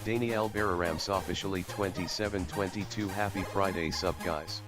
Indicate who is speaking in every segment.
Speaker 1: Daniel Bararams officially 2722. Happy Friday sup guys.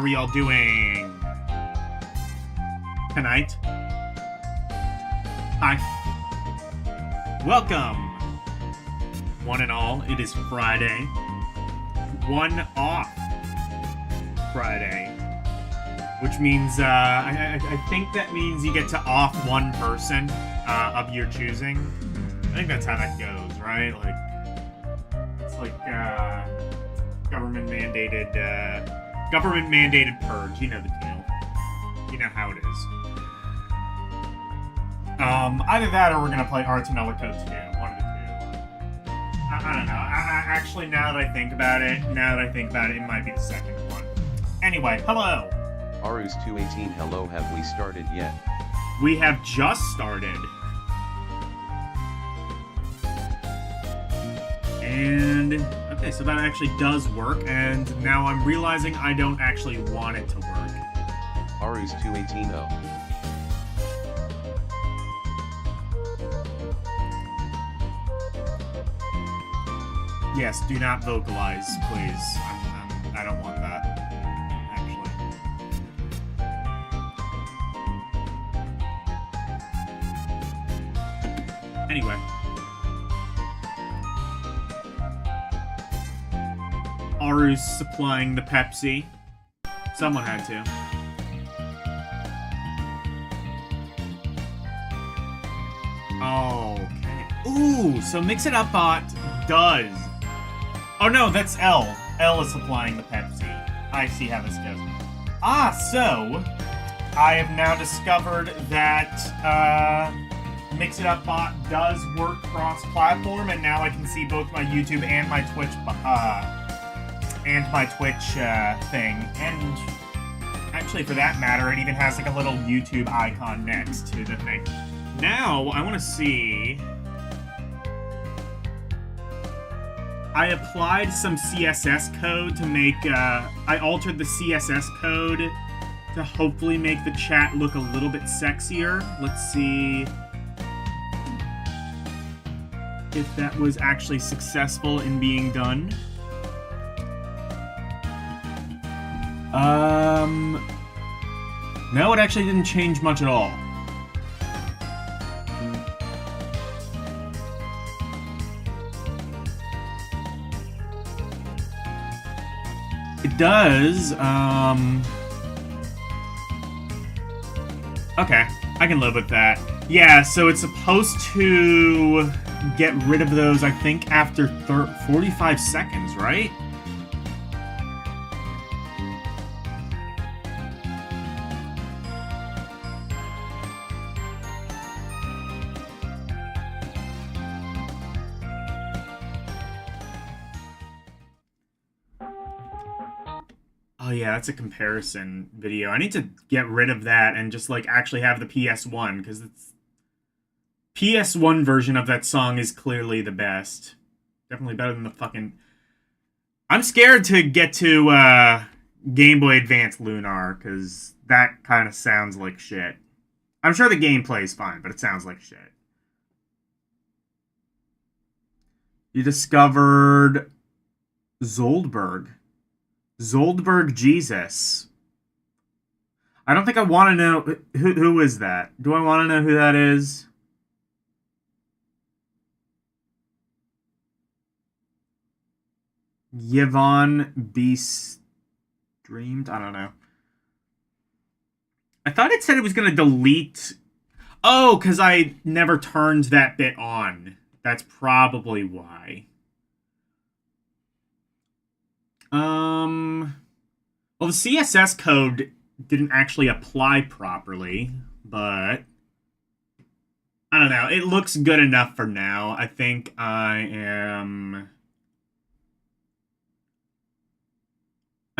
Speaker 2: are we all doing tonight? Hi. Welcome one and all. It is Friday. One off Friday. Which means, I think that means you get to off one person of your choosing. I think that's how that goes, right? Like, it's like, government-mandated purge. You know the deal. You know how it is. Either that or we're gonna play Ar Tonelico 2. One of the two. I don't know. Actually, now that I think about it, it might be the second one. Anyway, hello.
Speaker 1: Arus 218, hello, have we started yet?
Speaker 2: We have just started. And, okay, so that actually does work, and now I'm realizing I don't actually want it to work.
Speaker 1: Arus 218, oh.
Speaker 2: Yes, do not vocalize, please. I don't want that, actually. Anyway. Aru's supplying the Pepsi. Someone had to. Okay. Ooh, so Mix It Up Bot does. Oh no, that's L. L is supplying the Pepsi. I see how this goes. So I have now discovered that Mix It Up Bot does work cross-platform, and now I can see both my YouTube and my Twitch thing. And actually, for that matter, it even has like a little YouTube icon next to the thing. Now I want to see. I applied some CSS code to make, I altered the CSS code to hopefully make the chat look a little bit sexier. Let's see if that was actually successful in being done. No, it actually didn't change much at all. It does, okay, I can live with that. Yeah, so it's supposed to get rid of those, I think, after 45 seconds, right? Oh yeah, that's a comparison video. I need to get rid of that and just like actually have the PS1, because it's PS1 version of that song is clearly the best. Definitely better than the fucking. I'm scared to get to Game Boy Advance Lunar, because that kind of sounds like shit. I'm sure the gameplay is fine, but it sounds like shit. You discovered Zoldberg. Zoldberg Jesus. I don't think I want to know who is that. Do I want to know who that is? Yvonne B. Streamed? I don't know. I thought it said it was going to delete. Oh, because I never turned that bit on. That's probably why. Well, the CSS code didn't actually apply properly, but I don't know. It looks good enough for now. I think I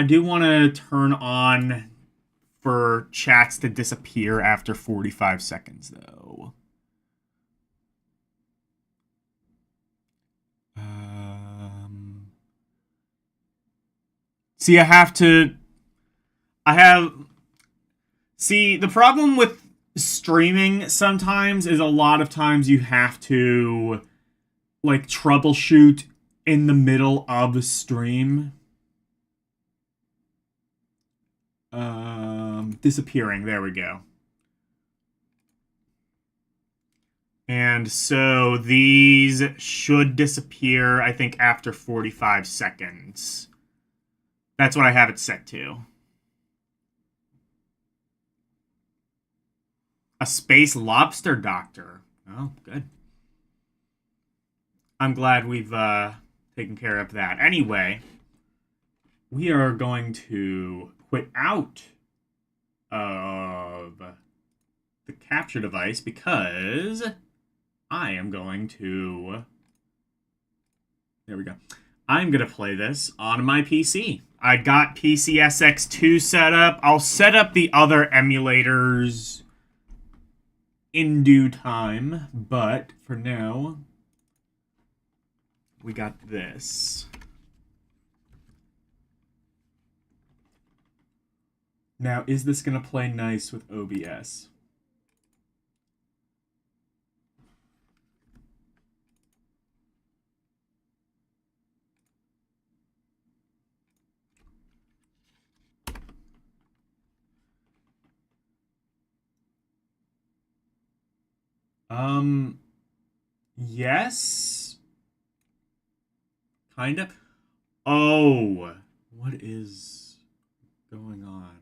Speaker 2: do want to turn on for chats to disappear after 45 seconds, though. See, see, the problem with streaming sometimes is a lot of times you have to, like, troubleshoot in the middle of a stream. Disappearing, there we go. And so these should disappear, I think, after 45 seconds. That's what I have it set to. A space lobster doctor. Oh, good. I'm glad we've taken care of that. Anyway, we are going to quit out of the capture device because I am going to... There we go. I'm going to play this on my PC. I got PCSX2 set up. I'll set up the other emulators in due time, but for now, we got this. Now, is this going to play nice with OBS? Yes. Kind of. Oh, what is going on?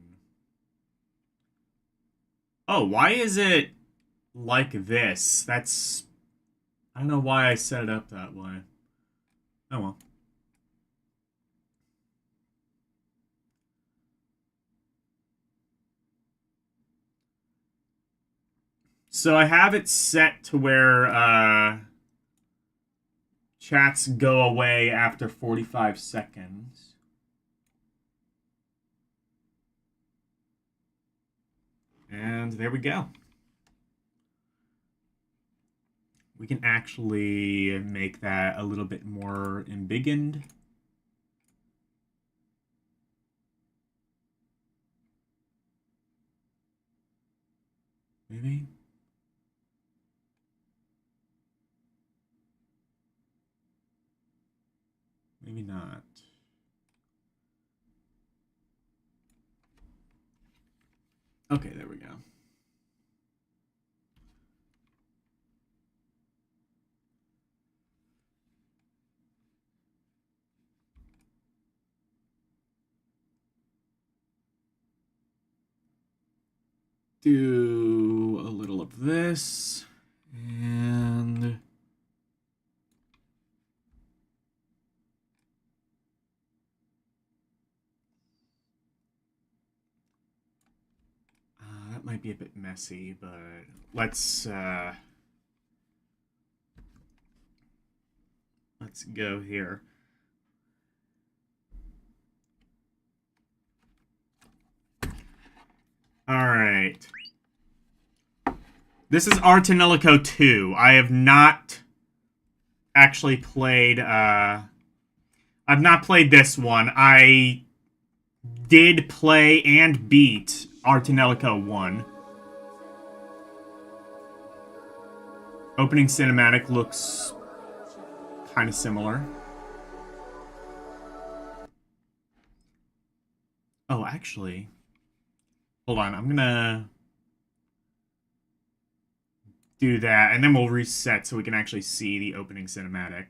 Speaker 2: Oh, why is it like this? That's... I don't know why I set it up that way. Oh well. So I have it set to where chats go away after 45 seconds. And there we go. We can actually make that a little bit more embiggened. Maybe? Maybe not. Okay, there we go. Do a little of this, and that might be a bit messy, but let's go here. All right. This is Ar Tonelico 2. I have not actually played... I've not played this one. I did play and beat Ar Tonelico 1. Opening cinematic looks kind of similar. Oh, actually... Hold on, I'm gonna do that, and then we'll reset so we can actually see the opening cinematic.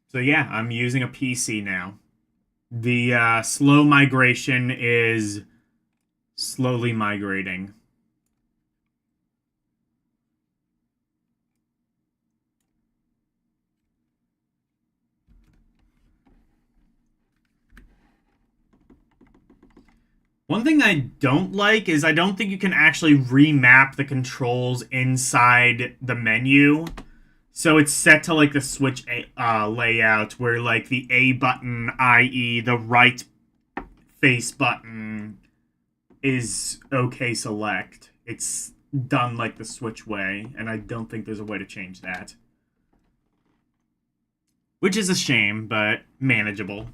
Speaker 2: So yeah, I'm using a PC now. The slow migration is slowly migrating. One thing I don't like is I don't think you can actually remap the controls inside the menu. So it's set to like the Switch layout where like the A button, i.e. the right face button, is OK select. It's done like the Switch way, and I don't think there's a way to change that. Which is a shame, but manageable.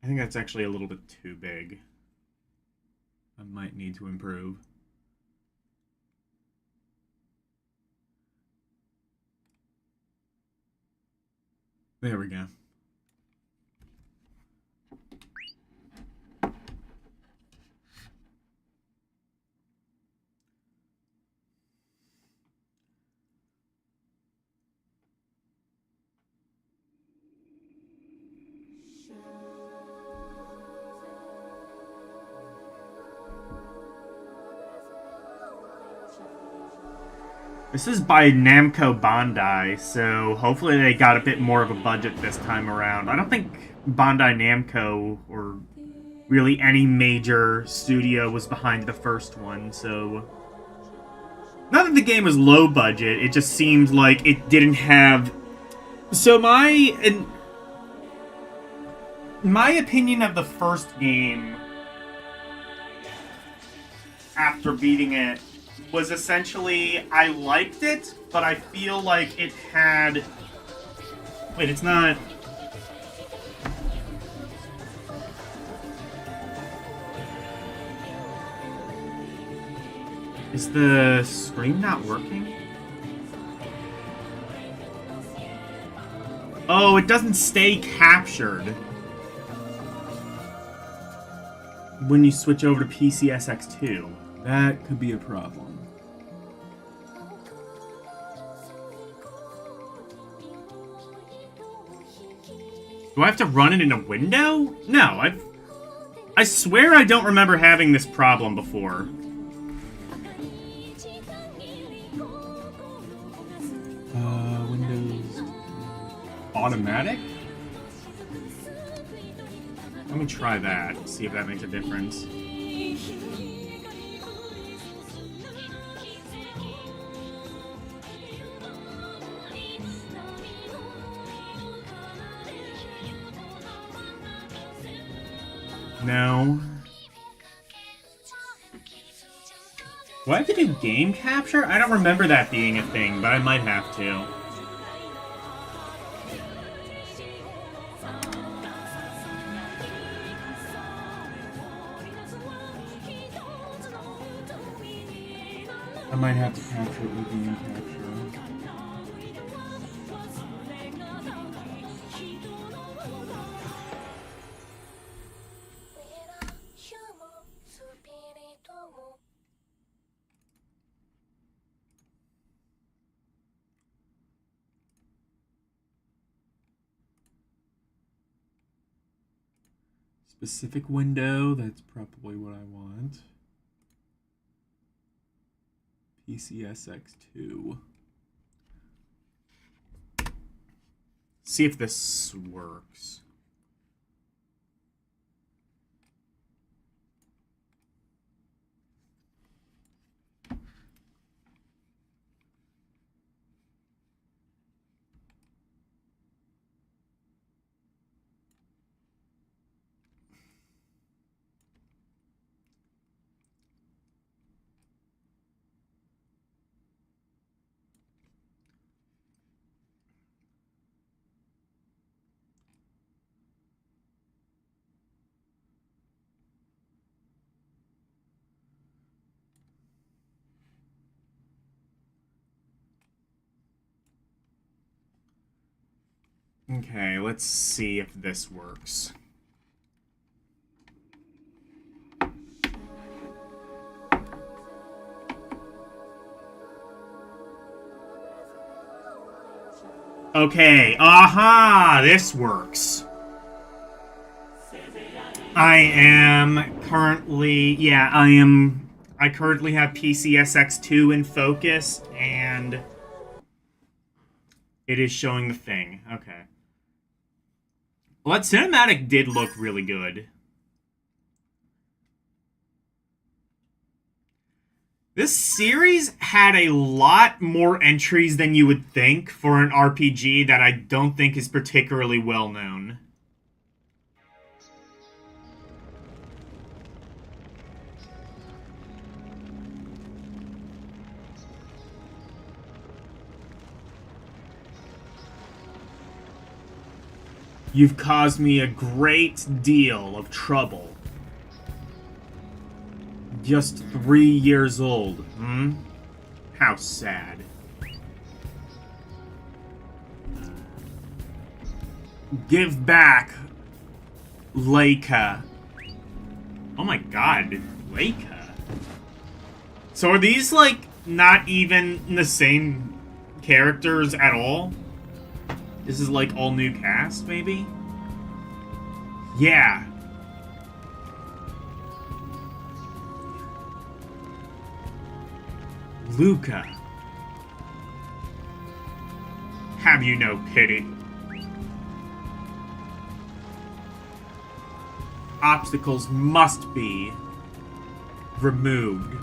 Speaker 2: I think that's actually a little bit too big. I might need to improve. There we go. This is by Namco Bandai, so hopefully they got a bit more of a budget this time around. I don't think Bandai Namco or really any major studio was behind the first one, so... Not that the game was low budget, it just seemed like it didn't have... So my opinion of the first game, after beating it, was essentially, I liked it, but I feel like it had... Wait, it's not... Is the screen not working? Oh, it doesn't stay captured when you switch over to PCSX2. That could be a problem. Do I have to run it in a window? No, I swear I don't remember having this problem before. Windows... Automatic? Let me try that, see if that makes a difference. No. Do I have to do game capture? I don't remember that being a thing, but I might have to. I might have to capture it with game capture. Specific window, that's probably what I want. PCSX2. See if this works. Okay, let's see if this works. Okay, aha! This works. I currently have PCSX2 in focus, and it is showing the thing. Okay. Well, that cinematic did look really good. This series had a lot more entries than you would think for an RPG that I don't think is particularly well known. You've caused me a great deal of trouble. Just 3 years old, hmm? How sad. Give back, Leica. Oh my god, Leica. So are these, like, not even the same characters at all? This is, like, all new cast, maybe? Yeah. Luca. Have you no pity? Obstacles must be removed.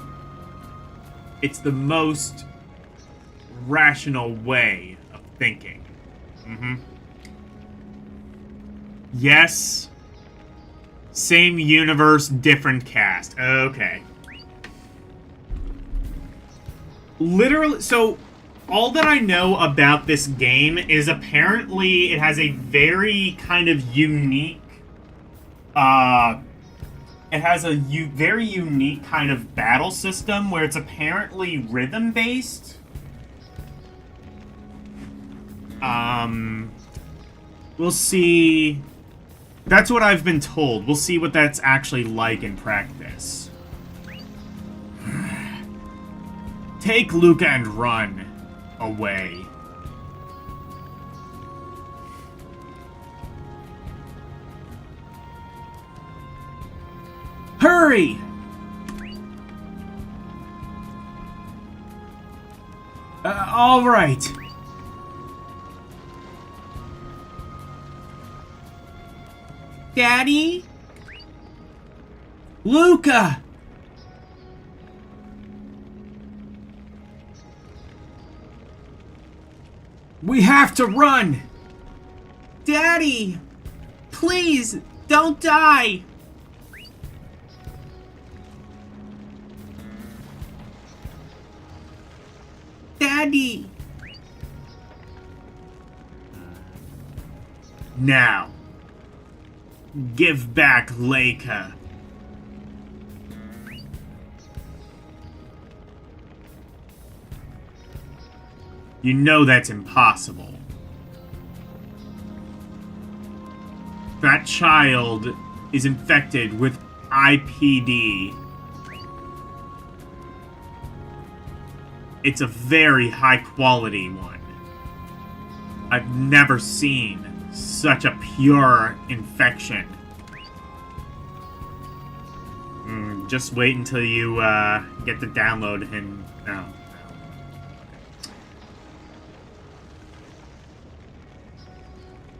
Speaker 2: It's the most rational way of thinking. Yes. Same universe, different cast. Okay. Literally, so all that I know about this game is apparently it has a very kind of unique it has a very unique kind of battle system where it's apparently rhythm-based. We'll see. That's what I've been told. We'll see what that's actually like in practice. Take Luca and run away. Hurry! All right. Daddy? Luca! We have to run! Daddy! Please, don't die! Daddy! Now, give back Leica. You know that's impossible. That child is infected with IPD. It's a very high-quality one. I've never seen such a pure infection. Just wait until you get the download and... No.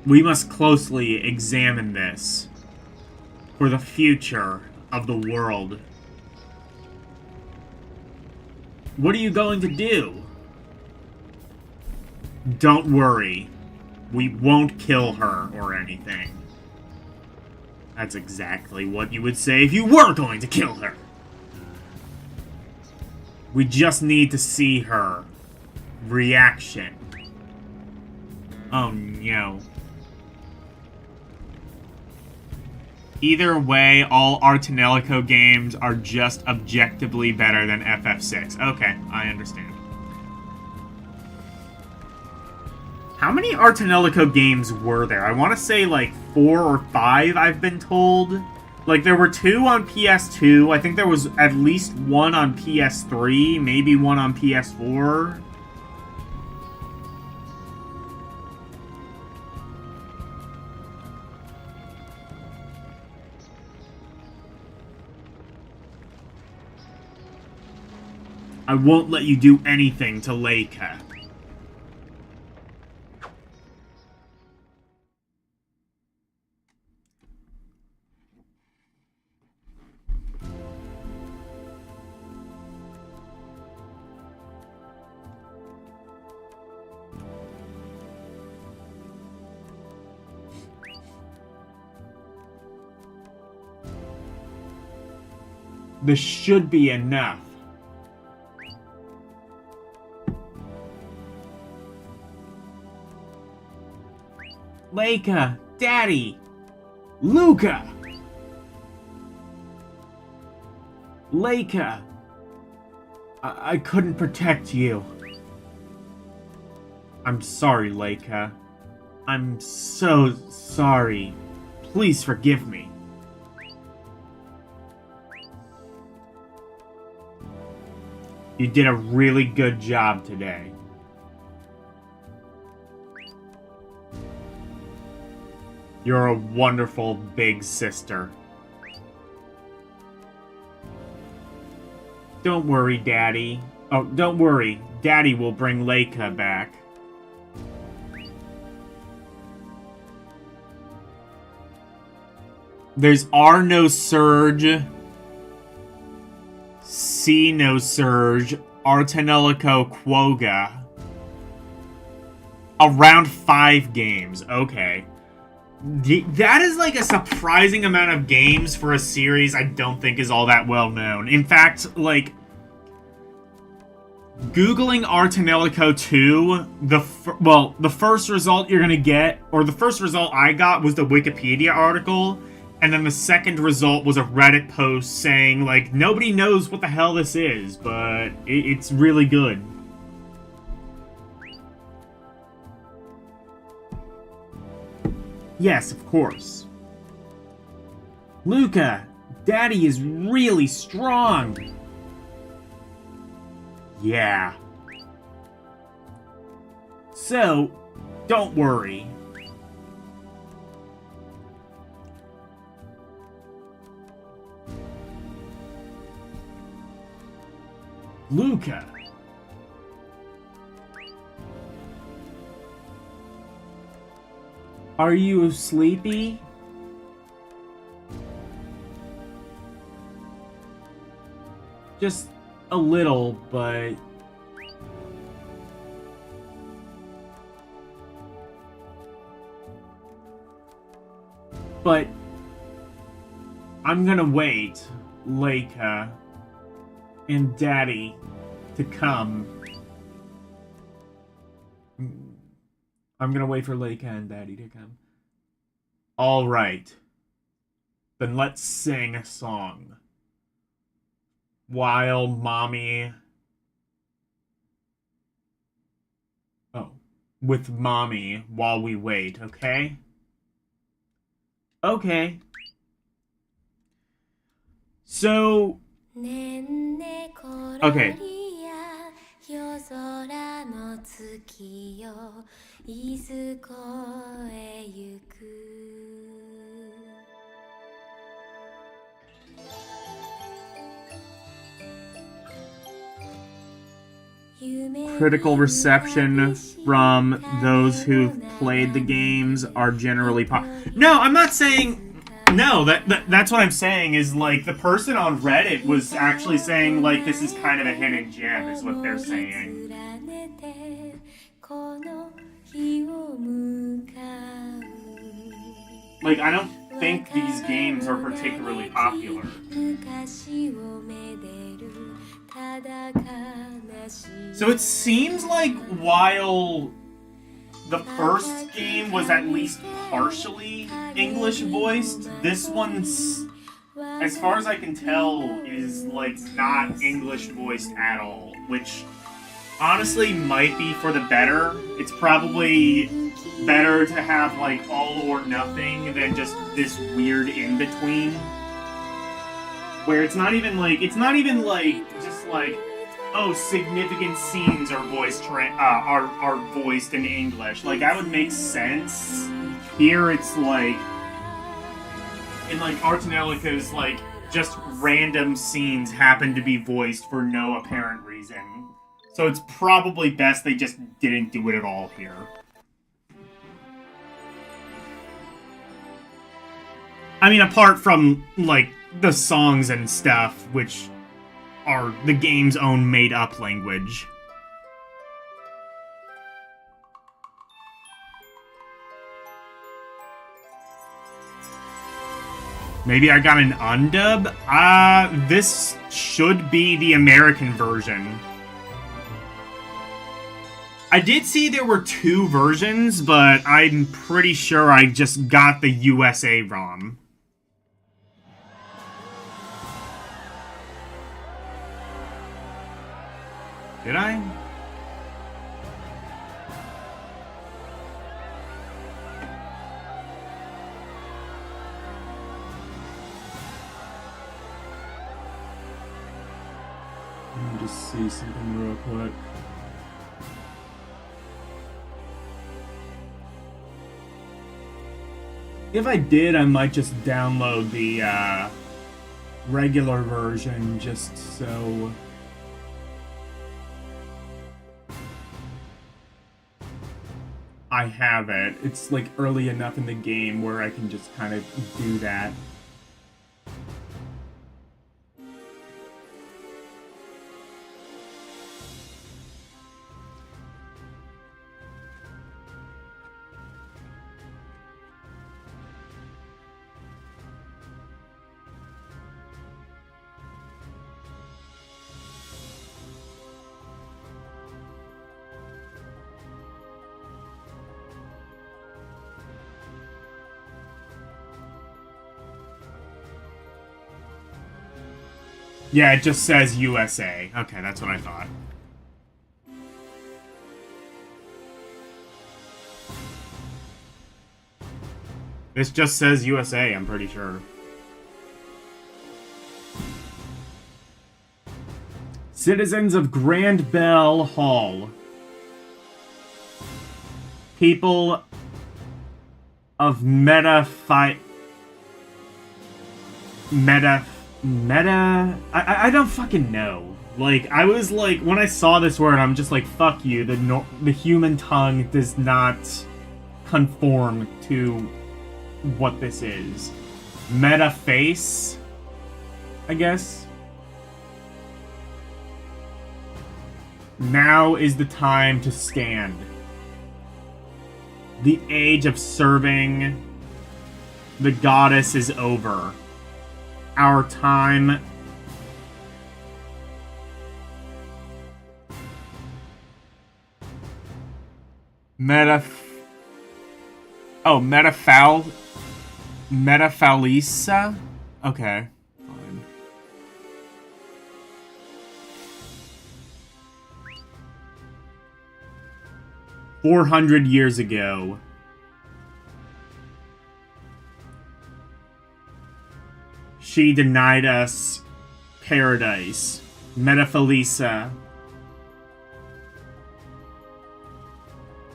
Speaker 2: We must closely examine this for the future of the world. What are you going to do? Don't worry. We won't kill her or anything. That's exactly what you would say if you were going to kill her. We just need to see her reaction. Oh no. Either way, all Ar Tonelico games are just objectively better than FF6. Okay, I understand. How many Ar Tonelico games were there? I want to say like 4 or 5, I've been told. Like, there were 2 on PS2. I think there was at least 1 on PS3, maybe 1 on PS4. I won't let you do anything to Leica. This should be enough. Leica, Daddy, Luca, Leica, I couldn't protect you. I'm sorry, Leica. I'm so sorry. Please forgive me. You did a really good job today. You're a wonderful big sister. Don't worry, Daddy. Oh, don't worry. Daddy will bring Leica back. There's R no Surge, C no Surge, Ar Tonelico Quokka. Around 5 games. Okay. That is like a surprising amount of games for a series I don't think is all that well known. In fact, like, Googling Ar Tonelico 2, the first result you're gonna get, or the first result I got was the Wikipedia article, and then the second result was a Reddit post saying, like, nobody knows what the hell this is, but it's really good. Yes, of course. Luca, Daddy is really strong. Yeah. So, don't worry. Luca. Are you sleepy? Just a little, but... But... I'm gonna wait, Leica and Daddy to come. I'm gonna wait for Leica and Daddy to come. Alright. Then let's sing a song. While Mommy... Oh. With Mommy while we wait, okay? Okay. So... Okay. Critical reception from those who've played the games are generally No, I'm not saying... No, that's what I'm saying is, like, the person on Reddit was actually saying, like, this is kind of a hidden gem, is what they're saying. Like, I don't think these games are particularly popular. So it seems like while the first game was at least partially English voiced, this one's, as far as I can tell, is like not English voiced at all, which honestly might be for the better. It's probably better to have like all or nothing than just this weird in between, where it's not even like just like, oh, significant scenes are voiced are voiced in English. Like, that would make sense. Here it's like, in like Ar Tonelico's, like, just random scenes happen to be voiced for no apparent reason. So it's probably best they just didn't do it at all here. I mean, apart from, like, the songs and stuff, which are the game's own made-up language. Maybe I got an undub? This should be the American version. I did see there were 2 versions, but I'm pretty sure I just got the USA ROM. Did I? Let me just see something real quick. If I did, I might just download the regular version just so I have it. It's like early enough in the game where I can just kind of do that. Yeah, it just says USA. Okay, that's what I thought. This just says USA, I'm pretty sure. Citizens of Grand Bell Hall. People of Metafaica. I don't fucking know. Like, I was like, when I saw this word, I'm just like, fuck you. The human tongue does not conform to what this is. Metaface, I guess. Now is the time to stand. The age of serving the goddess is over. Our time Metafalica? Okay. Fine. "400 years ago, she denied us paradise. Metafalica.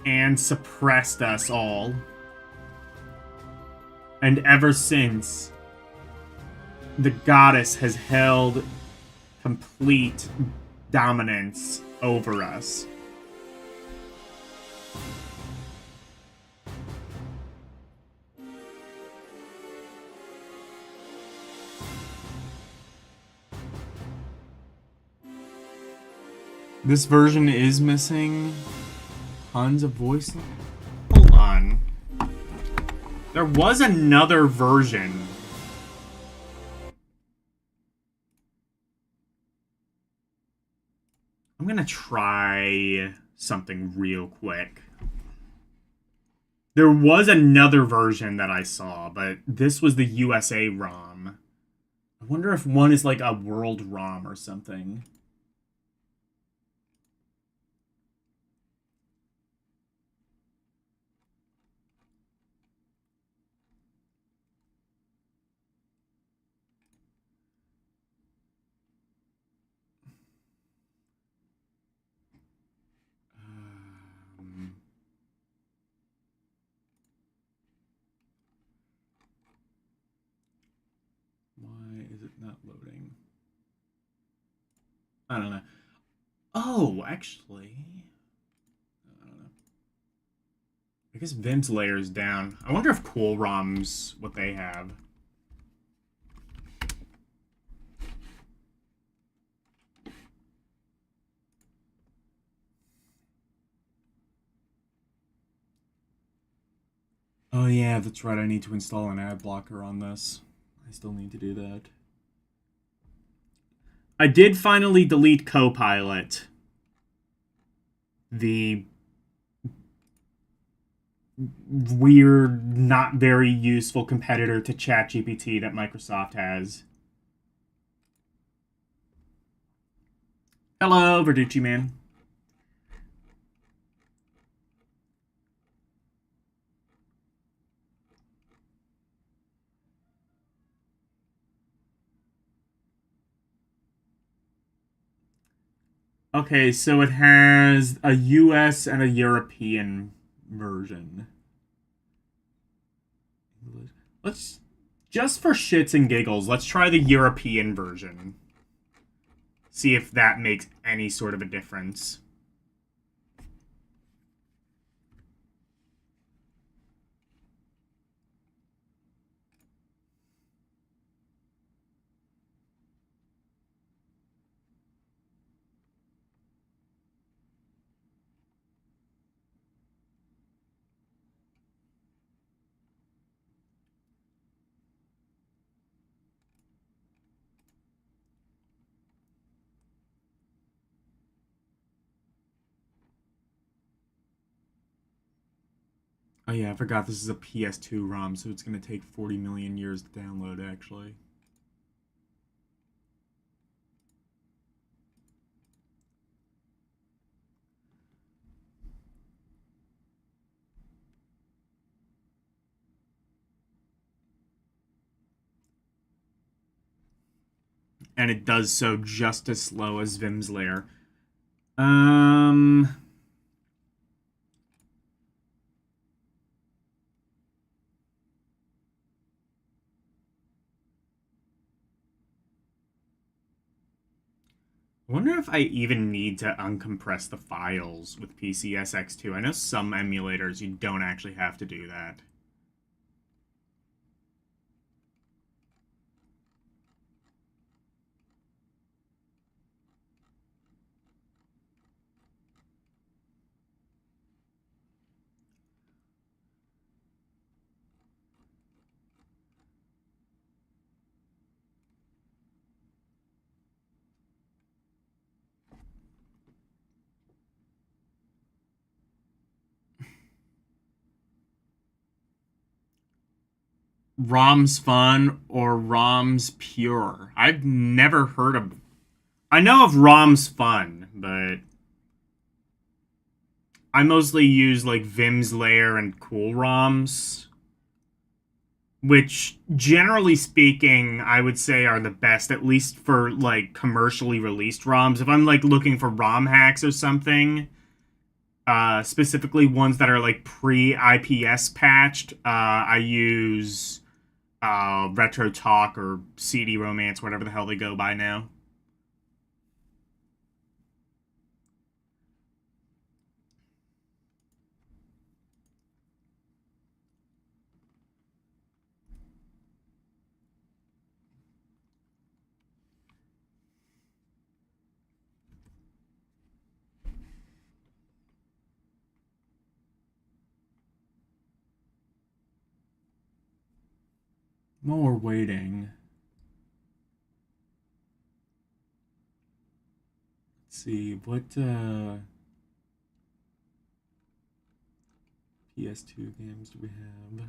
Speaker 2: And suppressed us all. And ever since, the goddess has held complete dominance over us. This version is missing tons of voice. Hold on. There was another version. I'm gonna try something real quick. There was another version that I saw, but this was the USA ROM. I wonder if one is like a world ROM or something. Why is it not loading? I don't know. Oh, actually, I don't know. I guess Vim's layer is down. I wonder if Cool ROMs, what they have. Oh yeah, that's right. I need to install an ad blocker on this. I still need to do that. I did finally delete Copilot. The weird, not very useful competitor to ChatGPT that Microsoft has. Hello, Verducci Man. Okay, so it has a US and a European version. Let's, just for shits and giggles, let's try the European version. See if that makes any sort of a difference. Oh yeah, I forgot this is a PS2 ROM, so it's going to take 40 million years to download, actually. And it does so just as slow as Vim's Lair. I wonder if I even need to uncompress the files with PCSX2. I know some emulators you don't actually have to do that. ROM's Fun or ROM's Pure. I've never heard of... I know of ROM's Fun, but I mostly use like Vim's Lair and Cool ROMs, which generally speaking I would say are the best, at least for like commercially released ROMs. If I'm like looking for ROM hacks or something, specifically ones that are like pre-IPS patched, I use Retro Talk or CD Romance, whatever the hell they go by now. While we're waiting, let's see what PS2 games do we have?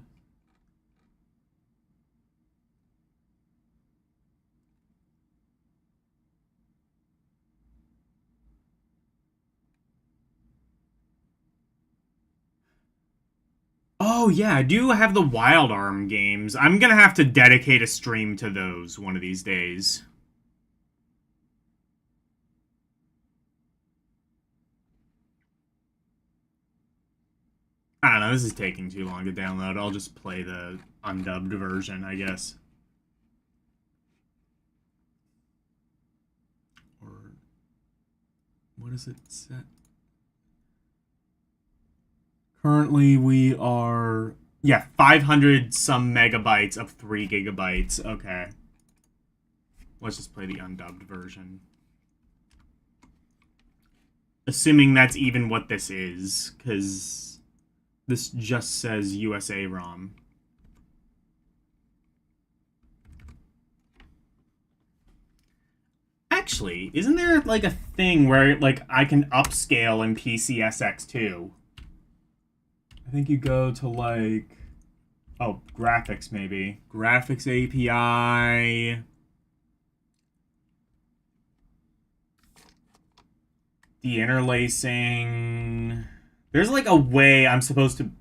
Speaker 2: Oh yeah, I do have the Wild Arm games. I'm gonna have to dedicate a stream to those one of these days. I don't know, this is taking too long to download. I'll just play the undubbed version, I guess. Or what is it set? Currently we are, yeah, 500 some megabytes of 3 gigabytes. Okay. Let's just play the undubbed version. Assuming that's even what this is, because this just says USA ROM. Actually, isn't there like a thing where like I can upscale in PCSX2? I think you go to like, oh, graphics maybe. Graphics API. The interlacing. There's like a way I'm supposed to...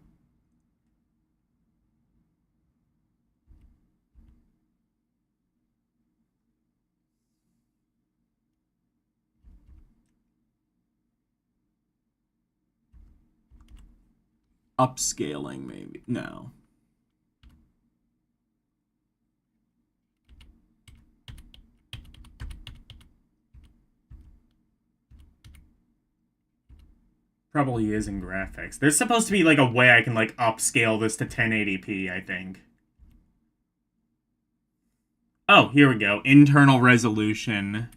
Speaker 2: Upscaling, maybe. No. Probably is in graphics. There's supposed to be like a way I can like upscale this to 1080p, I think. Oh, here we go. Internal resolution.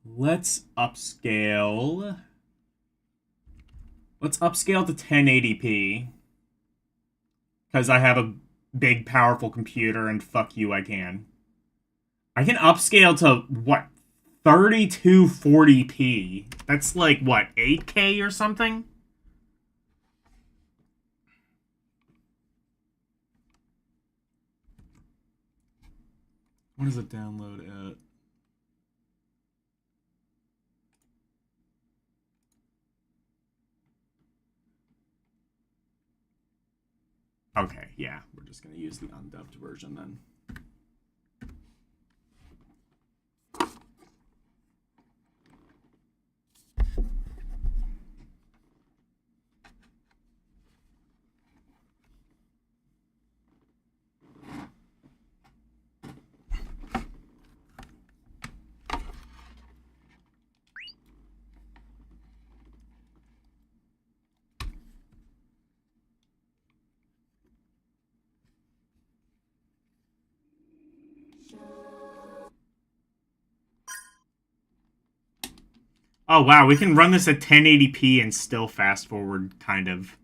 Speaker 2: Let's upscale. Let's upscale to 1080p. Because I have a big, powerful computer, and fuck you, I can. I can upscale to, what, 3240p? That's like, what, 8K or something? What does it download at? Okay, yeah, we're just going to use the undubbed version then. Oh, wow, we can run this at 1080p and still fast forward, kind of.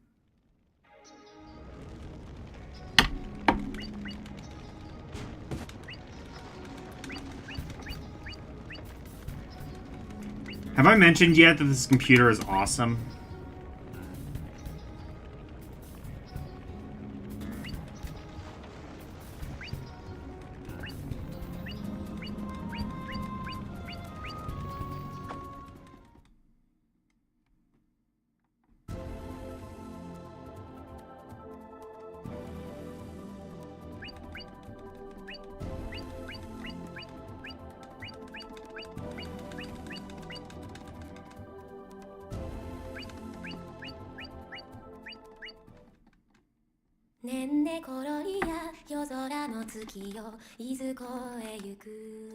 Speaker 2: Have I mentioned yet that this computer is awesome?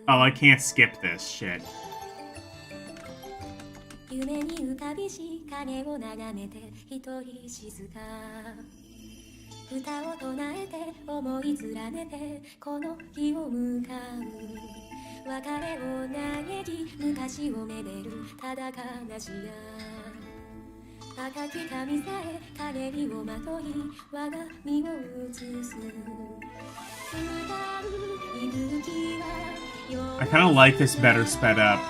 Speaker 2: Oh, I can't skip this shit. 夢に浮かびし影を眺めて一人静か歌を唱えて思い連ねてこの日を迎う別れを嘆き昔をめでるただ悲しや赤き髪さえ陰りをまとい我が身を映す I kind of like this better sped up.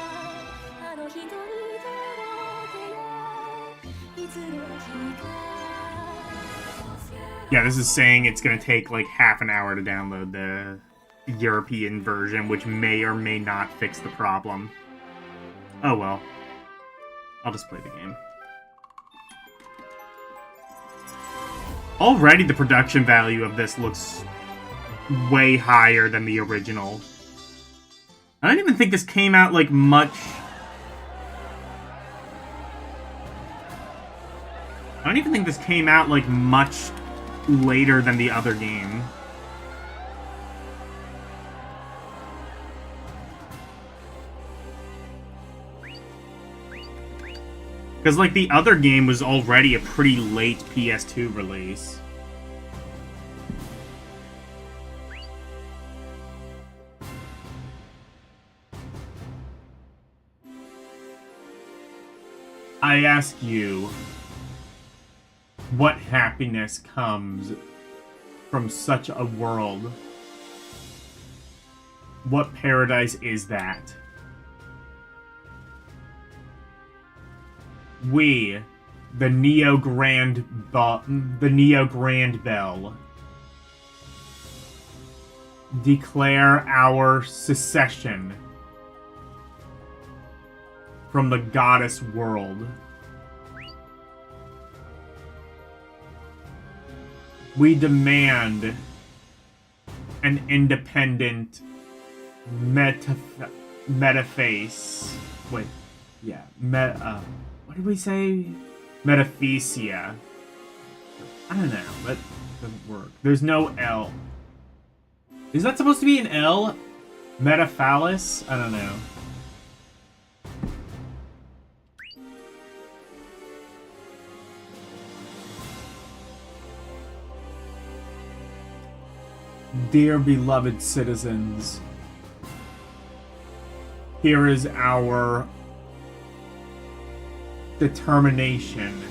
Speaker 2: Yeah, this is saying it's going to take like half an hour to download the European version, which may or may not fix the problem. Oh well. I'll just play the game. Already the production value of this looks way higher than the original. I don't even think this came out like much... I don't even think this came out like much later than the other game. Because like the other game was already a pretty late PS2 release. I ask you, what happiness comes from such a world? What paradise is that? We, the Neo Grand Bell, declare our secession from the goddess world. We demand an independent metaface. Wait, yeah, what did we say? Metaphicia. I don't know. That doesn't work. There's no L. Is that supposed to be an L? Metaphalis? I don't know. Dear beloved citizens, here is our determination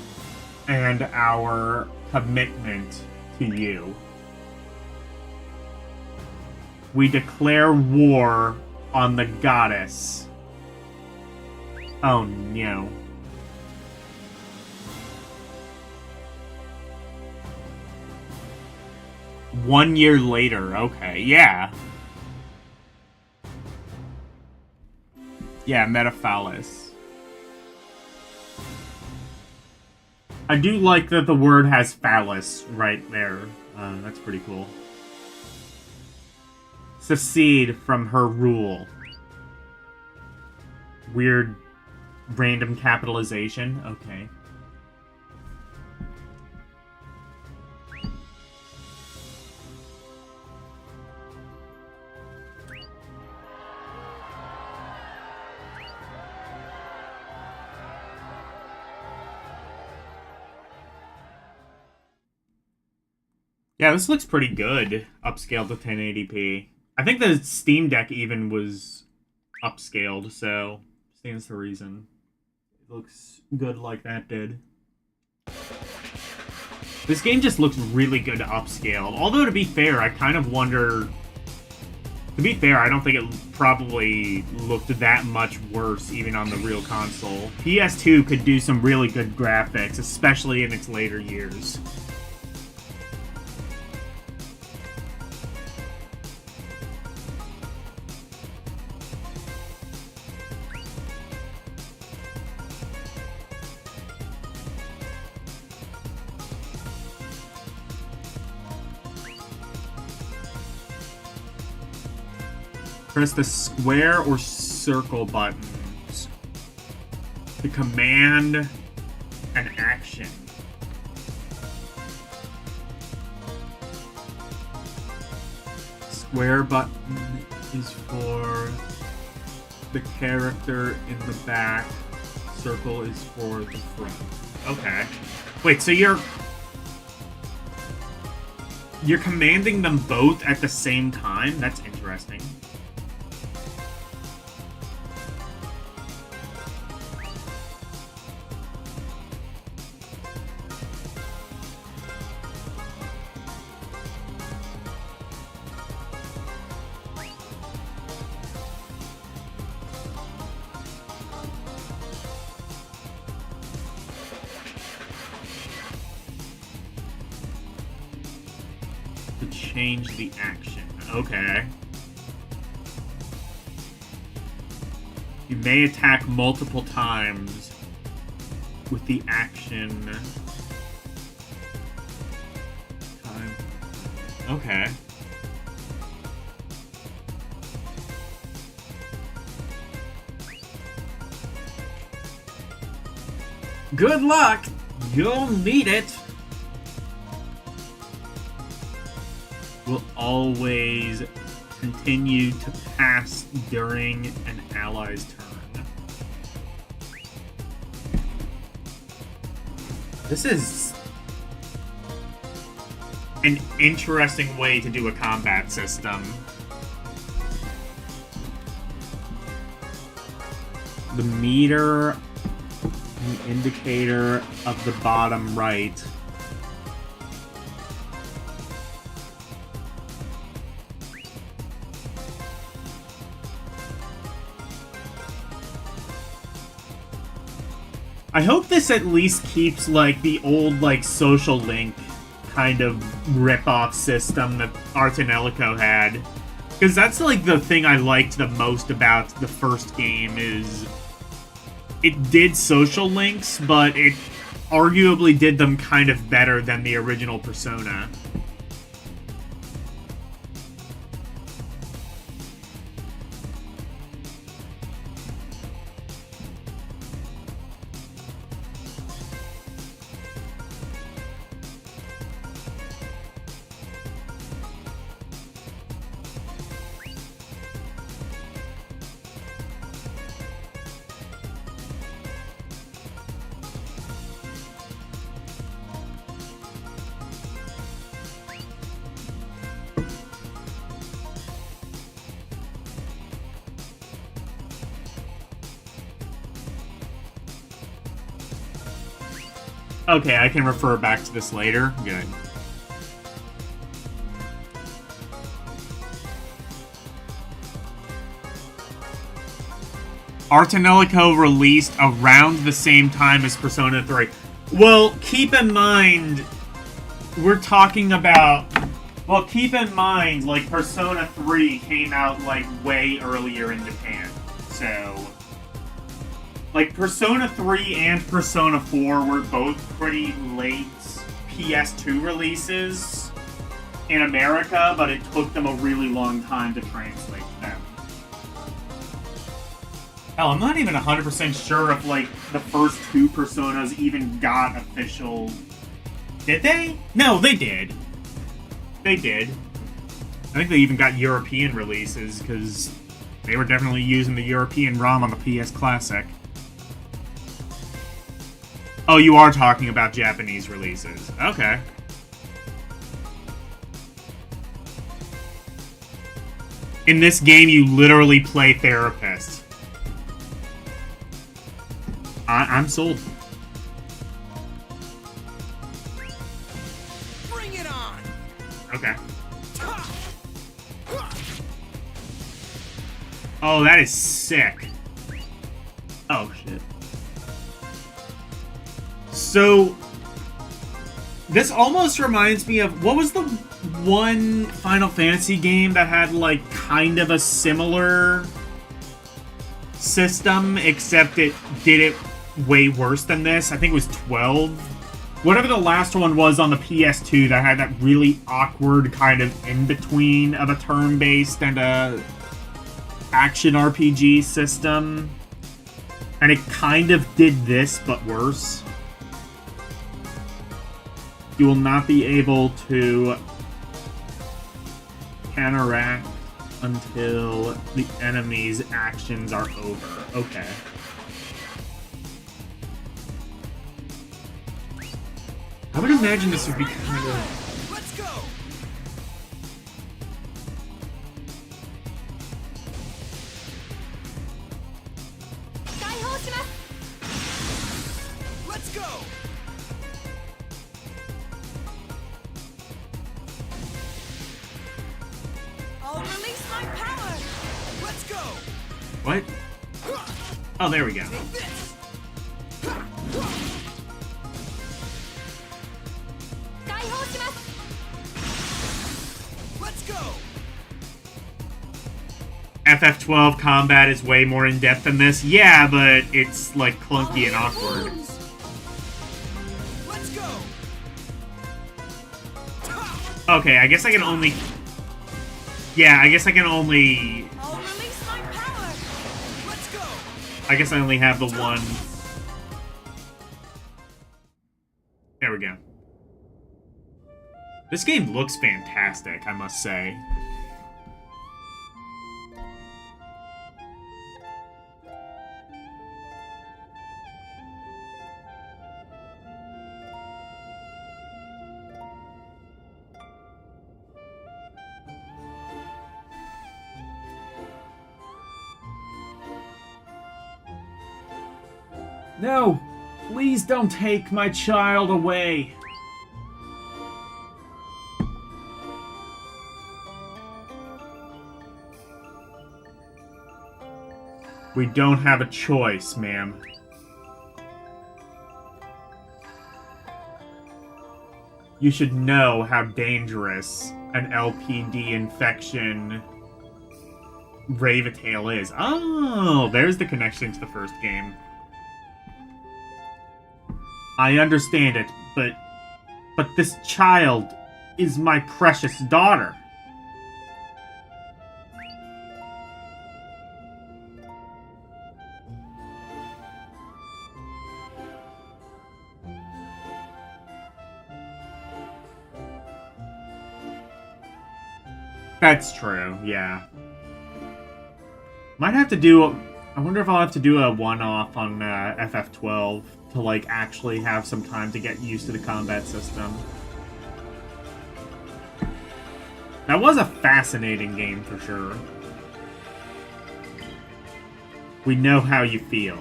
Speaker 2: and our commitment to you. We declare war on the goddess. Oh no. One year later, okay, yeah. Yeah, Metaphalis. I do like that the word has phallus right there. That's pretty cool. Secede from her rule. Weird random capitalization. Okay. Yeah, this looks pretty good, upscaled to 1080p. I think the Steam Deck even was upscaled, so stands to reason. It looks good like that did. This game just looks really good upscaled. Although, to be fair, I kind of wonder... To be fair, I don't think it probably looked that much worse even on the real console. PS2 could do some really good graphics, especially in its later years. Press the square or circle buttons to command an action. Square button is for the character in the back. Circle is for the front. Okay. Wait, so you're commanding them both at the same time? That's interesting. Change the action. Okay. You may attack multiple times with the action. Okay. Good luck! You'll need it! Will always continue to pass during an ally's turn. This is an interesting way to do a combat system. The meter, the indicator of the bottom right. I hope this at least keeps, like, the old, like, Social Link kind of rip-off system that Ar Tonelico had. Because that's, like, the thing I liked the most about the first game is... It did social links, but it arguably did them kind of better than the original Persona. Okay, I can refer back to this later. Good. Ar Tonelico released around the same time as Persona 3. Well, keep in mind, we're talking about... Well, keep in mind, like, Persona 3 came out, like, way earlier in Japan. So... Like, Persona 3 and Persona 4 were both pretty late PS2 releases in America, but it took them a really long time to translate them. Hell, I'm not even 100% sure if, like, the first two Personas even got official... Did they? No, they did. They did. I think they even got European releases, because they were definitely using the European ROM on the PS Classic. Oh, you are talking about Japanese releases. Okay. In this game, you literally play therapist. I'm sold.
Speaker 3: Bring it on.
Speaker 2: Okay. Oh, that is sick. Oh, shit. So, this almost reminds me of... What was the one Final Fantasy game that had, like, kind of a similar system, except it did it way worse than this? I think it was 12. Whatever the last one was on the PS2 that had that really awkward kind of in-between of a turn-based and a action RPG system. And it kind of did this, but worse. You will not be able to counteract until the enemy's actions are over. Okay. I would imagine this would be kind of...
Speaker 3: Let's go. Let's go. I'll release my power. Let's go.
Speaker 2: What? Oh, there we go.
Speaker 3: Take this. Let's go.
Speaker 2: FF12 combat is way more in-depth than this. Yeah, but it's, like, clunky and awkward.
Speaker 3: Let's go.
Speaker 2: Okay, I guess I can only... Yeah, I guess I can only...
Speaker 3: I'll release my power. Let's go.
Speaker 2: I guess I only have the one... There we go. This game looks fantastic, I must say. No! Please don't take my child away! We don't have a choice, ma'am. You should know how dangerous an LPD infection Ravetail is. Oh, there's the connection to the first game. I understand it, but this child is my precious daughter. That's true, yeah. Might have to do... I wonder if I'll have to do a one-off on FF12 to, like, actually have some time to get used to the combat system. That was a fascinating game, for sure. We know how you feel.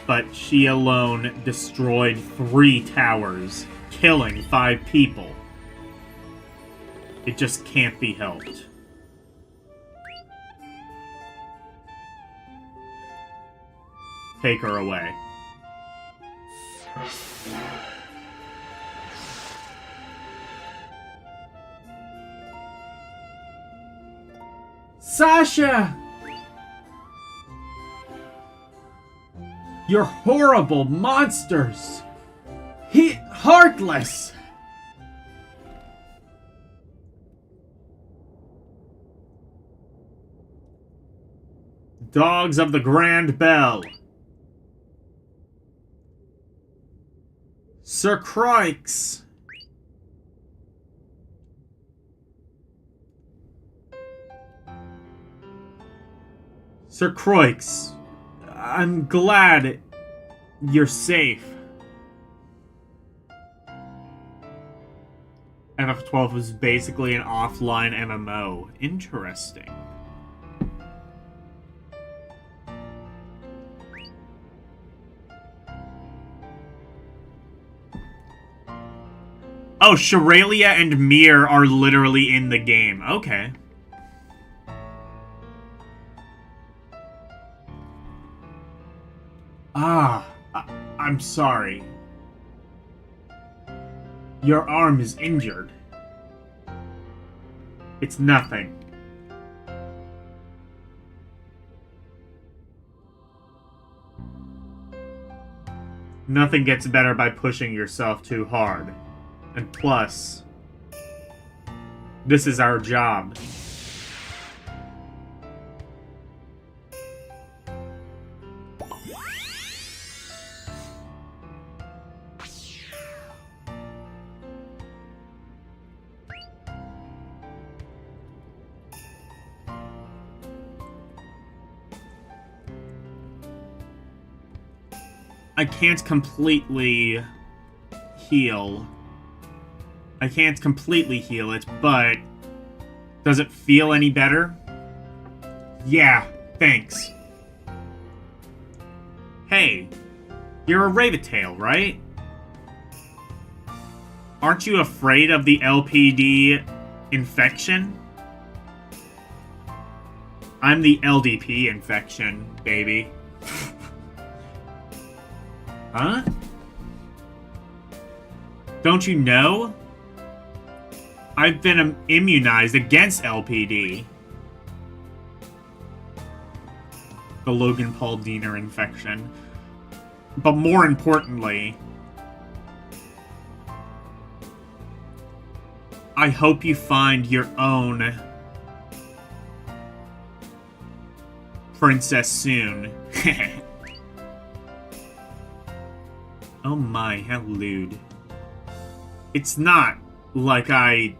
Speaker 2: but she alone destroyed 3 towers, killing 5 people. It just can't be helped. Take her away. Sasha! You're horrible monsters! Heartless! Dogs of the Grand Bell. Sir Crikes. Sir Crikes, I'm glad you're safe. FF12 was basically an offline MMO. Interesting. Oh, Shiralia and Mir are literally in the game. Okay. I'm sorry. Your arm is injured. It's nothing. Nothing gets better by pushing yourself too hard. And plus, this is our job. I can't completely heal. I can't completely heal it, but does it feel any better? Yeah, thanks. Hey, you're a Raventail, right? Aren't you afraid of the LPD infection? I'm the LDP infection, baby. Huh? Don't you know? I've been immunized against LPD. The Logan Paul Diener infection. But more importantly, I hope you find your own princess soon. Oh my, how lewd. It's not like I...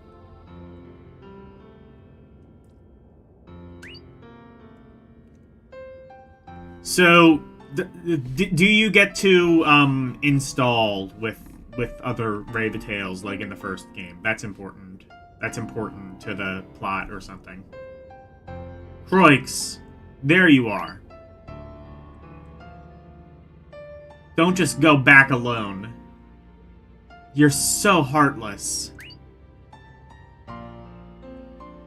Speaker 2: So, do you get to install with other Raventails like in the first game? That's important. That's important to the plot or something. Croix, there you are. Don't just go back alone. You're so heartless.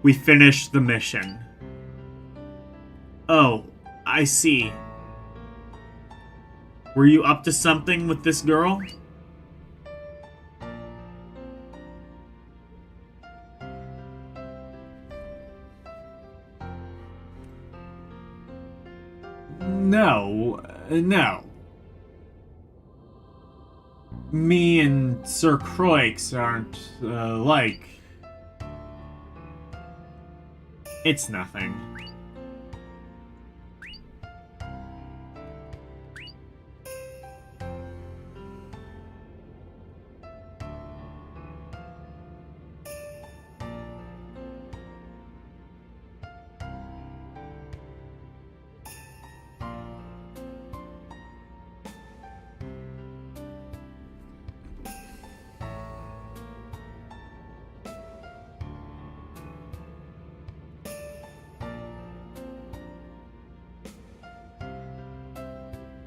Speaker 2: We finished the mission. Oh, I see. Were you up to something with this girl? No, no. Me and Sir Croix aren't, like... It's nothing.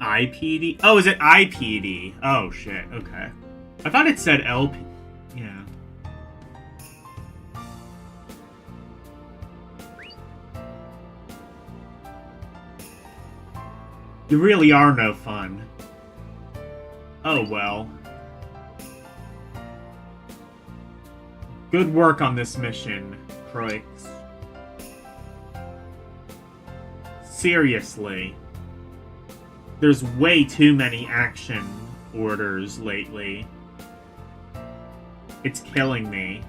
Speaker 2: IPD? Oh, is it IPD? Oh, shit. Okay. I thought it said LP. Yeah. You really are no fun. Oh, well. Good work on this mission, Croix. Seriously. There's way too many action orders lately. It's killing me.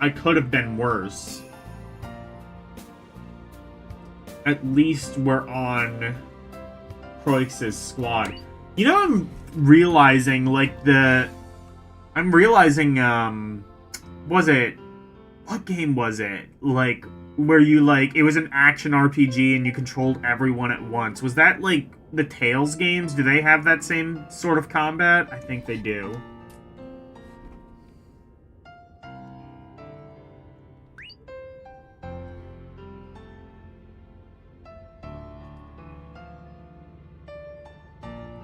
Speaker 2: I could have been worse. At least we're on Croix's squad. You know, I'm realizing, like, was it... What game was it? Like, where you, like, it was an action RPG and you controlled everyone at once. Was that, like, the Tales games? Do they have that same sort of combat? I think they do.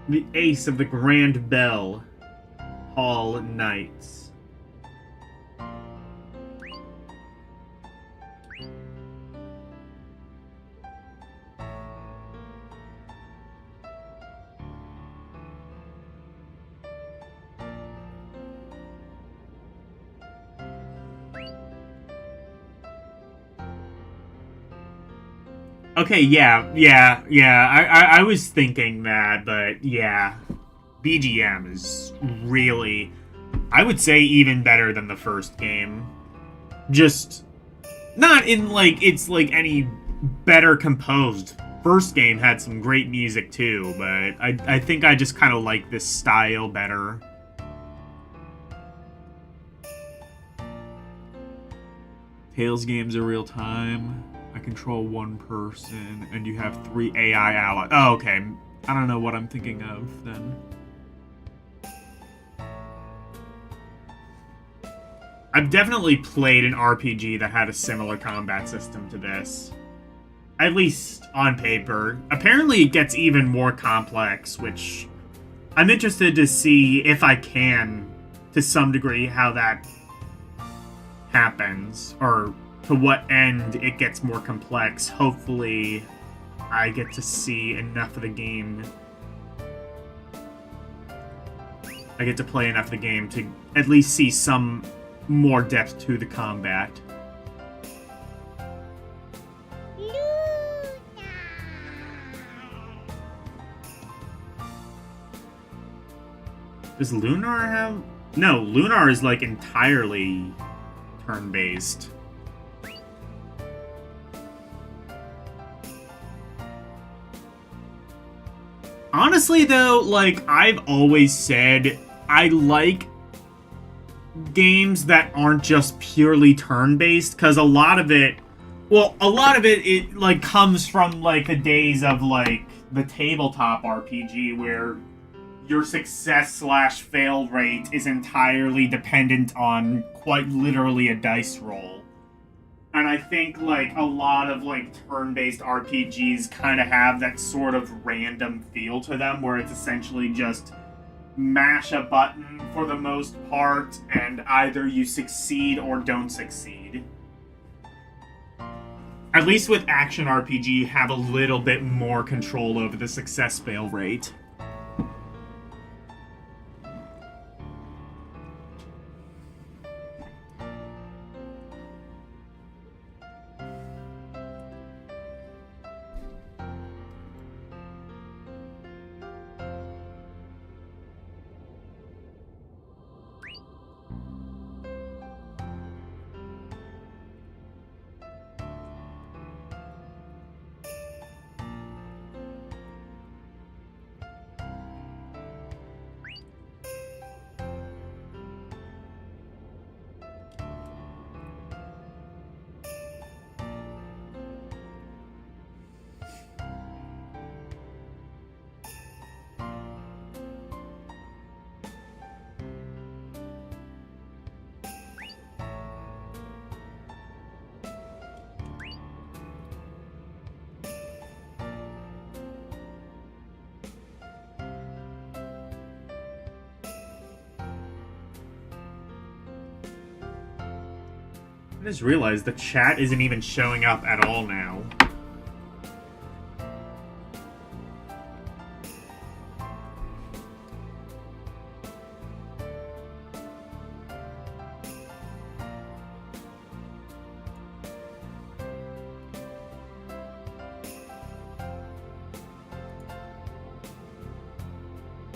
Speaker 2: The Ace of the Grand Bell Hall Knights. Okay, yeah. I was thinking that, but yeah. BGM is really, I would say, even better than the first game. Just, not in, like, it's, like, any better composed. First game had some great music, too, but I think I just kind of like this style better. Tales games are real time. I control one person, and you have 3 AI allies. Oh, okay. I don't know what I'm thinking of, then. I've definitely played an RPG that had a similar combat system to this. At least on paper. Apparently it gets even more complex, which I'm interested to see if I can, to some degree, how that happens, or to what end it gets more complex. Hopefully, I get to see enough of the game. I get to play enough of the game to at least see some more depth to the combat. Does Lunar have... No, Lunar is, like, entirely turn-based. Honestly, though, like, I've always said, I like games that aren't just purely turn-based, because a lot of it, it, like, comes from, like, the days of, like, the tabletop RPG, where your success/fail rate is entirely dependent on, quite literally, a dice roll. And I think, like, a lot of, like, turn-based RPGs kind of have that sort of random feel to them, where it's essentially just mash a button for the most part, and either you succeed or don't succeed. At least with action RPG, you have a little bit more control over the success-fail rate. I just realized the chat isn't even showing up at all now.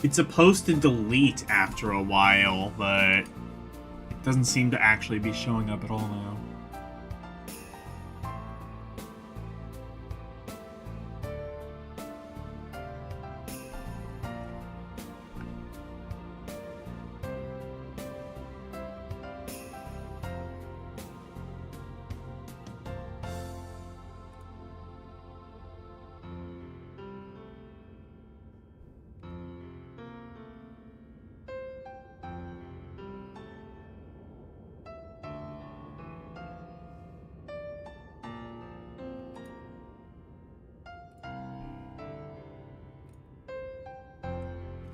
Speaker 2: It's supposed to delete after a while, but it doesn't seem to actually be showing up at all now.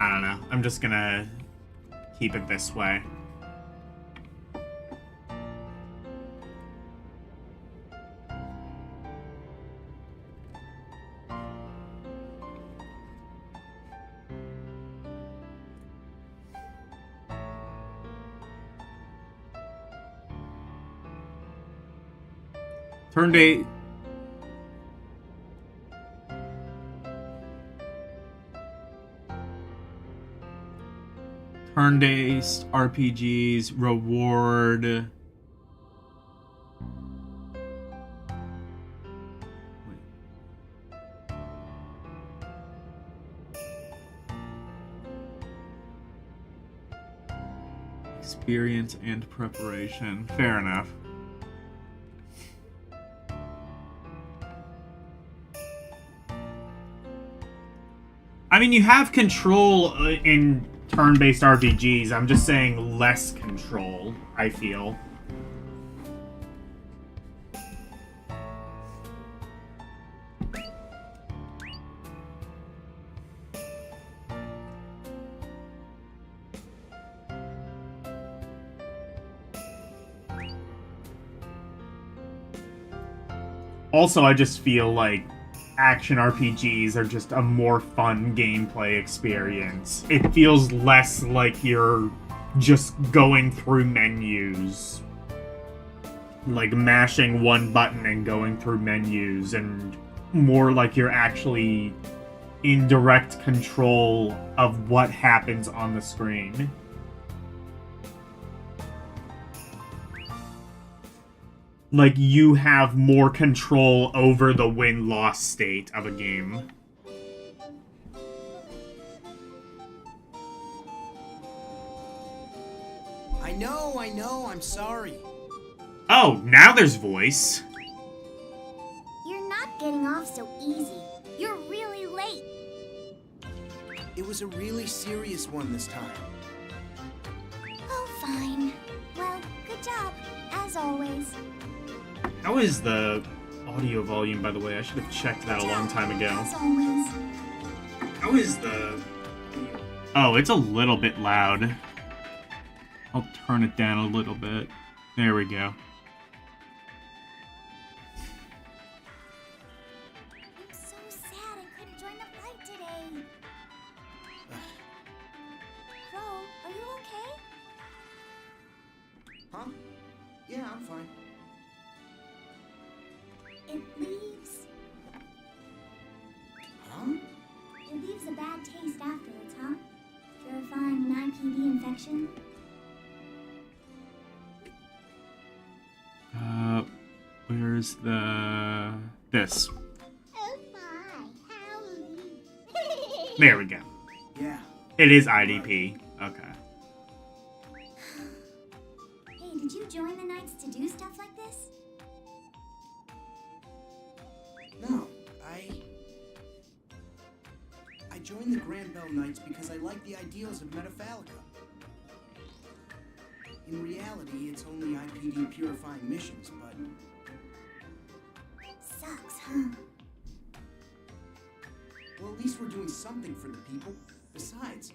Speaker 2: I don't know. I'm just gonna keep it this way. Turn date. Turn-based RPGs reward. Wait. Experience and preparation. Fair enough. I mean, you have control in turn-based RPGs. I'm just saying less control, I feel. Also, I just feel like action RPGs are just a more fun gameplay experience. It feels less like you're just going through menus. Like mashing one button and going through menus, and more like you're actually in direct control of what happens on the screen. Like, you have more control over the win-loss state of a game.
Speaker 4: I know, I'm sorry.
Speaker 2: Oh, now there's voice.
Speaker 5: You're not getting off so easy. You're really late.
Speaker 4: It was a really serious one this time.
Speaker 5: Oh, fine. Well, good job, as always.
Speaker 2: How is the audio volume, by the way? I should have checked that a long time ago.
Speaker 5: As always.
Speaker 2: How is the... Oh, it's a little bit loud. I'll turn it down a little bit. There we go.
Speaker 5: I'm so sad I couldn't join the fight today. Crow, are you okay?
Speaker 4: Huh? Yeah, I'm fine.
Speaker 5: It leaves...
Speaker 4: Huh?
Speaker 5: It leaves a bad taste afterwards, huh? Purifying an IPD infection?
Speaker 2: Where's the... This.
Speaker 5: Oh my, howdy.
Speaker 2: There we go.
Speaker 4: Yeah.
Speaker 2: It is IDP. Okay.
Speaker 5: Hey, did you join the Knights to do stuff like this?
Speaker 4: No, I joined the Grand Bell Knights because I like the ideals of Metafalica. In reality, it's only IPD purifying missions, but...
Speaker 5: Sucks, huh?
Speaker 4: Well, at least we're doing something for the people. Besides,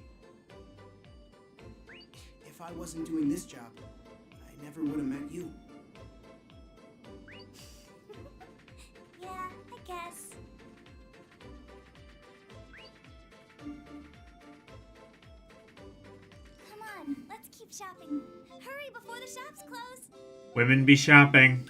Speaker 4: if I wasn't doing this job, I never would have met you.
Speaker 5: shopping. Hurry before the shops close.
Speaker 2: Women be shopping.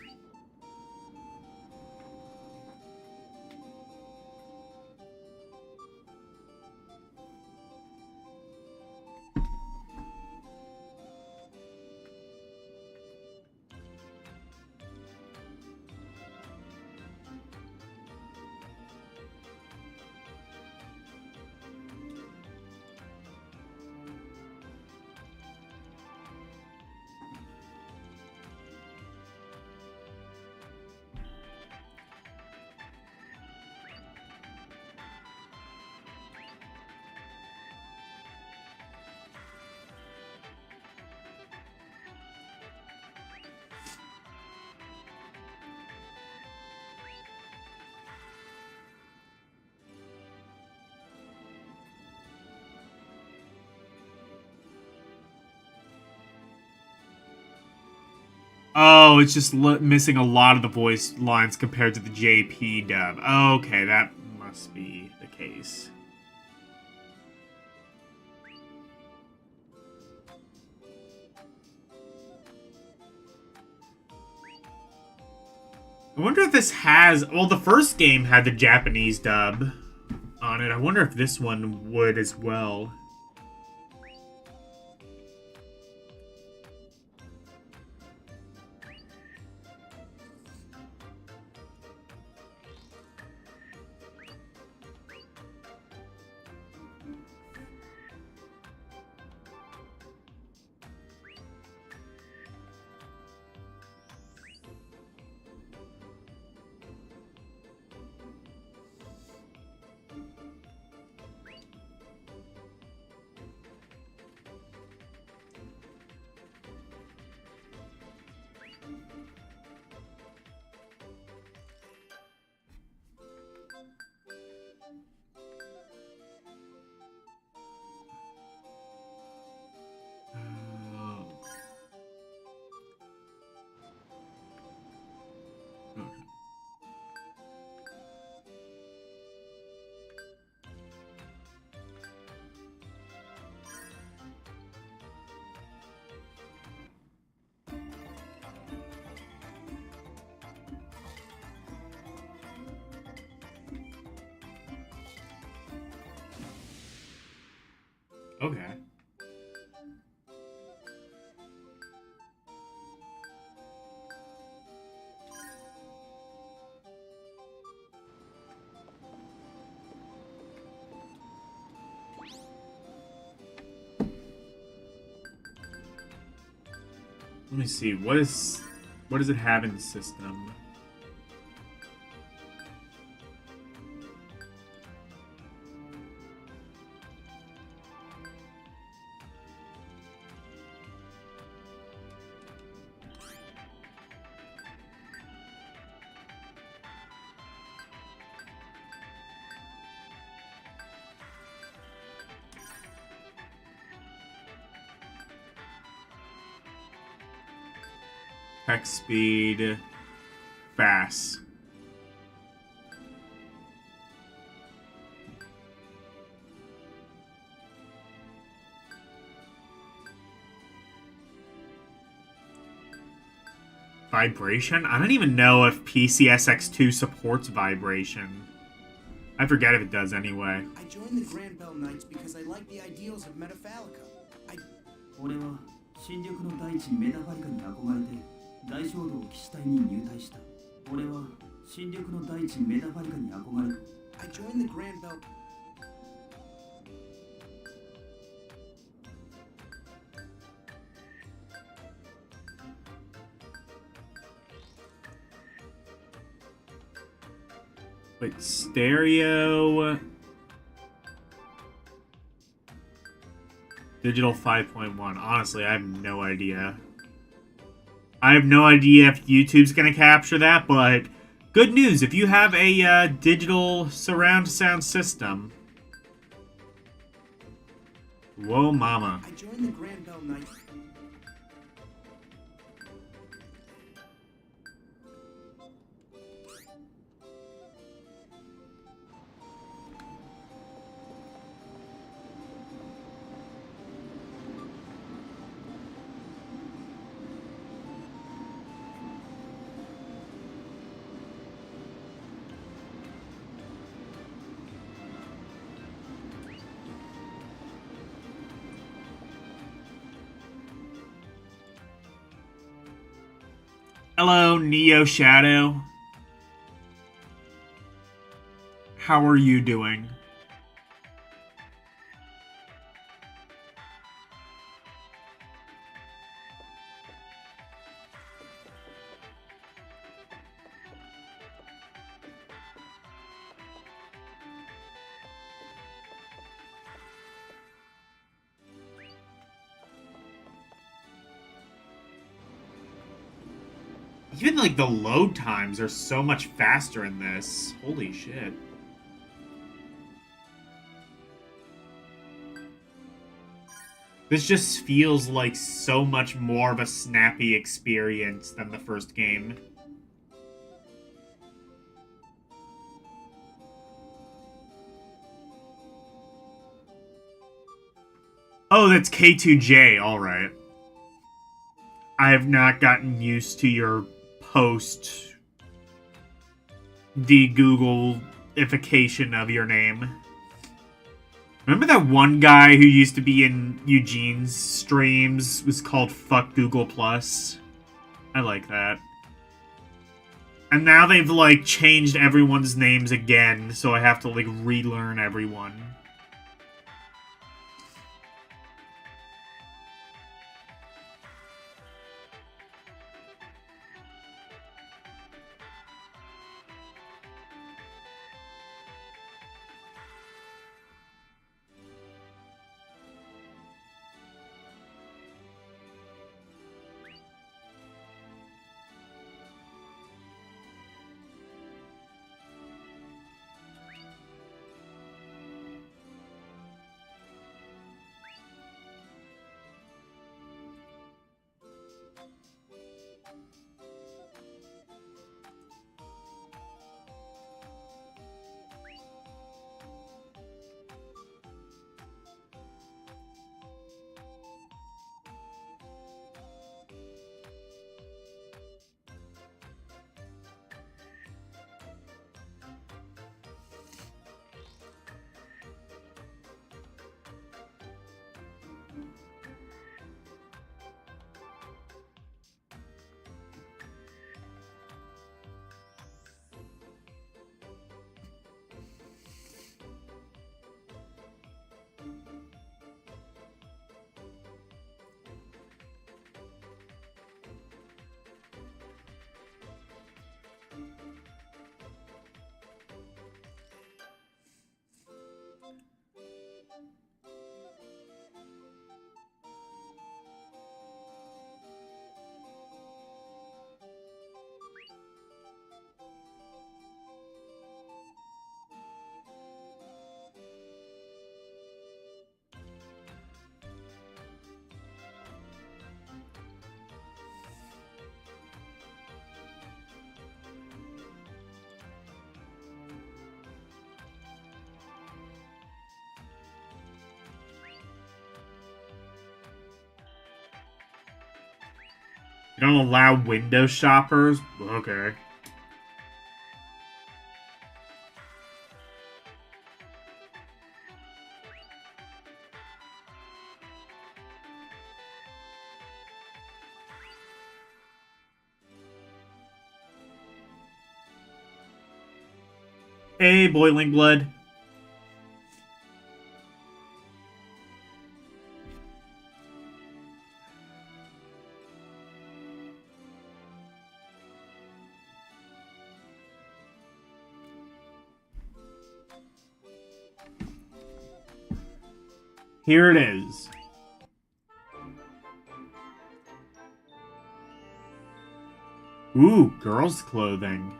Speaker 2: Oh, it's just missing a lot of the voice lines compared to the JP dub. Okay, that must be the case. I wonder if this has... Well, the first game had the Japanese dub on it. I wonder if this one would as well. Okay. Let me see. What does it have in the system? Text speed, fast. Vibration? I don't even know if PCSX2 supports vibration. I forget if it does anyway.
Speaker 4: I joined the Grand Bell Knights because I like the ideals of Metafalica.
Speaker 6: 俺は新緑の大地メタファイカに憧れて大衝動騎士隊に入隊した。俺は新緑の大地メタファイカに憧れ
Speaker 4: I joined the Grand Bell.
Speaker 2: Wait, stereo... Digital 5.1. Honestly, I have no idea. I have no idea if YouTube's gonna capture that, but good news, if you have a digital surround sound system. Whoa, mama.
Speaker 4: I joined the Grand Bell Knights.
Speaker 2: Hello, Neo Shadow. How are you doing? Even, like, the load times are so much faster in this. Holy shit. This just feels like so much more of a snappy experience than the first game. Oh, that's K2J, alright. I have not gotten used to your post de-Google-ification of your name. Remember that one guy who used to be in Eugene's streams was called Fuck Google Plus? I like that. And now they've, like, changed everyone's names again, so I have to, like, relearn everyone. You don't allow window shoppers? Okay. Hey, Boiling Blood. Here it is. Ooh, girls' clothing.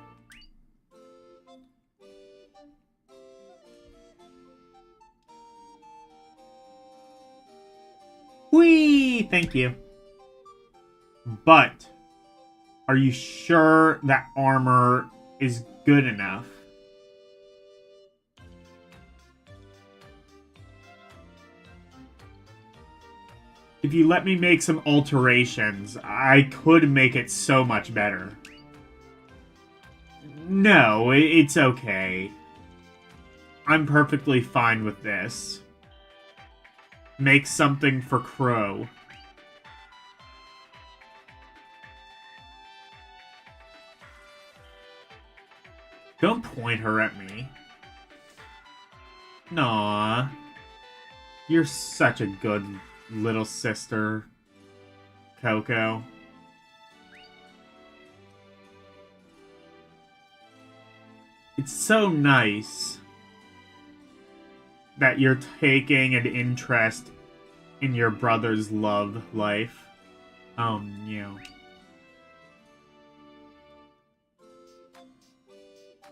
Speaker 2: Whee! Thank you. But, are you sure that armor is good enough? If you let me make some alterations, I could make it so much better. No, it's okay. I'm perfectly fine with this. Make something for Crow. Don't point her at me. Nah. You're such a good little sister, Coco. It's so nice that you're taking an interest in your brother's love life. Yeah.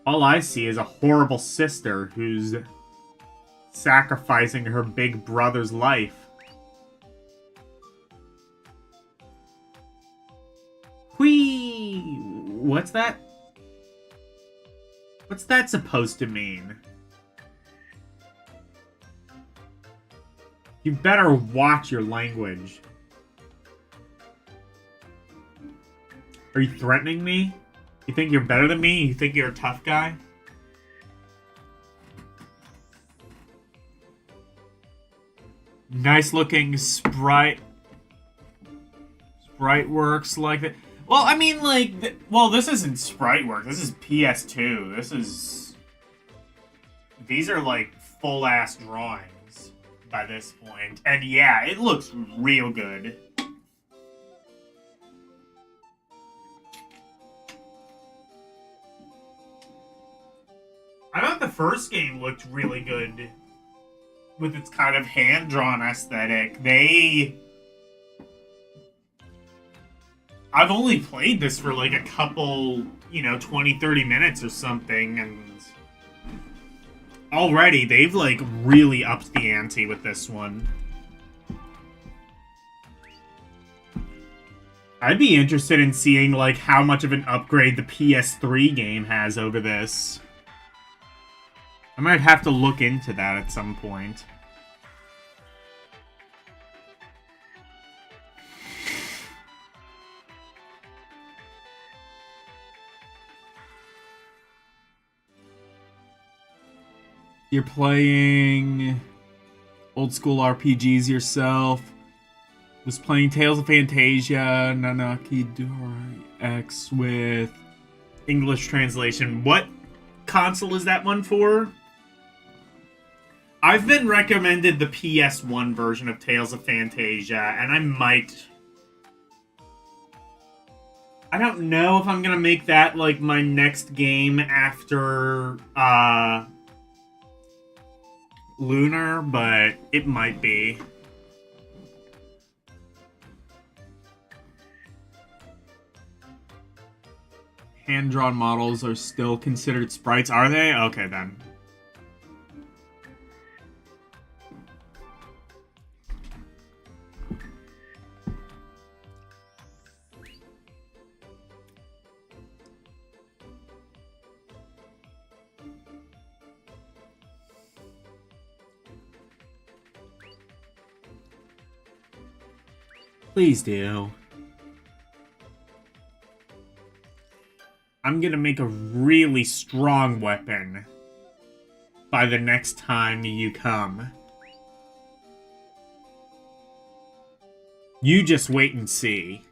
Speaker 2: All I see is a horrible sister who's sacrificing her big brother's life. Whee! What's that? What's that supposed to mean? You better watch your language. Are you threatening me? You think you're better than me? You think you're a tough guy? Nice looking sprite. Sprite works like that. Well, I mean, like, well, this isn't sprite work. This is PS2. This is... These are, like, full-ass drawings by this point. And yeah, it looks real good. I thought the first game looked really good with its kind of hand-drawn aesthetic. I've only played this for like a couple, 20, 30 minutes or something, and already they've like really upped the ante with this one. I'd be interested in seeing like how much of an upgrade the PS3 game has over this. I might have to look into that at some point. You're playing old school RPGs yourself. Was playing Tales of Fantasia, Nanaki Dori X with English translation. What console is that one for? I've been recommended the PS1 version of Tales of Fantasia, and I don't know if I'm gonna make that, like, my next game after, Lunar, but it might be. Hand-drawn models are still considered sprites, are they? Okay, then. Please do. I'm gonna make a really strong weapon by the next time you come. You just wait and see.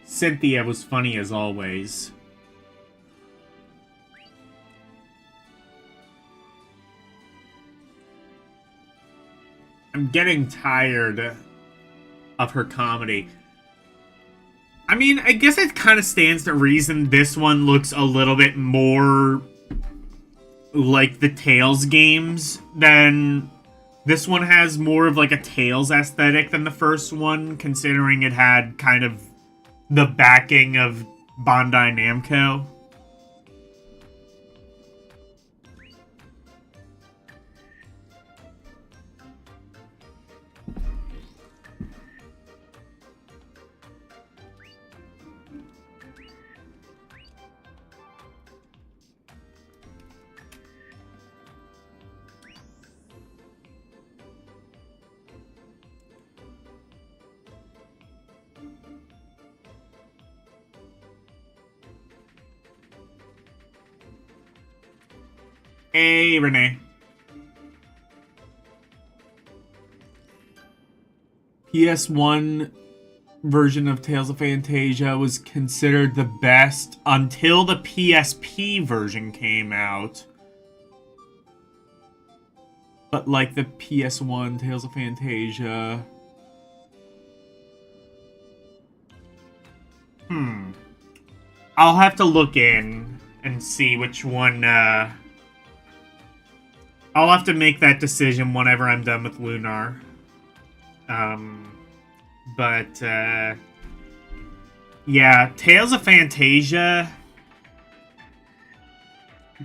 Speaker 2: Cynthia was funny as always. I'm getting tired of her comedy. I mean, I guess it kind of stands to reason this one looks a little bit more like the Tales games than... This one has more of like a Tales aesthetic than the first one, considering it had kind of the backing of Bandai Namco. Hey, Renee. PS1 version of Tales of Fantasia was considered the best until the PSP version came out. But like the PS1 Tales of Fantasia... I'll have to look in and see which one, I'll have to make that decision whenever I'm done with Lunar. Yeah, Tales of Fantasia...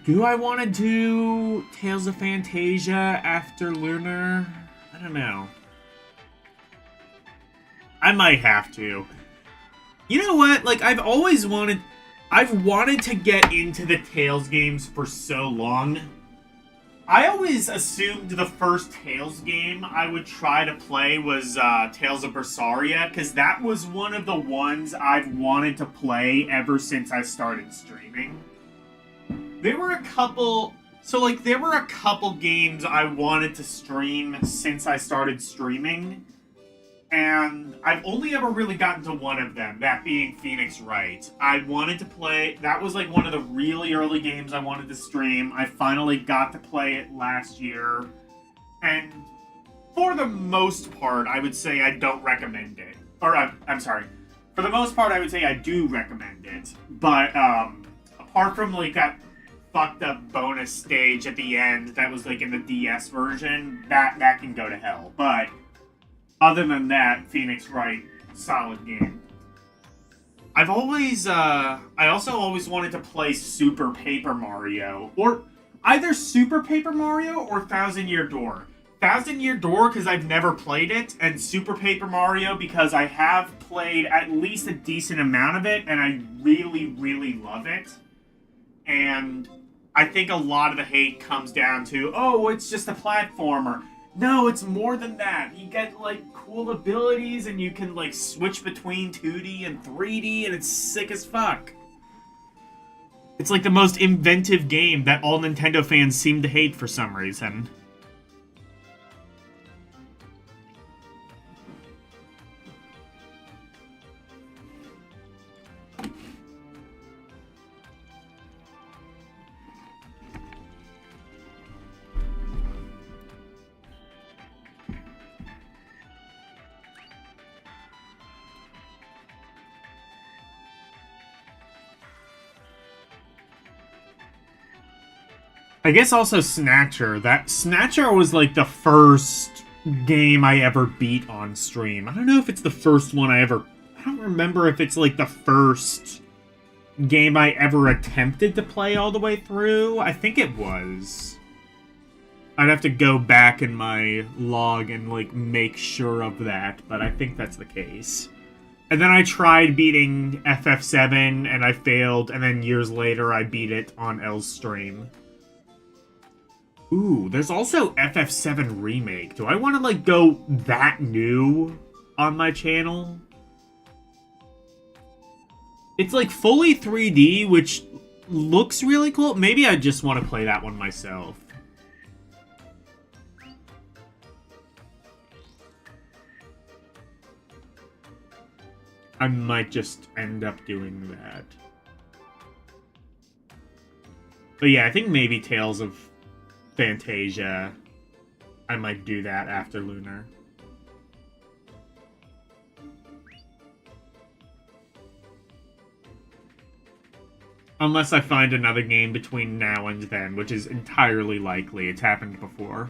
Speaker 2: Do I want to do Tales of Fantasia after Lunar? I don't know. I might have to. You know what? Like, I've wanted to get into the Tales games for so long. I always assumed the first Tales game I would try to play was Tales of Berseria, because that was one of the ones I've wanted to play ever since I started streaming. There were a couple games I wanted to stream since I started streaming, and I've only ever really gotten to one of them, that being Phoenix Wright. I wanted to play, that was like one of the really early games I wanted to stream. I finally got to play it last year, and for the most part, I would say I don't recommend it. Or, I'm sorry. For the most part, I would say I do recommend it, but, apart from like that fucked up bonus stage at the end that was like in the DS version, that can go to hell. But other than that, Phoenix Wright, solid game. I also always wanted to play Super Paper Mario, or either Super Paper Mario or Thousand Year Door. Thousand Year Door because I've never played it, and Super Paper Mario because I have played at least a decent amount of it, and I really, really love it. And I think a lot of the hate comes down to, oh, it's just a platformer. No, it's more than that. You get, like, cool abilities, and you can, like, switch between 2D and 3D, and it's sick as fuck. It's, like, the most inventive game that all Nintendo fans seem to hate for some reason. I guess also Snatcher. Snatcher was like the first game I ever beat on stream. I don't know if it's the first one I don't remember if it's like the first game I ever attempted to play all the way through. I think it was. I'd have to go back in my log and like make sure of that, but I think that's the case. And then I tried beating FF7 and I failed, and then years later I beat it on L's stream. Ooh, there's also FF7 Remake. Do I want to, like, go that new on my channel? It's, like, fully 3D, which looks really cool. Maybe I just want to play that one myself. I might just end up doing that. But yeah, I think maybe Tales of Fantasia, I might do that after Lunar. Unless I find another game between now and then, which is entirely likely. It's happened before.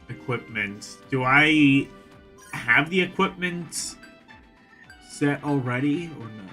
Speaker 2: Equipment. Do I have the equipment set already or not?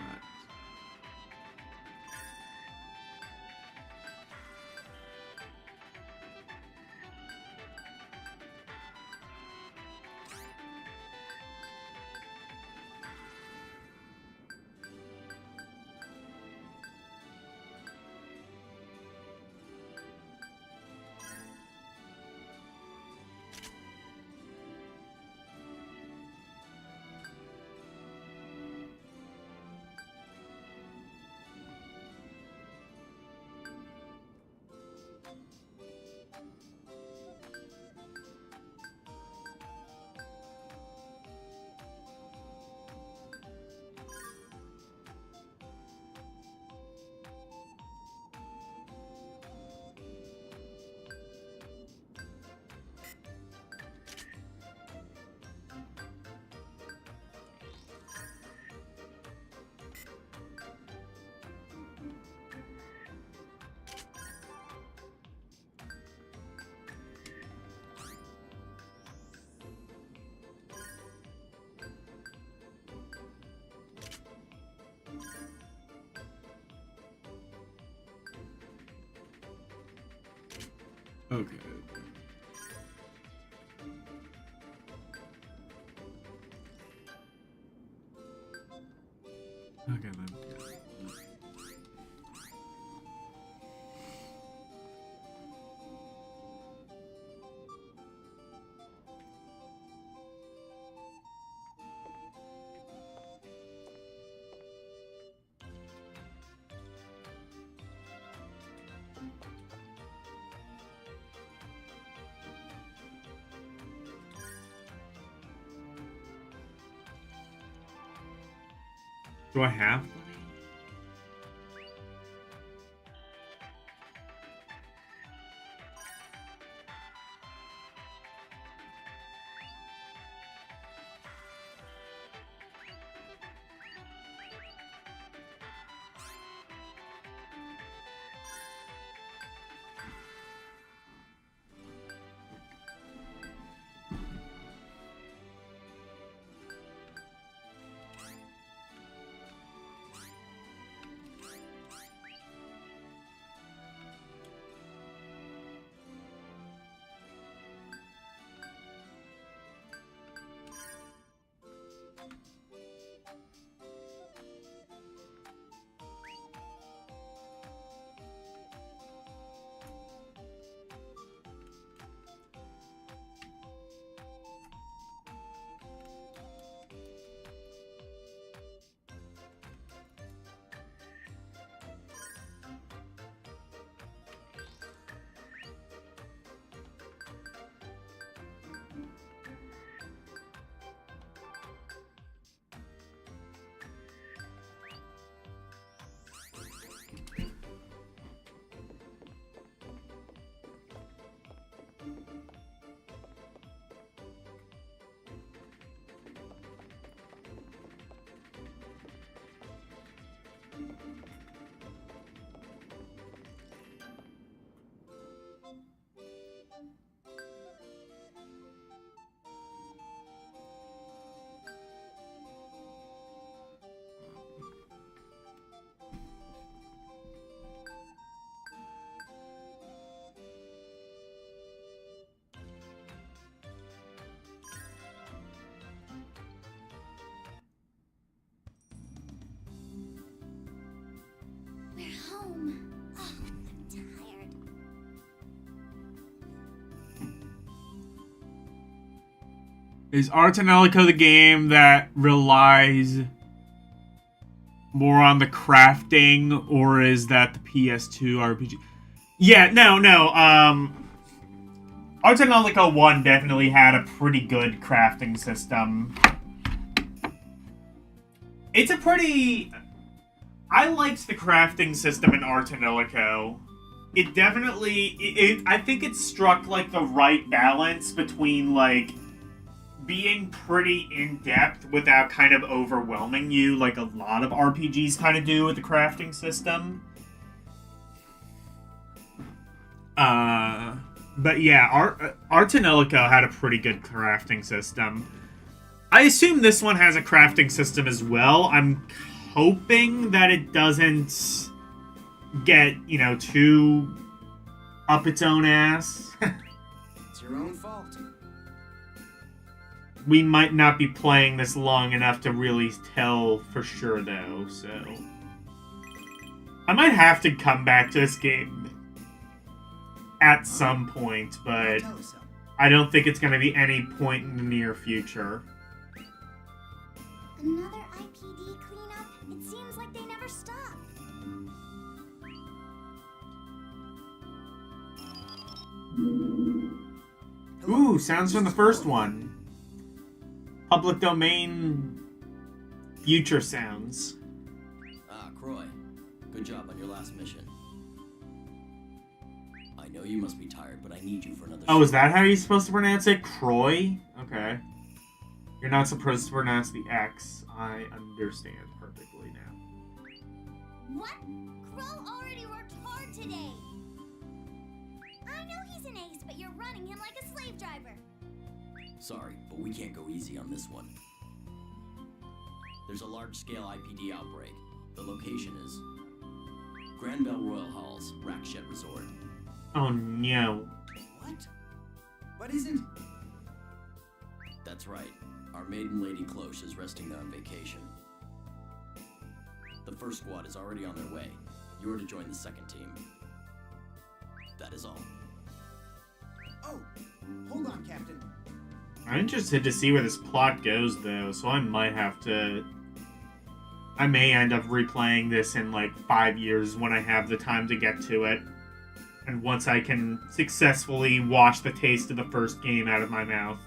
Speaker 2: Okay. Okay, then. Do I have money?
Speaker 5: We're home. Oh, I'm tired.
Speaker 2: Is Ar Tonelico the game that relies more on the crafting, or is that the PS2 RPG? Yeah, no. Ar Tonelico 1 definitely had a pretty good crafting system. It's a pretty... I liked the crafting system in Ar Tonelico. It definitely... I think it struck, like, the right balance between, like, being pretty in-depth without kind of overwhelming you, like a lot of RPGs kind of do with the crafting system. But yeah, Ar Tonelico had a pretty good crafting system. I assume this one has a crafting system as well. I'm hoping that it doesn't get, you know, too up its own ass.
Speaker 4: It's your own fault.
Speaker 2: We might not be playing this long enough to really tell for sure, though, so... I might have to come back to this game at some point, but
Speaker 4: Tell us so.
Speaker 2: I don't think it's going to be any point in the near future.
Speaker 5: Another IPD cleanup? It seems like they never stop.
Speaker 2: Ooh, sounds from the first one. Public domain future sounds.
Speaker 7: Ah, Croy. Good job on your last mission. I know you must be tired, but I need you for another
Speaker 2: Oh,
Speaker 7: shot.
Speaker 2: is that how you're supposed to pronounce it? Croy? Okay. You're not supposed to pronounce the X. I understand perfectly now.
Speaker 5: What? Crow already worked hard today. I know he's an ace, but you're running him like a slave driver.
Speaker 7: Sorry, but we can't go easy on this one. There's a large-scale IPD outbreak. The location is Granbell Royal Halls, Rakshet Resort.
Speaker 2: Oh no.
Speaker 4: What? But isn't...
Speaker 7: That's right. Our maiden lady Cloche is resting there on vacation. The first squad is already on their way. You are to join the second team. That is all.
Speaker 4: Oh, hold on, Captain.
Speaker 2: I'm interested to see where this plot goes, though, so I might have to... I may end up replaying this in, like, 5 years when I have the time to get to it. And once I can successfully wash the taste of the first game out of my mouth.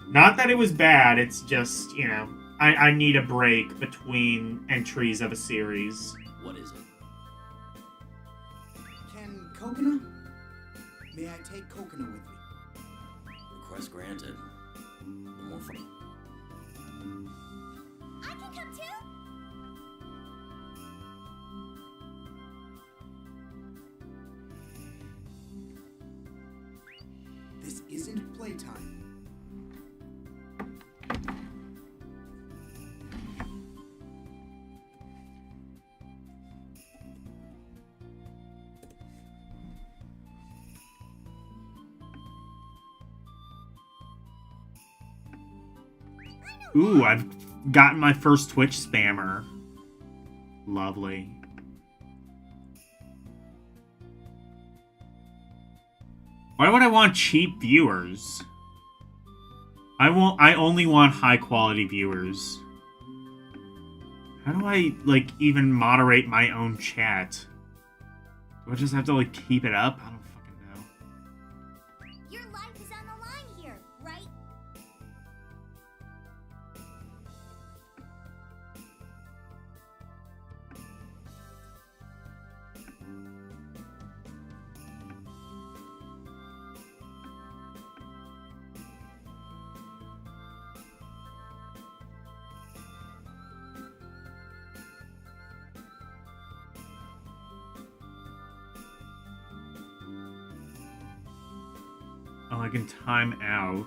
Speaker 2: Not that it was bad, it's just, you know, I need a break between entries of a series.
Speaker 7: What is it?
Speaker 4: Can Coconut? May I take Coconut with me?
Speaker 7: Request granted. No more fun.
Speaker 5: I can come too?
Speaker 4: This isn't playtime.
Speaker 2: Ooh, I've gotten my first Twitch spammer. Lovely. Why would I want cheap viewers? I only want high quality viewers. How do I, like, even moderate my own chat? Do I just have to, like, keep it up? I don't fucking know.
Speaker 5: Your life is on the line here, right?
Speaker 2: Oh, I can time out.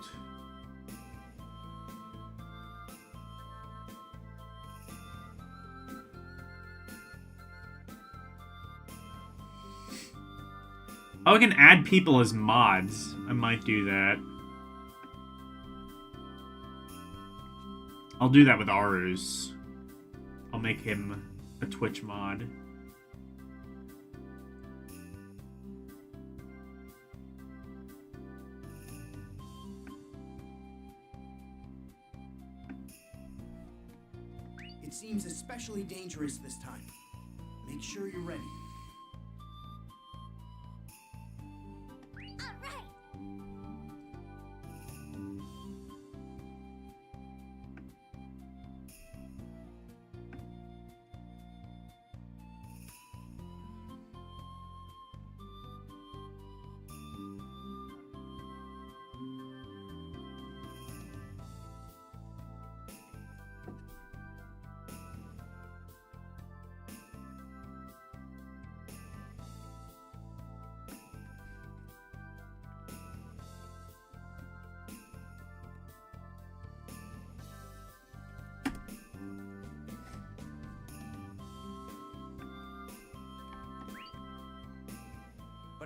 Speaker 2: Oh, I can add people as mods. I might do that. I'll do that with Arus. I'll make him a Twitch mod.
Speaker 4: It seems especially dangerous this time. Make sure you're ready.
Speaker 5: All right.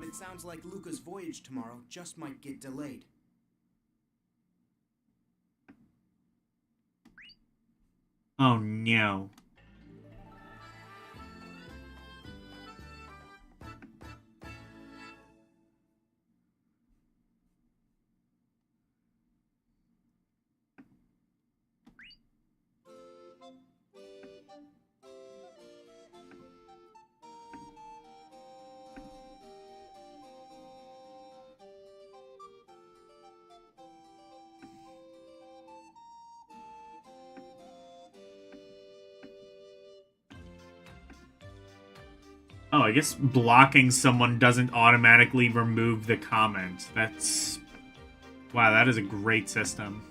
Speaker 4: it sounds like Luca's voyage tomorrow just might get delayed.
Speaker 2: Oh no. Oh, I guess blocking someone doesn't automatically remove the comment. That's... Wow, that is a great system.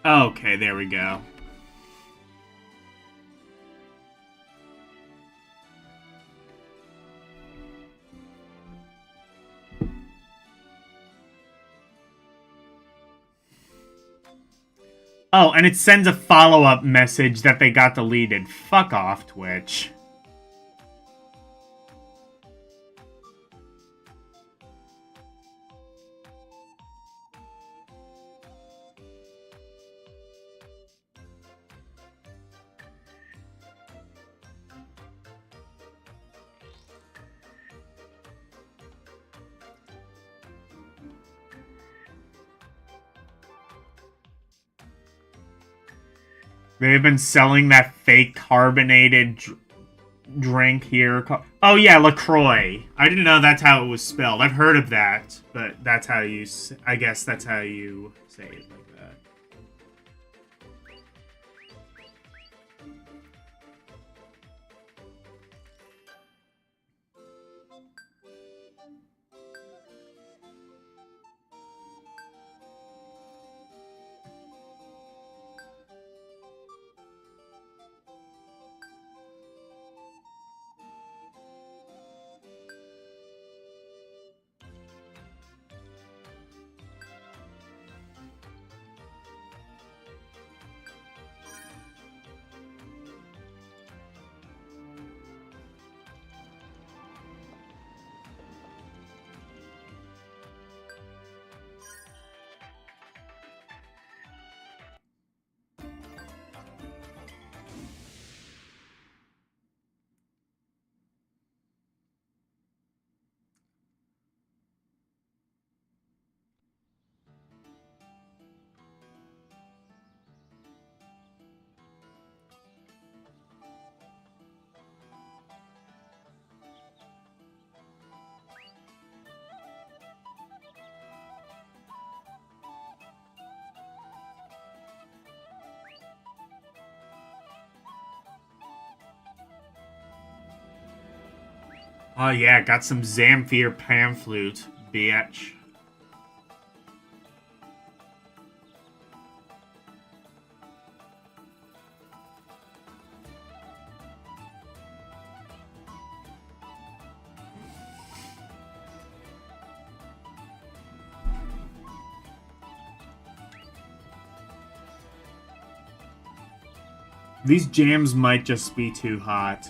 Speaker 2: Okay, there we go. Oh, and it sends a follow-up message that they got deleted. Fuck off, Twitch. They've been selling that fake carbonated drink here. Oh yeah, LaCroix. I didn't know that's how it was spelled. I've heard of that, but that's how you... I guess that's how you say it like that. Oh yeah, got some Zamfir pan flute, bitch. These jams might just be too hot.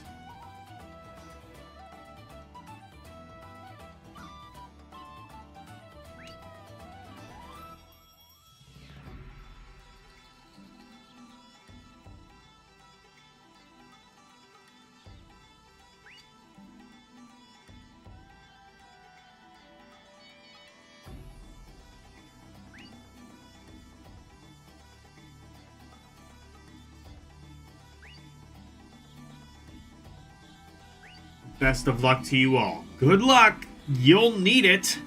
Speaker 2: Best of luck to you all. Good luck! You'll need it!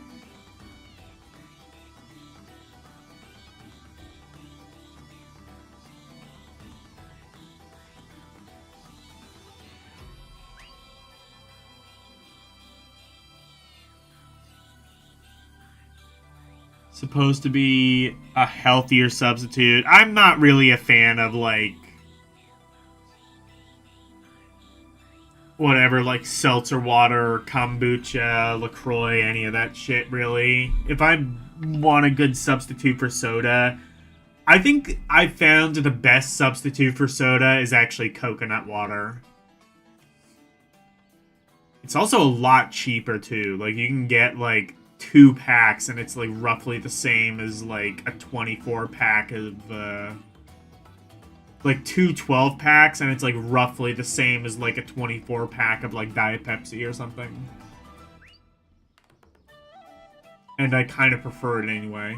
Speaker 2: Supposed to be a healthier substitute. I'm not really a fan of, like, whatever, like seltzer water, kombucha, LaCroix, any of that shit, really. If I want a good substitute for soda, I think I found the best substitute for soda is actually coconut water. It's also a lot cheaper, too. Like, you can get, like, 2 packs, and it's, like, roughly the same as, like, a 24-pack of, like, 2 12-packs, and it's, like, roughly the same as, like, a 24-pack of, like, Diet Pepsi or something. And I kind of prefer it anyway.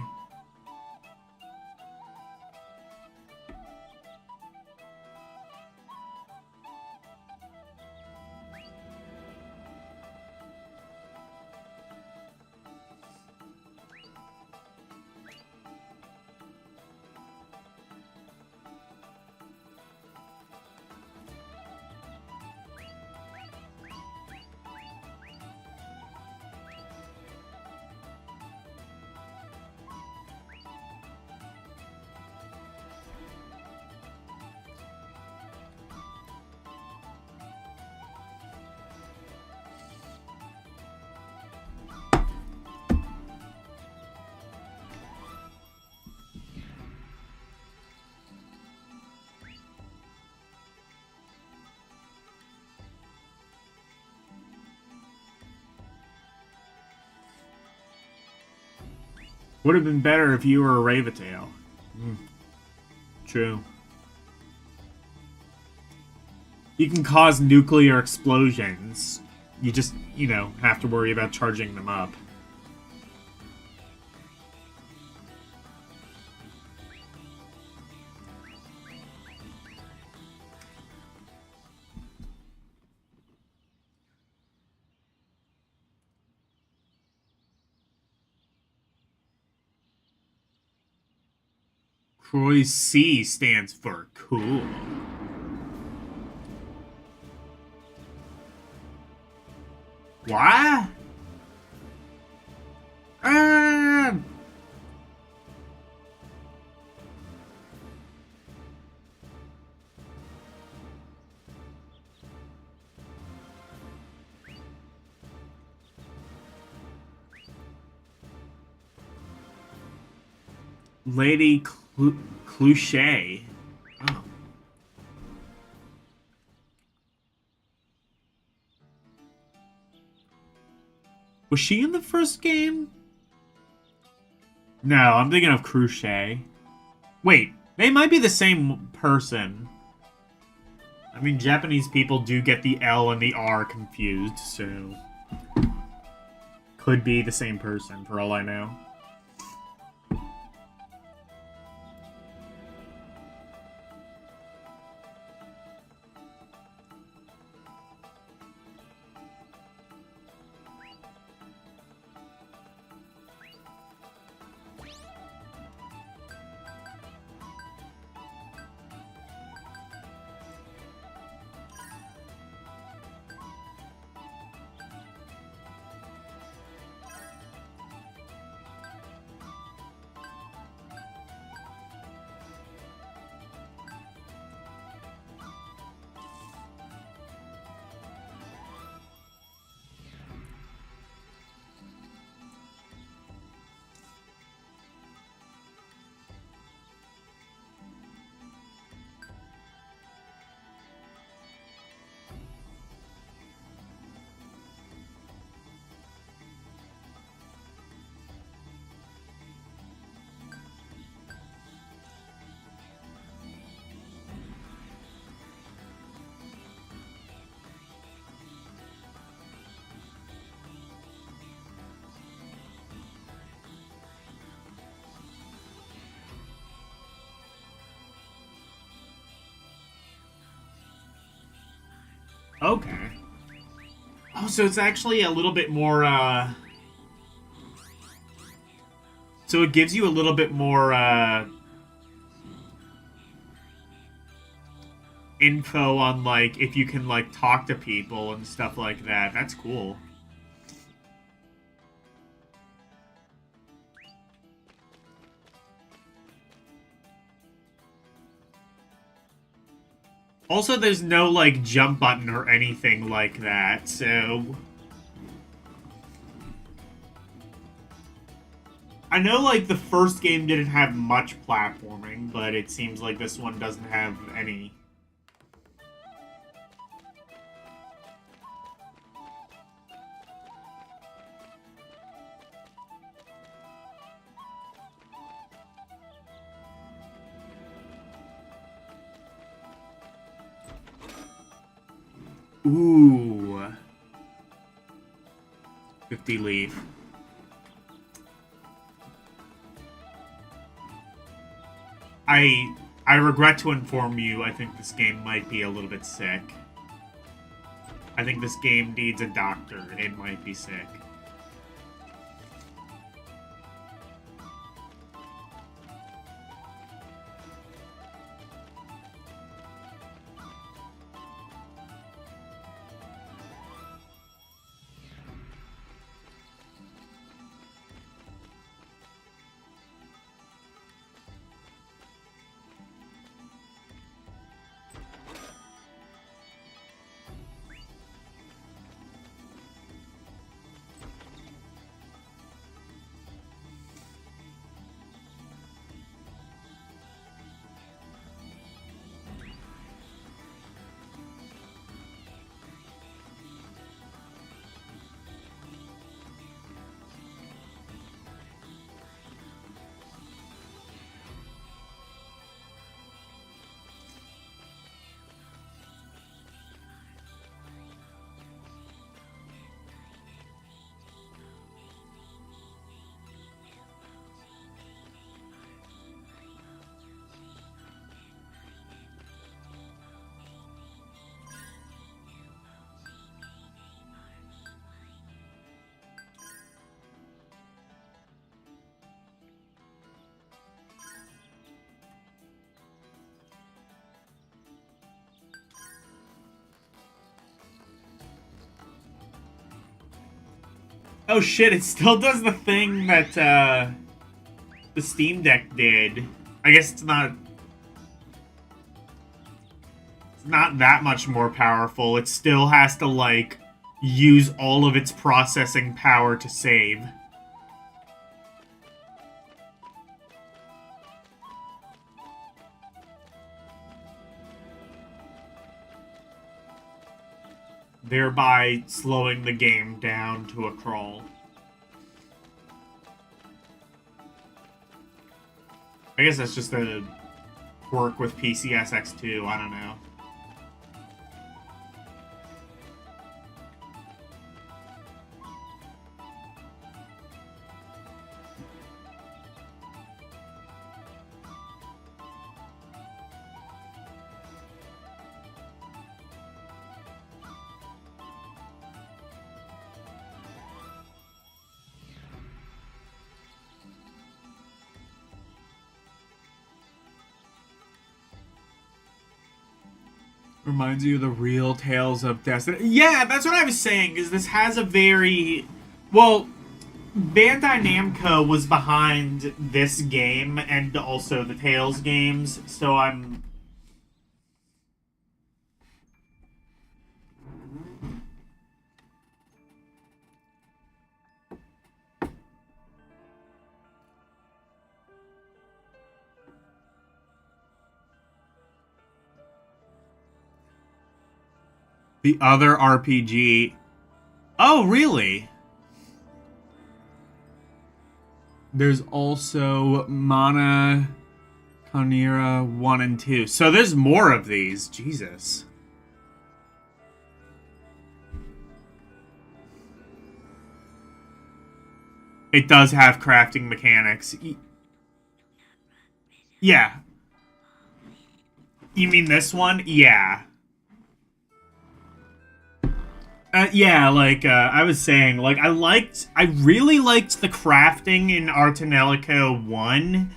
Speaker 2: Would have been better if you were a Ravatail. True. You can cause nuclear explosions. You just, you know, have to worry about charging them up. Croix C stands for cool. What? Lady Cluche. Oh. Was she in the first game? No, I'm thinking of Cruchet. Wait, they might be the same person. I mean, Japanese people do get the L and the R confused, so... Could be the same person, for all I know. Okay. Oh, so it's actually a little bit more, So it gives you a little bit more, info on, like, if you can, like, talk to people and stuff like that. That's cool. Also, there's no, like, jump button or anything like that, so... I know, like, the first game didn't have much platforming, but it seems like this one doesn't have any. Ooh. 50 leaf. I regret to inform you, I think this game might be a little bit sick. I think this game needs a doctor. It might be sick. Oh shit, it still does the thing that, the Steam Deck did. I guess it's not that much more powerful. It still has to, like, use all of its processing power to save. Thereby slowing the game down to a crawl. I guess that's just a quirk with PCSX2, I don't know. Reminds you of the real Tales of Destiny. Yeah, that's what I was saying, is this has a very... Well, Bandai Namco was behind this game and also the Tales games, so I'm... The other RPG... Oh, really? There's also Mana Chimera 1 and 2. So there's more of these. Jesus. It does have crafting mechanics. Yeah. You mean this one? Yeah. Yeah, like, I was saying, like, I really liked the crafting in Ar Tonelico 1.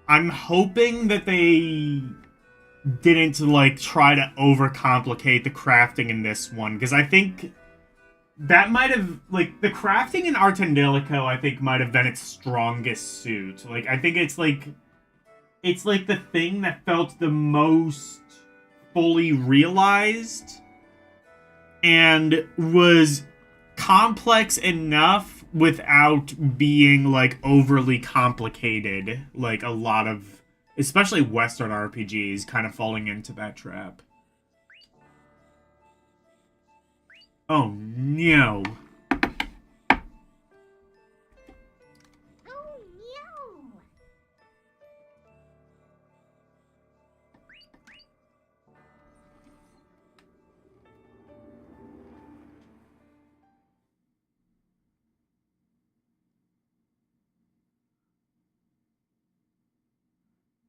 Speaker 2: I'm hoping that they didn't, like, try to overcomplicate the crafting in this one, because I think that might have, like, the crafting in Ar Tonelico, I think, might have been its strongest suit. Like, I think it's, like, the thing that felt the most fully realized and was complex enough without being like overly complicated, like a lot of especially Western RPGs kind of falling into that trap. Oh no.
Speaker 5: Oh no!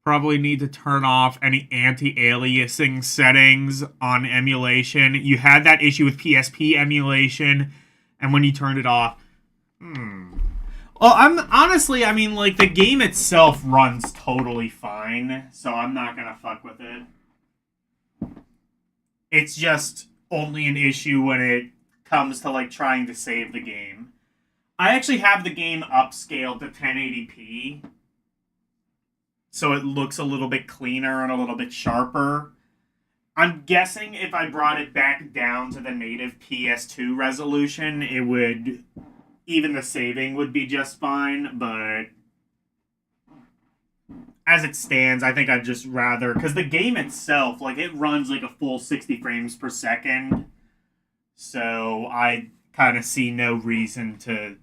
Speaker 2: Probably need to turn off any anti-aliasing settings on emulation. You had that issue with PSP emulation, and when you turned it off, Well, I mean, like, the game itself runs totally fine, so I'm not gonna fuck with it. It's just only an issue when it comes to, like, trying to save the game. I actually have the game upscaled to 1080p, so it looks a little bit cleaner and a little bit sharper. I'm guessing if I brought it back down to the native PS2 resolution, it would... even the saving would be just fine, but... as it stands, I think I'd just rather... because the game itself, like, it runs like a full 60 frames per second, so I kind of see no reason to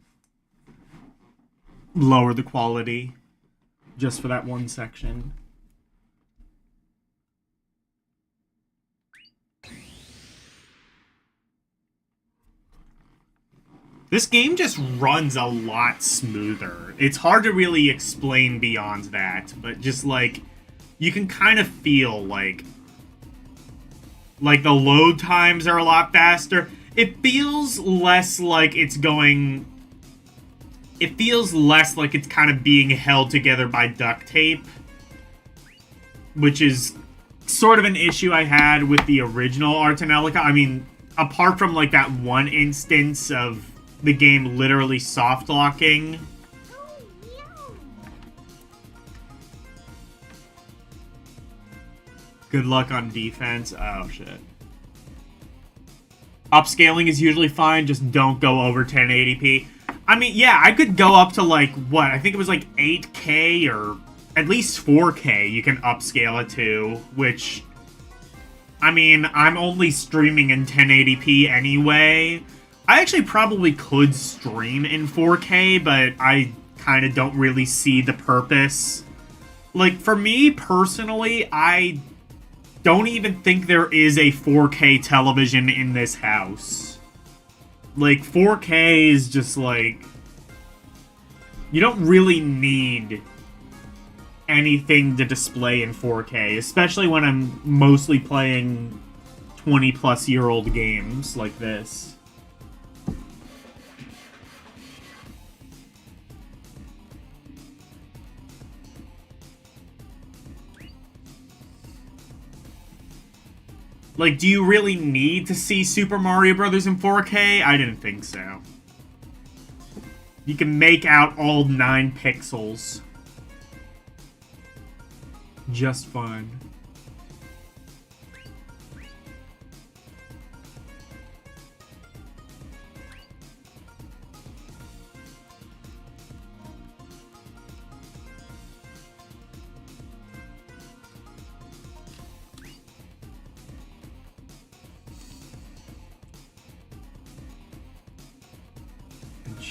Speaker 2: lower the quality just for that one section. This game just runs a lot smoother. It's hard to really explain beyond that, but just like you can kind of feel like the load times are a lot faster. It feels less like it's going... it feels less like it's kind of being held together by duct tape, which is sort of an issue I had with the original Ar Tonelico. I mean, apart from like that one instance of the game literally soft locking.
Speaker 5: Oh no!
Speaker 2: Good luck on defense. Oh shit. Upscaling is usually fine, just don't go over 1080p. I mean, yeah, I could go up to like, what, I think it was like 8K or at least 4K you can upscale it to, which, I mean, I'm only streaming in 1080p anyway. I actually probably could stream in 4K, but I kind of don't really see the purpose. Like, for me, personally, I don't even think there is a 4K television in this house. Like, 4K is just, like... you don't really need anything to display in 4K, especially when I'm mostly playing 20-plus-year-old games like this. Like, do you really need to see Super Mario Bros. In 4K? I didn't think so. You can make out all 9 pixels. Just fine.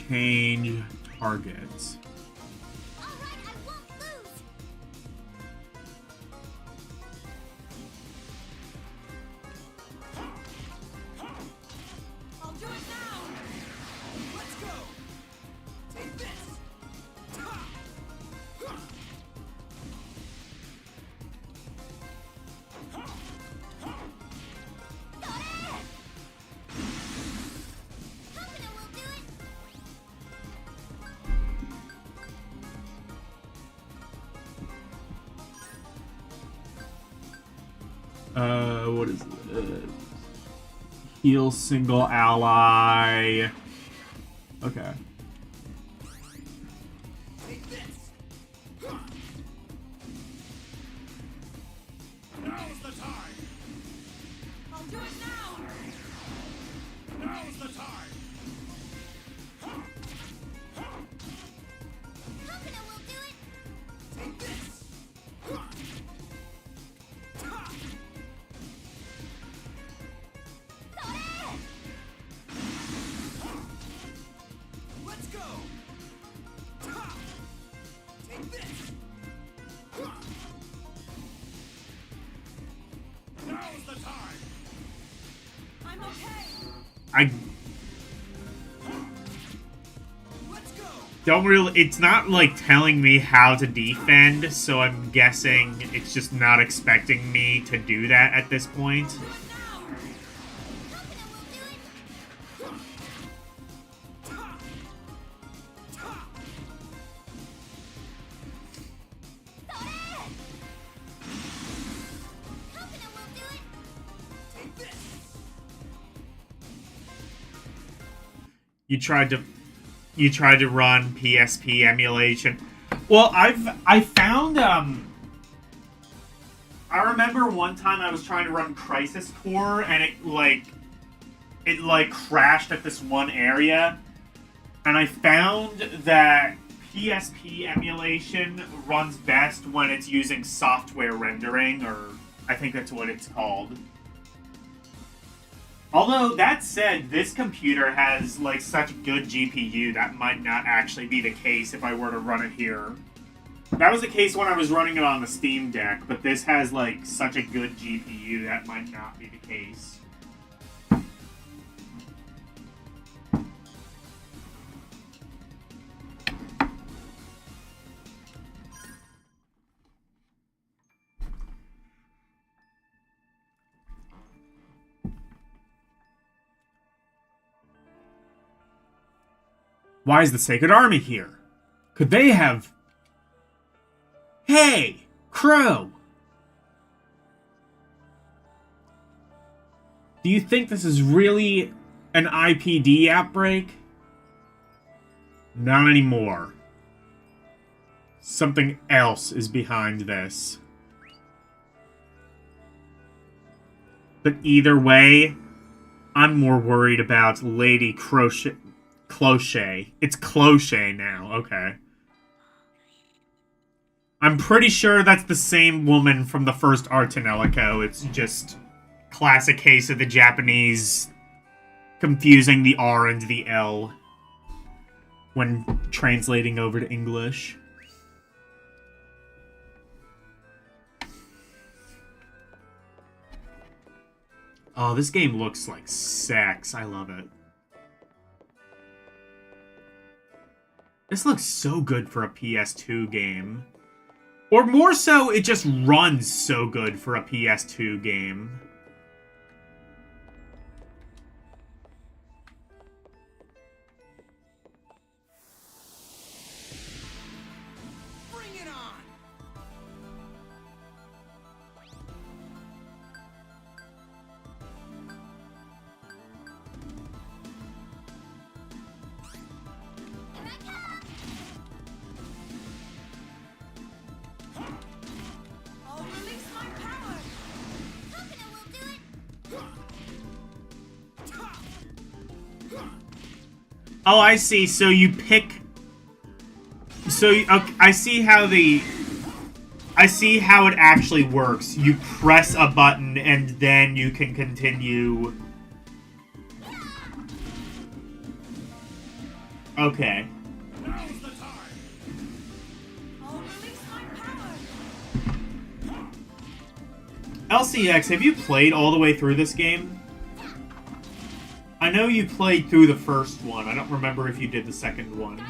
Speaker 2: Change targets.
Speaker 5: Alright, I won't lose!
Speaker 3: I'll do it now! Let's go! Take this!
Speaker 5: Hakuna will do it!
Speaker 2: What is it? Heal single ally. Okay.
Speaker 3: Take this! Now's the time! Now's the time!
Speaker 5: Hakuna will do it.
Speaker 3: Take this! Let's go! Take this! Now's the time!
Speaker 5: I'm okay.
Speaker 2: I
Speaker 3: Let's go!
Speaker 2: don't really... It's not, like, telling me how to defend, so I'm guessing it's just not expecting me to do that at this point.
Speaker 5: Hakuna will do it. Hakuna will do it.
Speaker 3: Take this!
Speaker 2: You tried to run PSP emulation. Well, I found I remember one time I was trying to run Crisis Core and it crashed at this one area, and I found that PSP emulation runs best when it's using software rendering, or I think that's what it's called. Although, that said, this computer has, like, such good GPU, that might not actually be the case if I were to run it here. That was the case when I was running it on the Steam Deck, but this has, like, such a good GPU, that might not be the case. Why is the Sacred Army here? Could they have... Hey! Crow! Do you think this is really an IPD outbreak? Not anymore. Something else is behind this. But either way, I'm more worried about Lady Cloche. It's Cloche now, okay. I'm pretty sure that's the same woman from the first Ar Tonelico. It's just classic case of the Japanese confusing the R and the L when translating over to English. Oh, this game looks like sex. I love it. This looks so good for a PS2 game. Or more so, it just runs so good for a PS2 game.
Speaker 3: Bring it on!
Speaker 5: Here I come.
Speaker 3: I'll release my power!
Speaker 5: Hakuna will do it.
Speaker 2: Oh, I see. So you pick... So, okay, I see how it actually works. You press a button and then you can continue... Okay.
Speaker 3: Now's the time! I'll release my power!
Speaker 2: LCX, have you played all the way through this game? I know you played through the first one. I don't remember if you did the second one.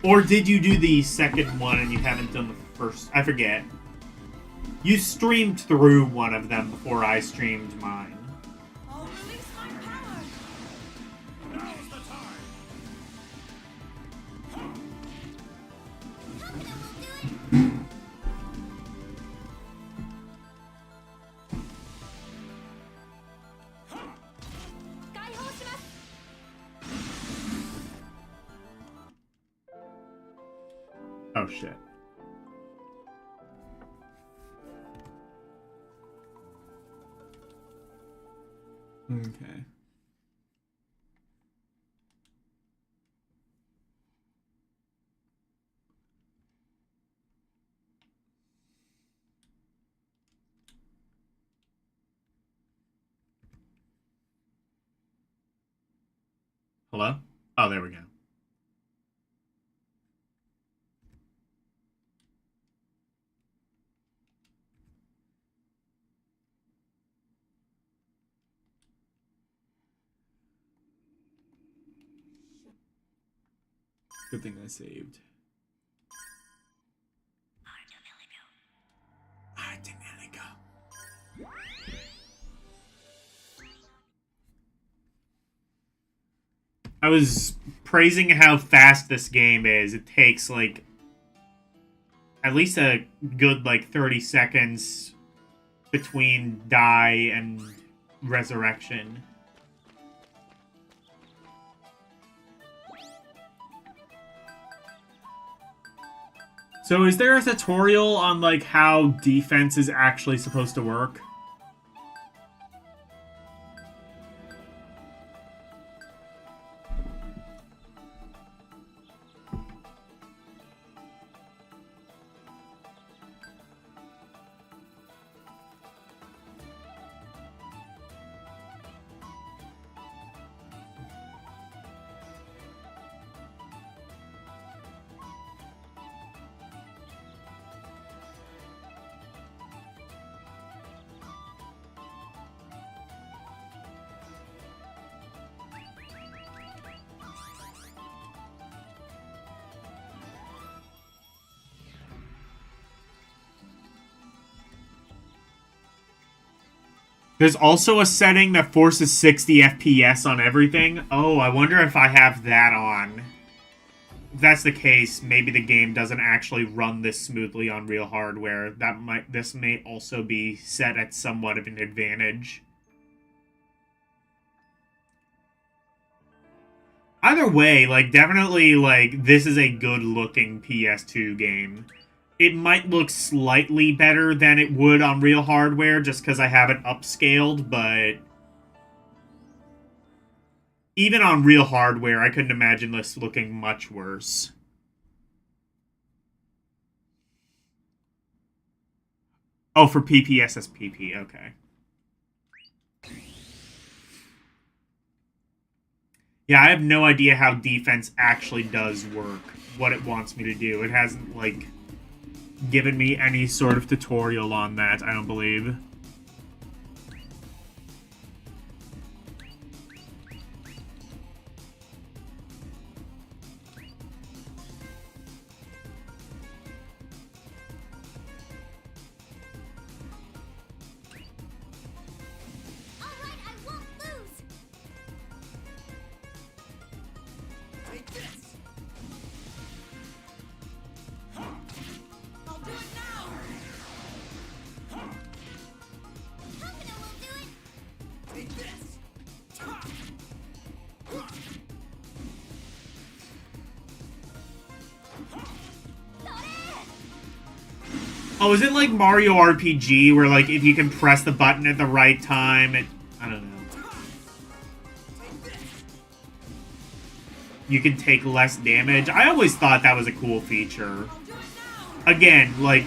Speaker 2: Or did you do the second one and you haven't done the first? I forget. You streamed through one of them before I streamed mine.
Speaker 3: I'll release my power! Now's the time!
Speaker 5: Hakuna will do it.
Speaker 2: Oh shit. Okay. Hello? Oh, there we go. Good thing I saved. Ar Tonelico. I was praising how fast this game is. It takes, like, at least a good, like, 30 seconds between die and resurrection. So is there a tutorial on, like, how defense is actually supposed to work? There's also a setting that forces 60 FPS on everything. Oh, I wonder if I have that on. If that's the case, maybe the game doesn't actually run this smoothly on real hardware. This may also be set at somewhat of an advantage. Either way, like, definitely, like, this is a good-looking PS2 game. It might look slightly better than it would on real hardware just because I have it upscaled, but even on real hardware, I couldn't imagine this looking much worse. Oh, for PPSSPP, okay. Yeah, I have no idea how defense actually does work, what it wants me to do. It hasn't, like, given me any sort of tutorial on that, I don't believe.
Speaker 5: Alright, I won't lose!
Speaker 3: Take this! I'll do it now!
Speaker 5: Coconut will do it!
Speaker 3: Take this!
Speaker 2: Oh, is it like Mario RPG, where, like, if you can press the button at the right time, it... I don't know. You can take less damage? I always thought that was a cool feature. Again, like,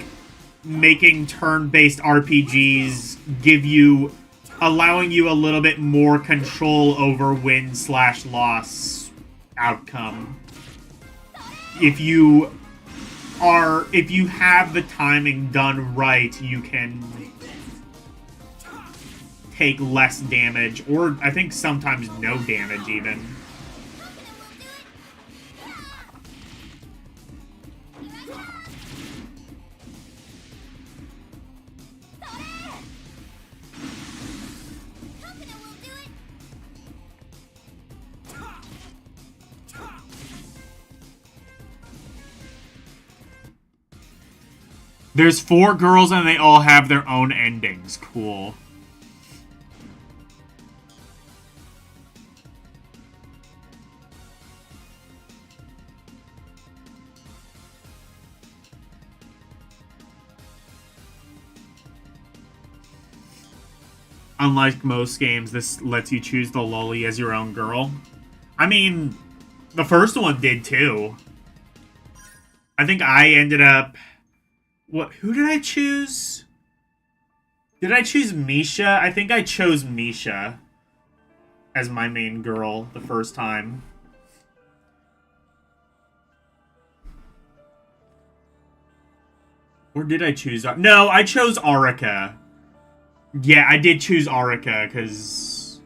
Speaker 2: making turn-based RPGs give you... allowing you a little bit more control over win/loss outcome. If you have the timing done right, you can take less damage, or I think sometimes no damage even.
Speaker 5: Coconut will do it!
Speaker 2: There's 4 girls and they all have their own endings. Cool. unlike most games, this lets you choose the loli as your own girl. I mean, the first one did too. I think I ended up... Who did I choose? Did I choose Misha? I think I chose Misha as my main girl the first time. Or did I choose... No, I chose Arica. Yeah, I did choose Arica, because...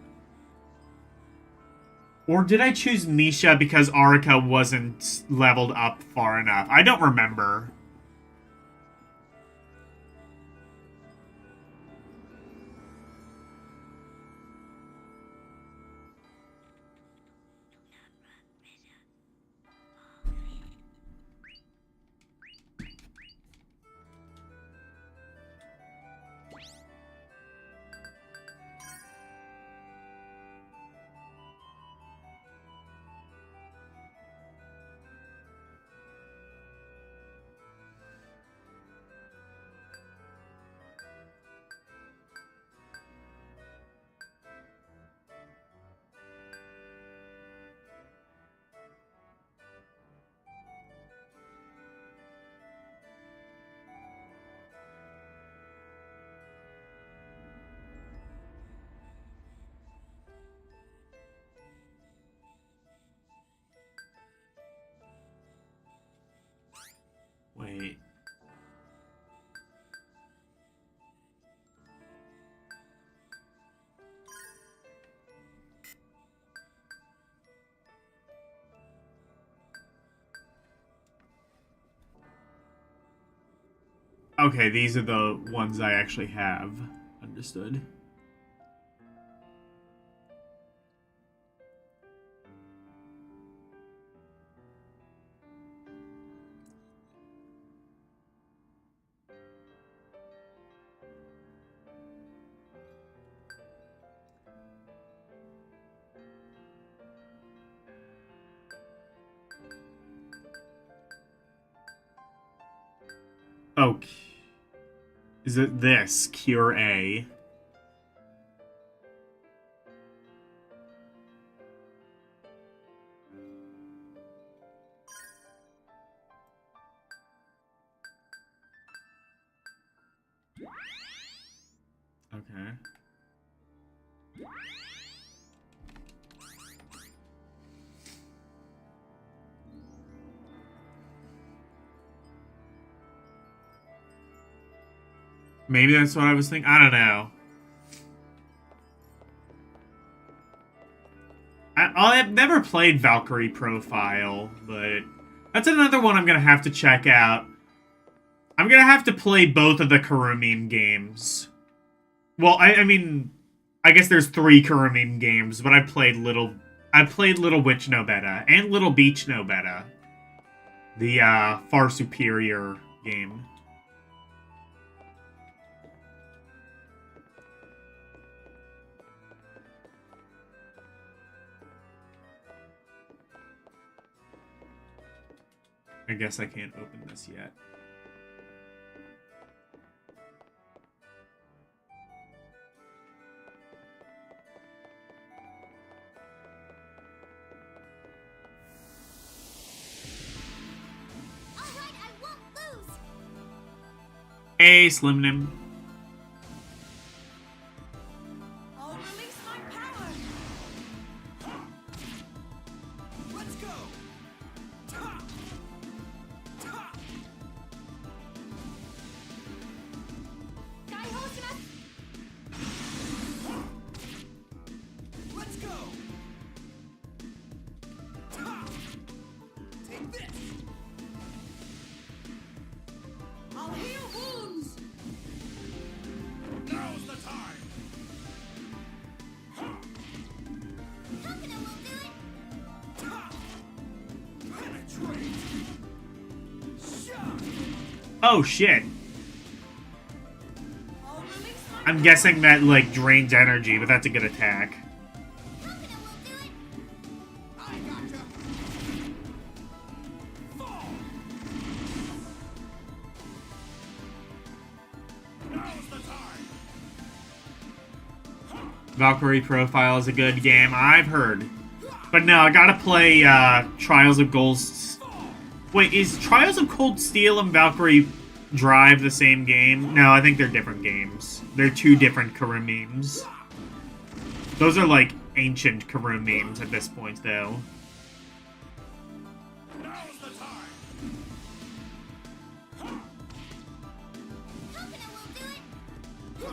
Speaker 2: Or did I choose Misha because Arica wasn't leveled up far enough? I don't remember. Wait. Okay, these are the ones I actually have. Understood. Okay. Is it this? Cure A? Okay. Maybe that's what I was thinking. I don't know. I've never played Valkyrie Profile, but that's another one I'm going to have to check out. I'm going to have to play both of the Kurumim games. Well, I mean, I guess there's 3 Kurumim games, but I've played Little Witch No Betta and Little Beach No Betta. The far superior game. I guess I can't open this yet.
Speaker 5: All right, I won't lose.
Speaker 2: Hey, Slimnim.
Speaker 3: I'll release my power. Let's go. Ta. Ta. Let's go. Ta. Take this. I'll heal wounds. Now's the time.
Speaker 5: Coconut will do it.
Speaker 3: Ta. Penetrate. Shot.
Speaker 2: Oh, shit.
Speaker 3: I'll release my
Speaker 2: I'm guessing that, like, drains energy, but that's a good attack.
Speaker 5: Coconut will do it.
Speaker 3: I gotcha. Fall. Now's the time.
Speaker 2: Valkyrie Profile is a good game. I've heard. But no, I gotta play Trials of Gold... Wait, is Trials of Cold Steel and Valkyrie Drive the same game? No, I think they're different games. They're two different Karoo memes. Those are like ancient Karoo memes at this point, though.
Speaker 3: Now's the time.
Speaker 5: Coconut will do it.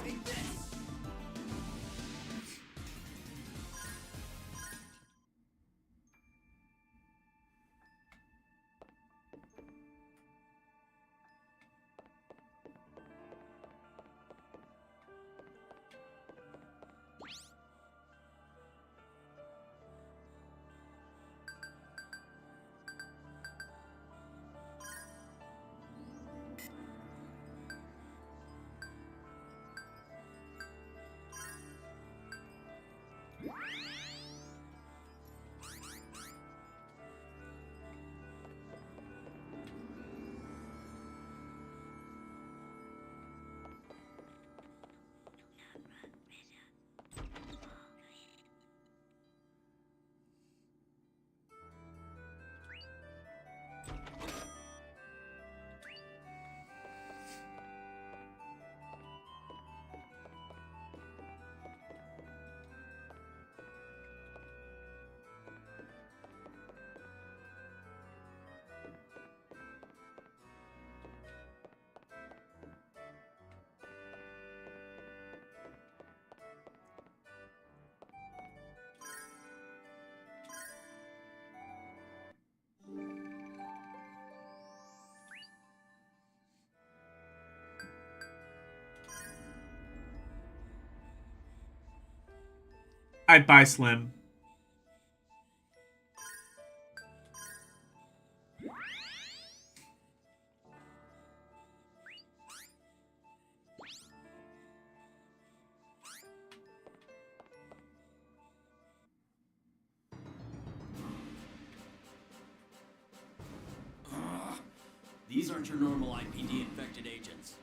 Speaker 3: Take this.
Speaker 2: I'd buy Slim.
Speaker 7: These aren't your normal IPD-infected agents.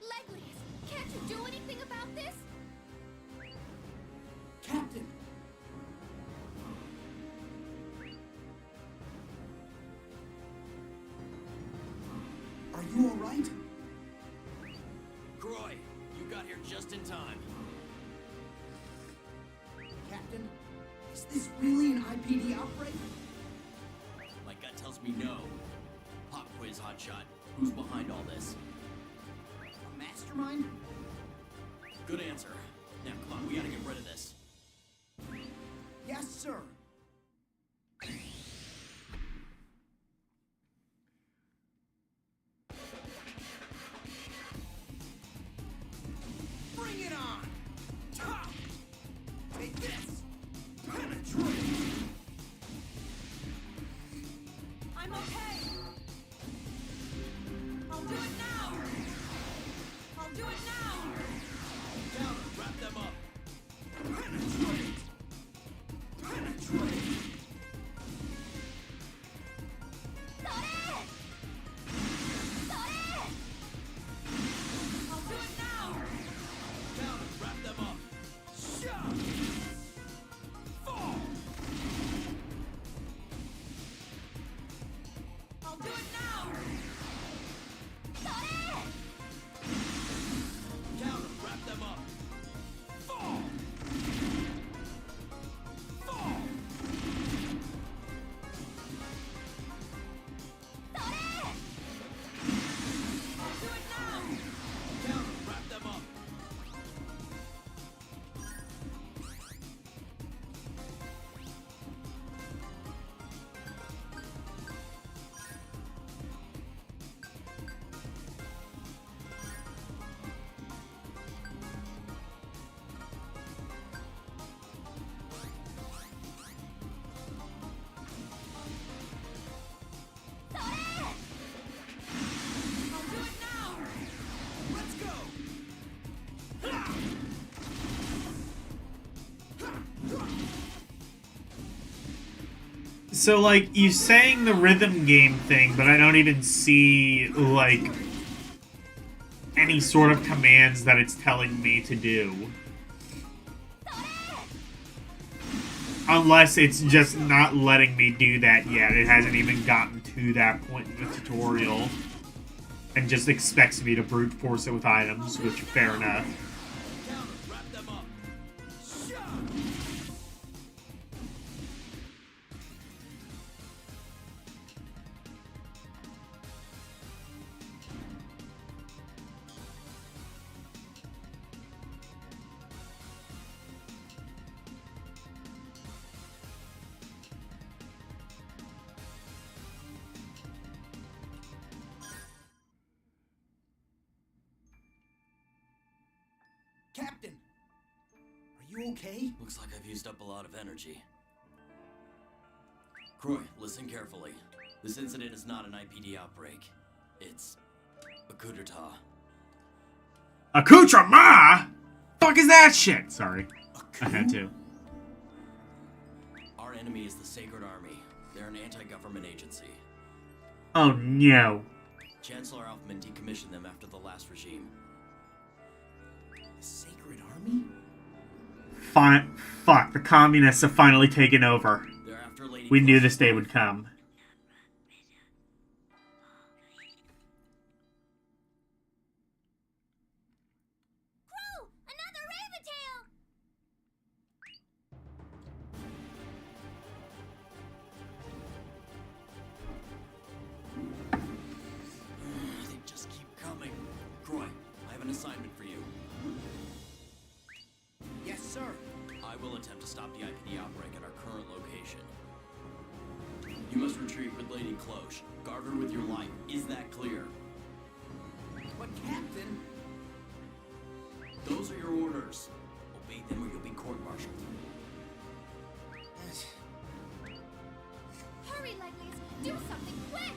Speaker 5: Leglius, can't you do anything about this?
Speaker 4: Captain! Are you alright?
Speaker 7: Croy, you got here just in time.
Speaker 4: Captain, is this really an IPD outbreak?
Speaker 7: My gut tells me no. Pop quiz, hotshot. Who's behind all this?
Speaker 4: A mastermind?
Speaker 7: Good answer. Now, come on, we gotta get rid of this.
Speaker 4: Yes, sir.
Speaker 3: Bring it on. Ta! Take this. Penetrate.
Speaker 8: I'm okay. I'll do it now. I'll do it now.
Speaker 7: Down, wrap them up.
Speaker 3: Penetrate. Penetrate.
Speaker 8: I'll do it now.
Speaker 7: Down, wrap them up.
Speaker 3: Shot. Fall.
Speaker 8: I'll do it now.
Speaker 7: Down, wrap them up.
Speaker 3: Fall. Fall.
Speaker 8: I'll do it now.
Speaker 7: Down, wrap them up.
Speaker 8: I'll do it now.
Speaker 3: Let's go.
Speaker 2: So, like, you sang the rhythm game thing, but I don't even see, like... any sort of commands that it's telling me to do. Unless it's just not letting me do that yet. It hasn't even gotten to that point in the tutorial. And just expects me to brute force it with items, which, fair enough.
Speaker 7: Wrap them up.
Speaker 4: Captain! Are you okay?
Speaker 7: Looks like I've used up a lot of energy. Croy, listen carefully. This incident is not an IPD outbreak. It's a coup d'etat.
Speaker 2: Accoutrement? Fuck is that shit? Sorry. I had to.
Speaker 7: Our enemy is the Sacred Army. They're an anti-government agency.
Speaker 2: Oh no.
Speaker 7: Chancellor Alfman decommissioned them after the last regime.
Speaker 4: The Sacred Army?
Speaker 2: Fine. Fuck, the communists have finally taken over.
Speaker 7: They're after Lady
Speaker 2: We knew
Speaker 7: Cloche.
Speaker 2: this day would come.
Speaker 5: Crow! Another Raven-tail!
Speaker 7: They just keep coming. Croy, I have an assignment for you.
Speaker 4: Yes, sir.
Speaker 7: I will attempt to stop the IPD outbreak at our current location. You must retreat with Lady Cloche. Guard her with your life. Is that clear?
Speaker 4: But, Captain...
Speaker 7: Those are your orders. Obey them or you'll be court-martialed.
Speaker 5: Hurry, Leglies! Do something quick!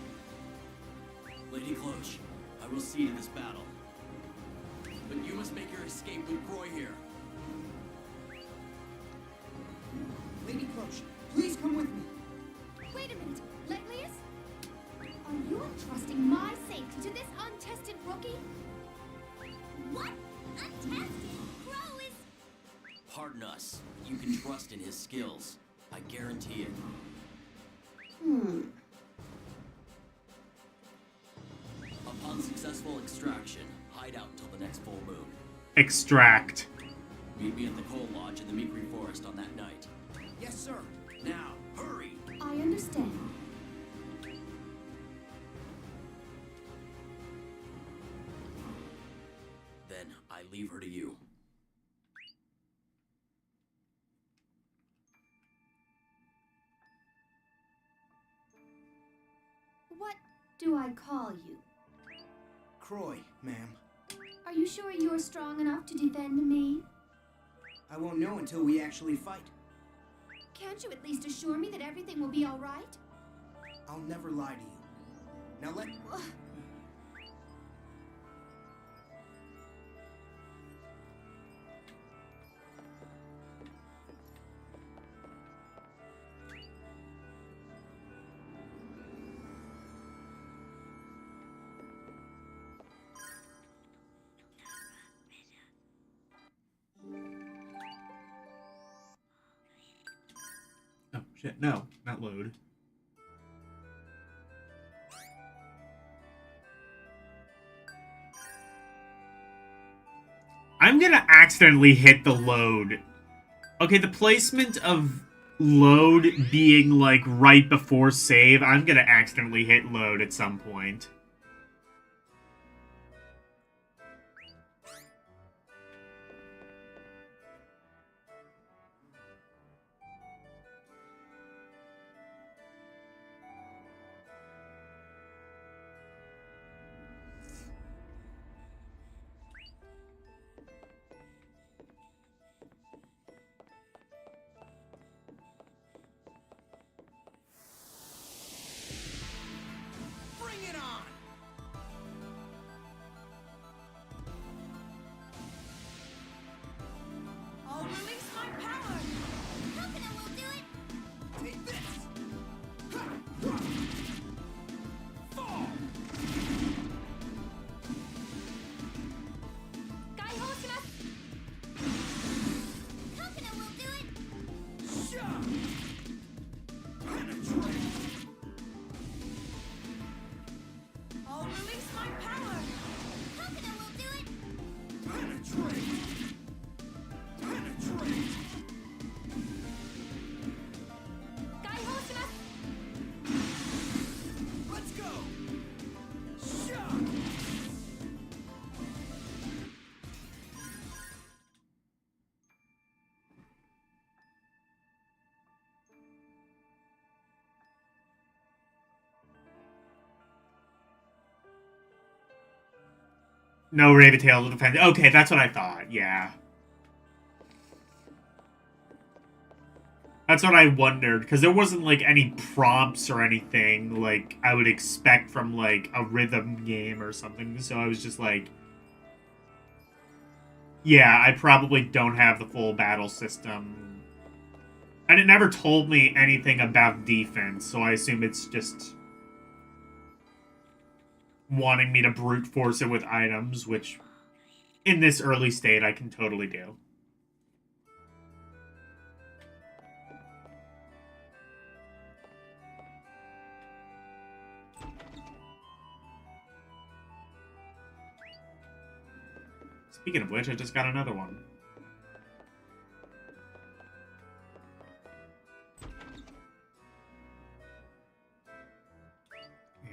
Speaker 7: Lady Cloche, I will see to this battle. But you must make your escape with Croy here.
Speaker 4: Lady Cloche, please come with me.
Speaker 5: Wait a minute, Leglius? Are you entrusting my safety to this untested rookie? What? Untested? Crow is...
Speaker 7: Pardon us. You can trust in his skills. I guarantee it. Upon successful extraction, hide out until the next full moon.
Speaker 2: Extract.
Speaker 7: Meet me at the coal lodge in the Mikri Forest on that night.
Speaker 4: Yes, sir.
Speaker 7: Now, hurry!
Speaker 5: I understand.
Speaker 7: Then I leave her to you.
Speaker 5: What do I call you?
Speaker 4: Croy, ma'am.
Speaker 5: Are you sure you're strong enough to defend me?
Speaker 4: I won't know until we actually fight.
Speaker 5: Can't you at least assure me that everything will be all right?
Speaker 4: I'll never lie to you. Now let...
Speaker 2: Oh shit, no, not load. I'm gonna accidentally hit the load. Okay, the placement of load being like right before save, I'm gonna accidentally hit load at some point.
Speaker 4: Bring it on!
Speaker 2: No Raventail to defend. Okay, that's what I thought. Yeah. That's what I wondered, because there wasn't, like, any prompts or anything, like, I would expect from, like, a rhythm game or something, so I was just like... Yeah, I probably don't have the full battle system. And it never told me anything about defense, so I assume it's just... wanting me to brute force it with items, which, in this early state, I can totally do. Speaking of which, I just got another one.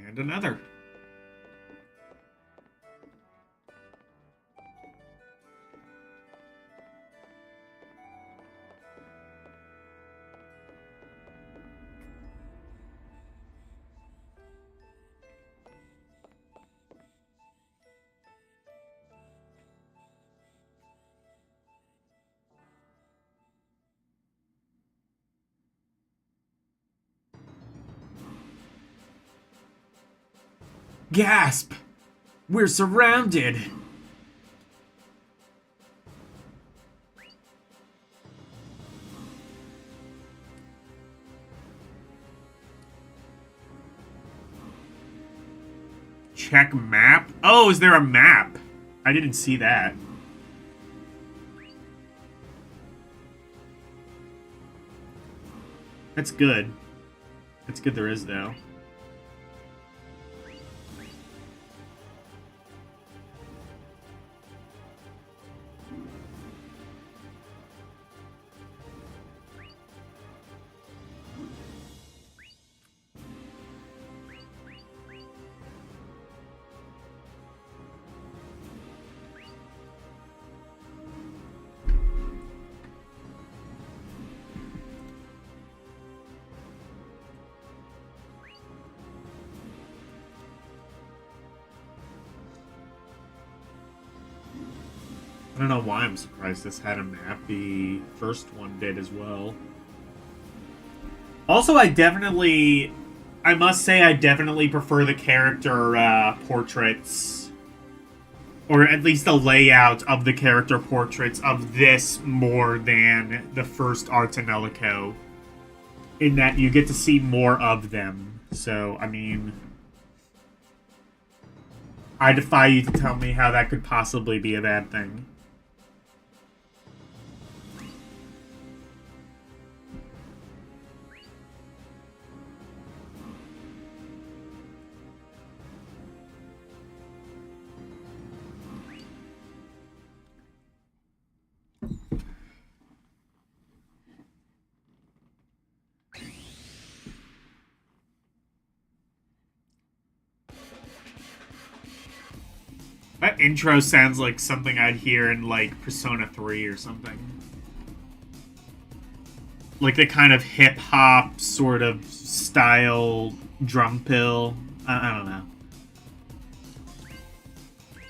Speaker 2: And another. Gasp! We're surrounded! Check map? Oh, is there a map? I didn't see that. That's good. That's good there is, though. I don't know why I'm surprised this had a map. The first one did as well. Also, I must say I definitely prefer the character portraits. Or at least the layout of the character portraits of this more than the first Ar Tonelico. In that you get to see more of them. So, I mean... I defy you to tell me how that could possibly be a bad thing. That intro sounds like something I'd hear in, like, Persona 3 or something. Like the kind of hip-hop sort of style drum pill. I don't know.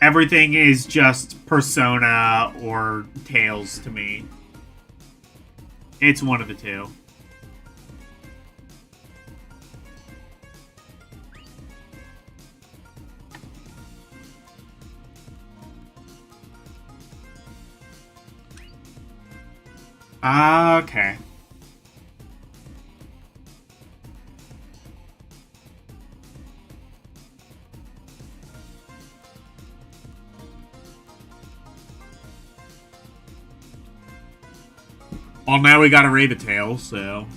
Speaker 2: Everything is just Persona or Tales to me. It's one of the two. Okay. Well, now we got a Raventail, so...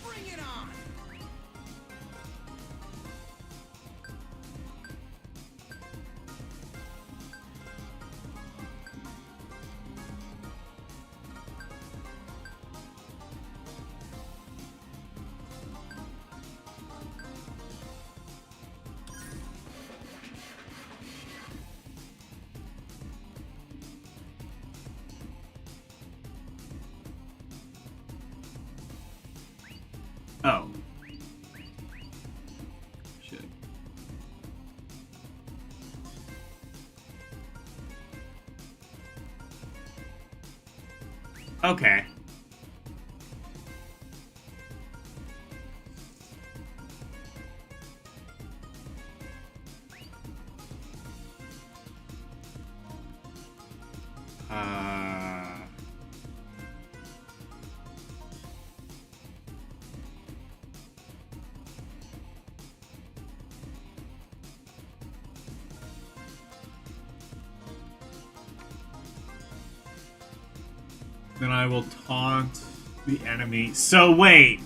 Speaker 3: Bring it on!
Speaker 2: Oh. Shit. Okay. Then I will taunt the enemy. So wait.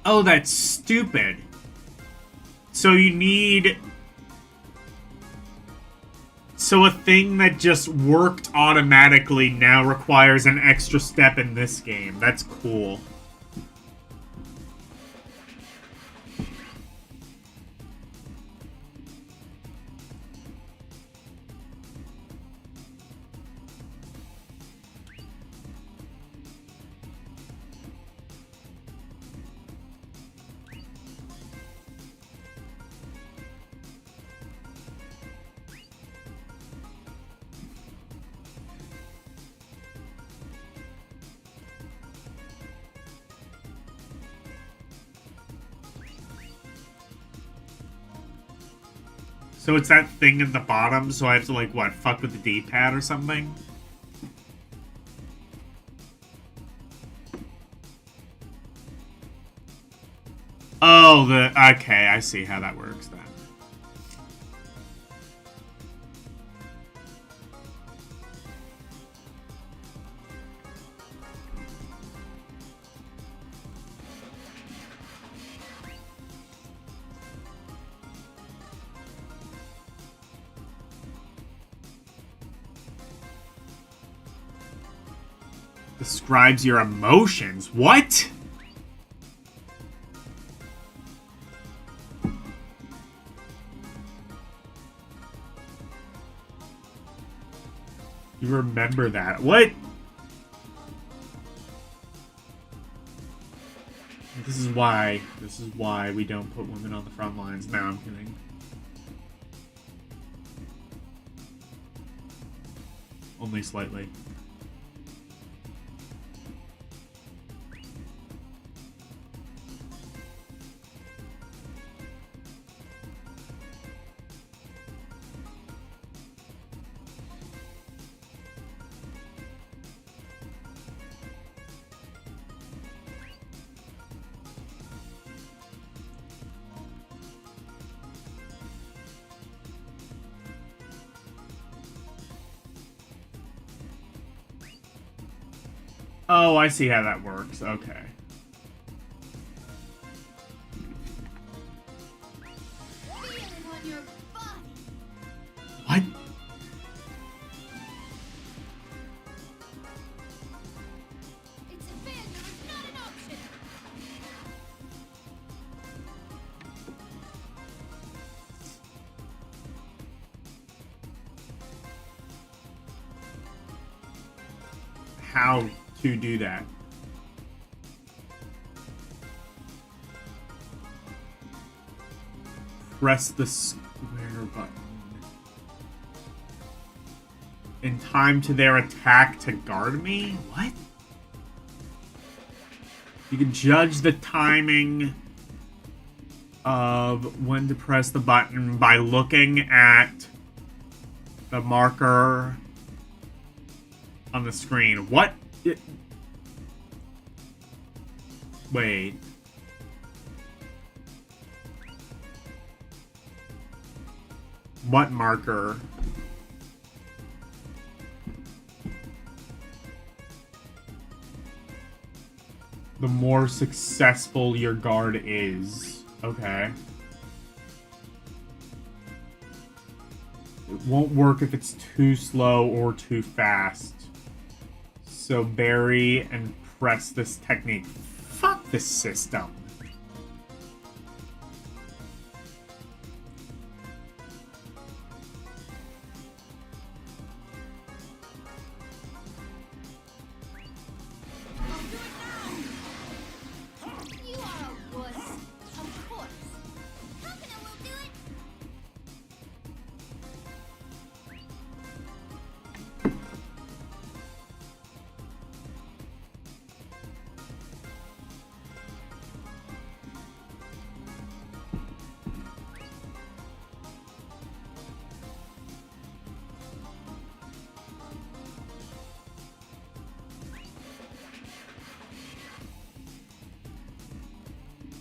Speaker 2: Oh, that's stupid. So you need... So a thing that just worked automatically now requires an extra step in this game. That's cool. So it's that thing at the bottom, so I have to, like, what, fuck with the D-pad or something? Oh, okay, I see how that works then. Describes your emotions. What? You remember that. What? This is why we don't put women on the front lines. No, I'm kidding. Only slightly. Oh, I see how that works. Okay.
Speaker 5: Feel it on your body.
Speaker 2: What?
Speaker 5: It's a failure. It's not an option.
Speaker 2: How to do that? Press the square button. In time to their attack to guard me? What? You can judge the timing of when to press the button by looking at the marker on the screen. What? Wait. What marker? The more successful your guard is. Okay. It won't work if it's too slow or too fast. So berry and press this technique. Fuck this system.
Speaker 5: You are a wuss. Of course. How can I will do it?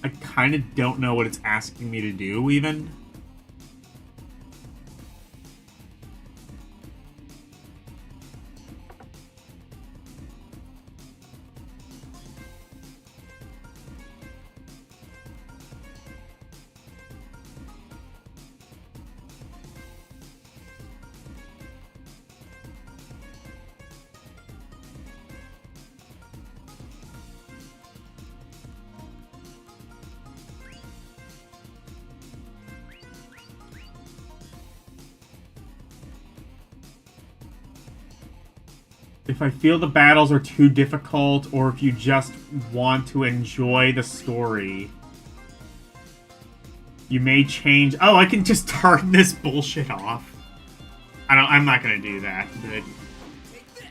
Speaker 2: I kind of don't know what it's asking me to do, even. If I feel the battles are too difficult, or if you just want to enjoy the story, you may change... Oh, I can just turn this bullshit off. I'm not gonna do that, but...
Speaker 3: Take this.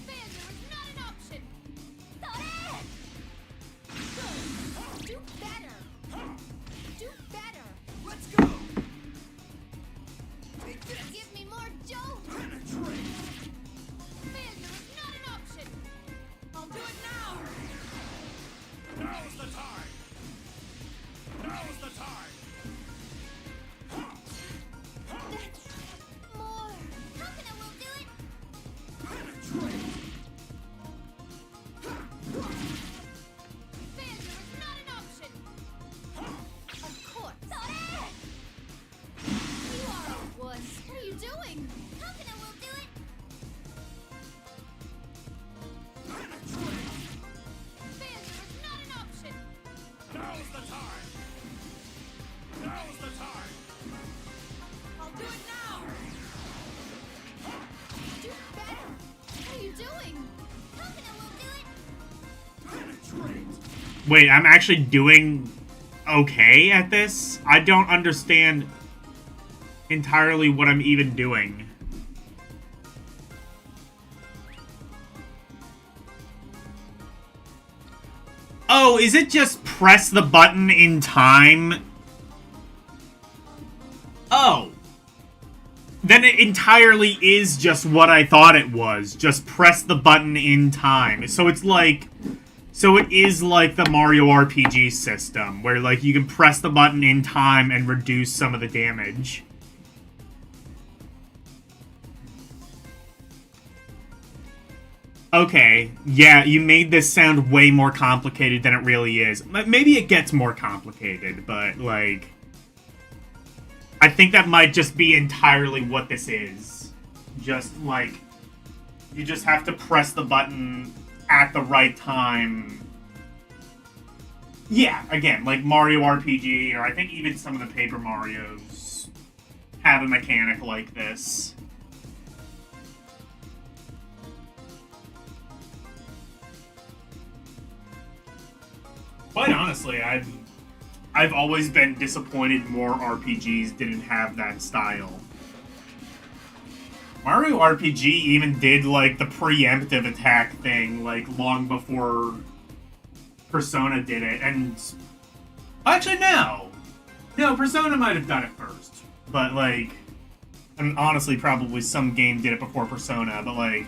Speaker 5: Failure is not an option. Do better. Do better.
Speaker 3: Let's go. Take this.
Speaker 5: Give me more dough.
Speaker 3: Penetrate.
Speaker 5: Failure is not an option.
Speaker 3: I'll do it now. Now's the time. Now's the time.
Speaker 5: That's more. How can I will do it?
Speaker 3: Penetrate.
Speaker 5: Failure is not an option. Of course. You are a wuss. What are you doing? How can I will do it?
Speaker 3: Penetrate.
Speaker 5: Failure is not an option.
Speaker 3: Now's the time. Now's the time.
Speaker 8: I'll do it now.
Speaker 5: Do better. What are you doing? How can I will do it?
Speaker 3: Penetrate.
Speaker 2: Wait, I'm actually doing okay at this? I don't understand entirely what I'm even doing. Oh, is it just press the button in time? Oh. Then it entirely is just what I thought it was. Just press the button in time. So it's like... So it is like the Mario RPG system, where like you can press the button in time and reduce some of the damage. Okay, yeah, you made this sound way more complicated than it really is. Maybe it gets more complicated, but like... I think that might just be entirely what this is. Just like... You just have to press the button at the right time. Yeah, again, like Mario RPG, or I think even some of the Paper Marios have a mechanic like this. Quite honestly, I've always been disappointed more RPGs didn't have that style. Mario RPG even did, like, the preemptive attack thing, like, long before Persona did it, and... Actually, no! No, Persona might have done it first. But, like... And honestly, probably some game did it before Persona, but, like...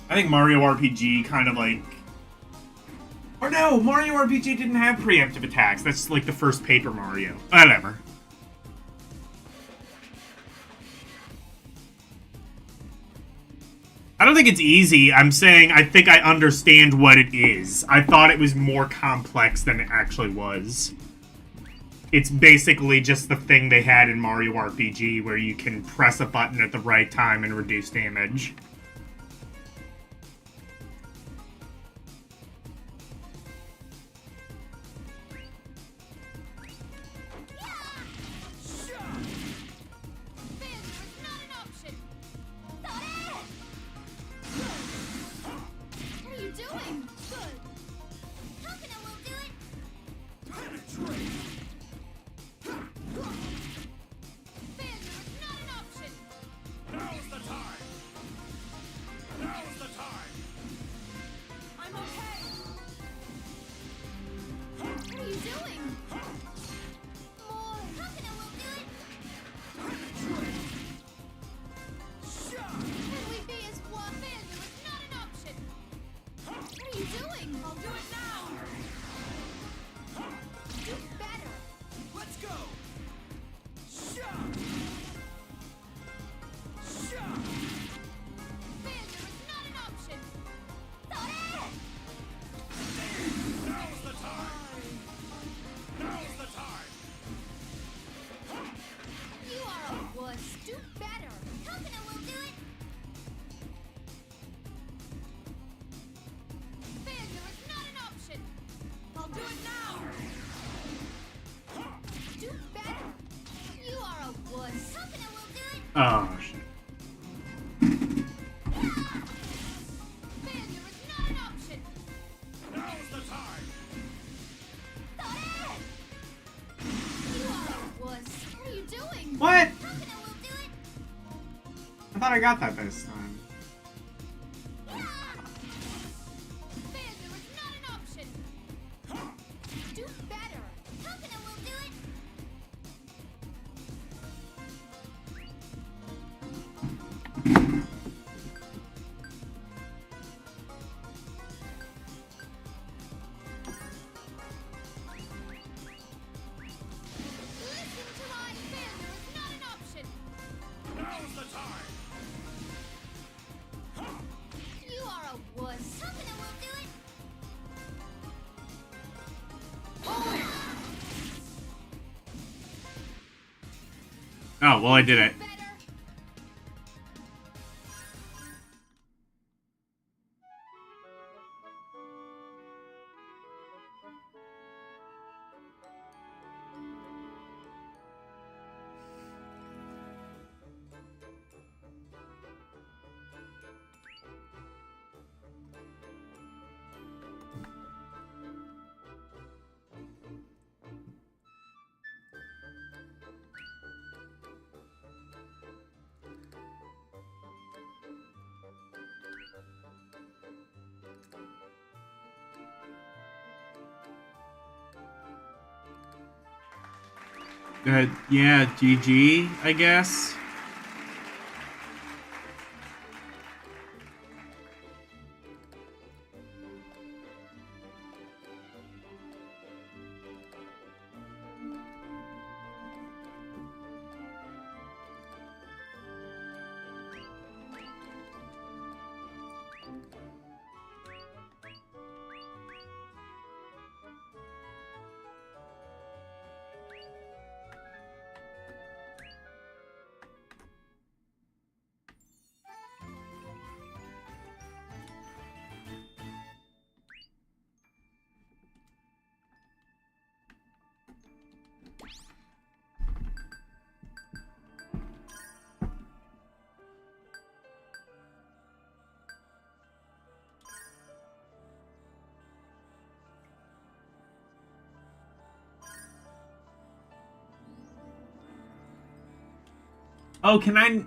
Speaker 2: I think Mario RPG kind of like... Or no, Mario RPG didn't have preemptive attacks. That's like the first Paper Mario. Whatever. I don't think it's easy. I'm saying I think I understand what it is. I thought it was more complex than it actually was. It's basically just the thing they had in Mario RPG where you can press a button at the right time and reduce damage. Oh, shit. What? I thought I got that this time. Oh, well, I did it. Yeah, GG, I guess. Oh, can I...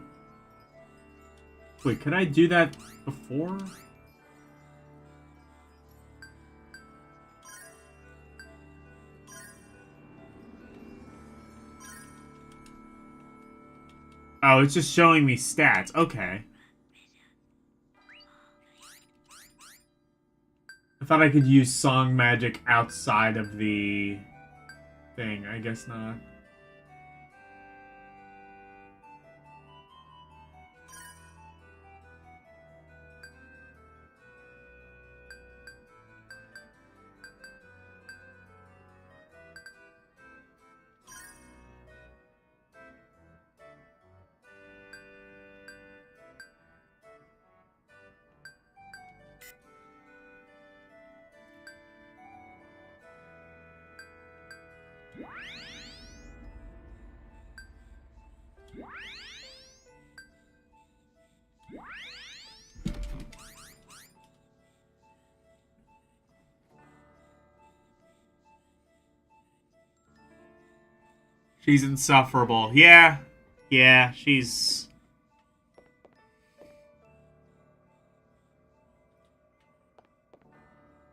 Speaker 2: Wait, could I do that before? Oh, it's just showing me stats. Okay. thought I could use song magic outside of the thing. I guess not. She's insufferable. Yeah. Yeah, she's...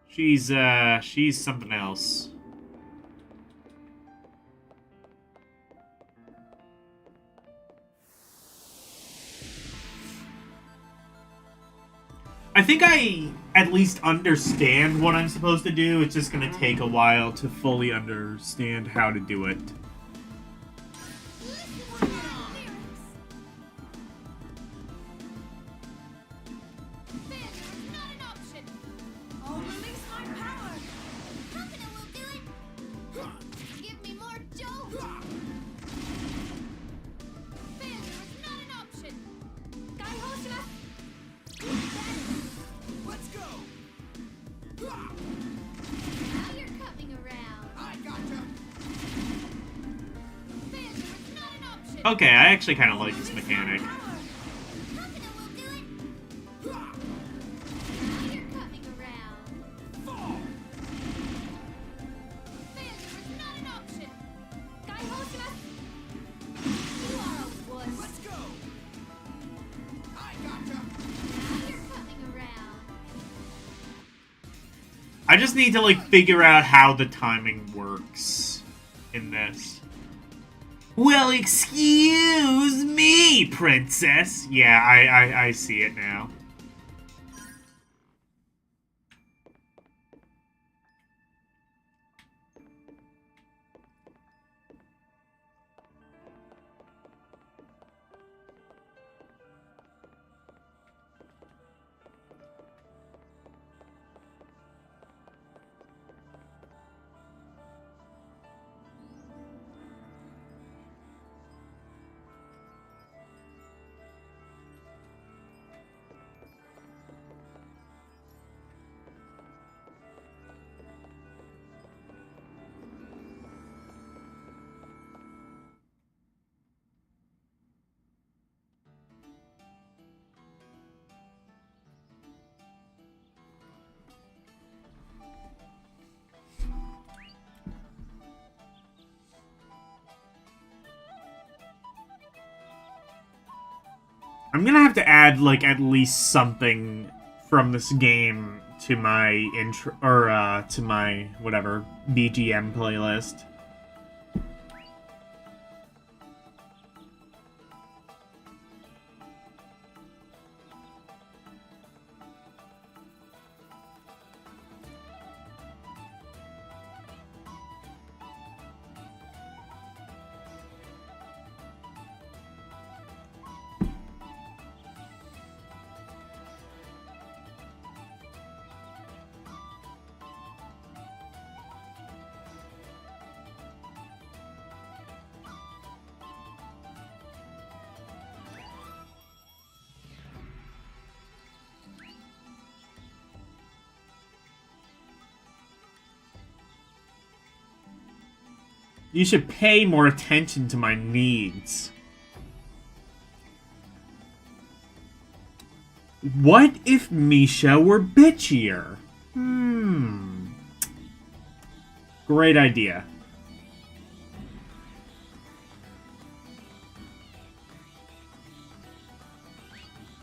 Speaker 2: She's something else. I think I at least understand what I'm supposed to do. It's just gonna take a while to fully understand how to do it.
Speaker 8: I'll release my power.
Speaker 5: Confident we'll do it. Give me more dough. Failure is not an option.
Speaker 3: Let's go!
Speaker 5: Now you're coming around.
Speaker 3: I gotcha!
Speaker 5: Failure is not an option.
Speaker 2: Okay, I actually kind of like this mechanic.
Speaker 5: Confident we'll do it. Now you're coming around.
Speaker 3: Fall!
Speaker 5: Failure is not an option. You are a wuss.
Speaker 3: Let's go! I gotcha!
Speaker 5: Now you're coming around.
Speaker 2: I just need to, like, figure out how the timing works in this. Well, excuse me, princess. Yeah, I see it now. I'm gonna have to add, like, at least something from this game to my intro, or, to my, whatever, BGM playlist. You should pay more attention to my needs. What if Misha were bitchier? Great idea.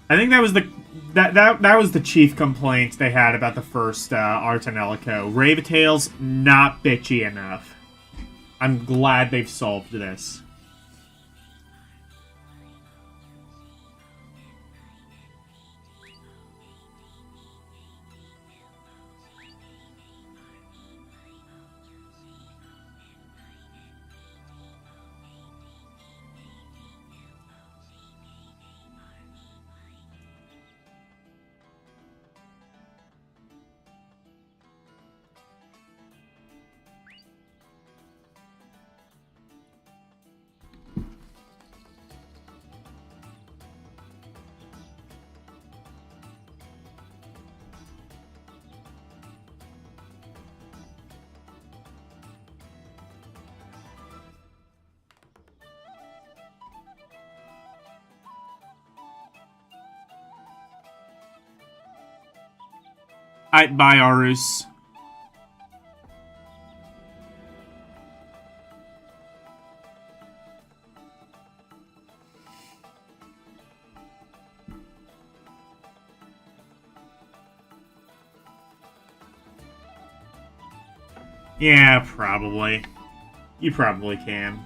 Speaker 2: I think that was the that was the chief complaint they had about the first Ar Tonelico. Ravatail's not bitchy enough. I'm glad they've solved this. Bye, Arus. Yeah, probably. You probably can.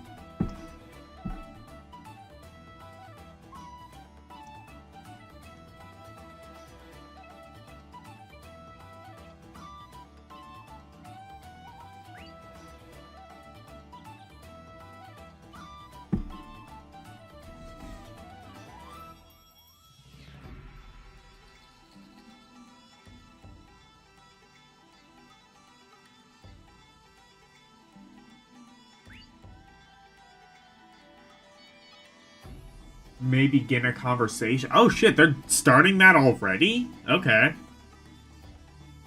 Speaker 2: Maybe begin a conversation. Oh shit, they're starting that already? Okay.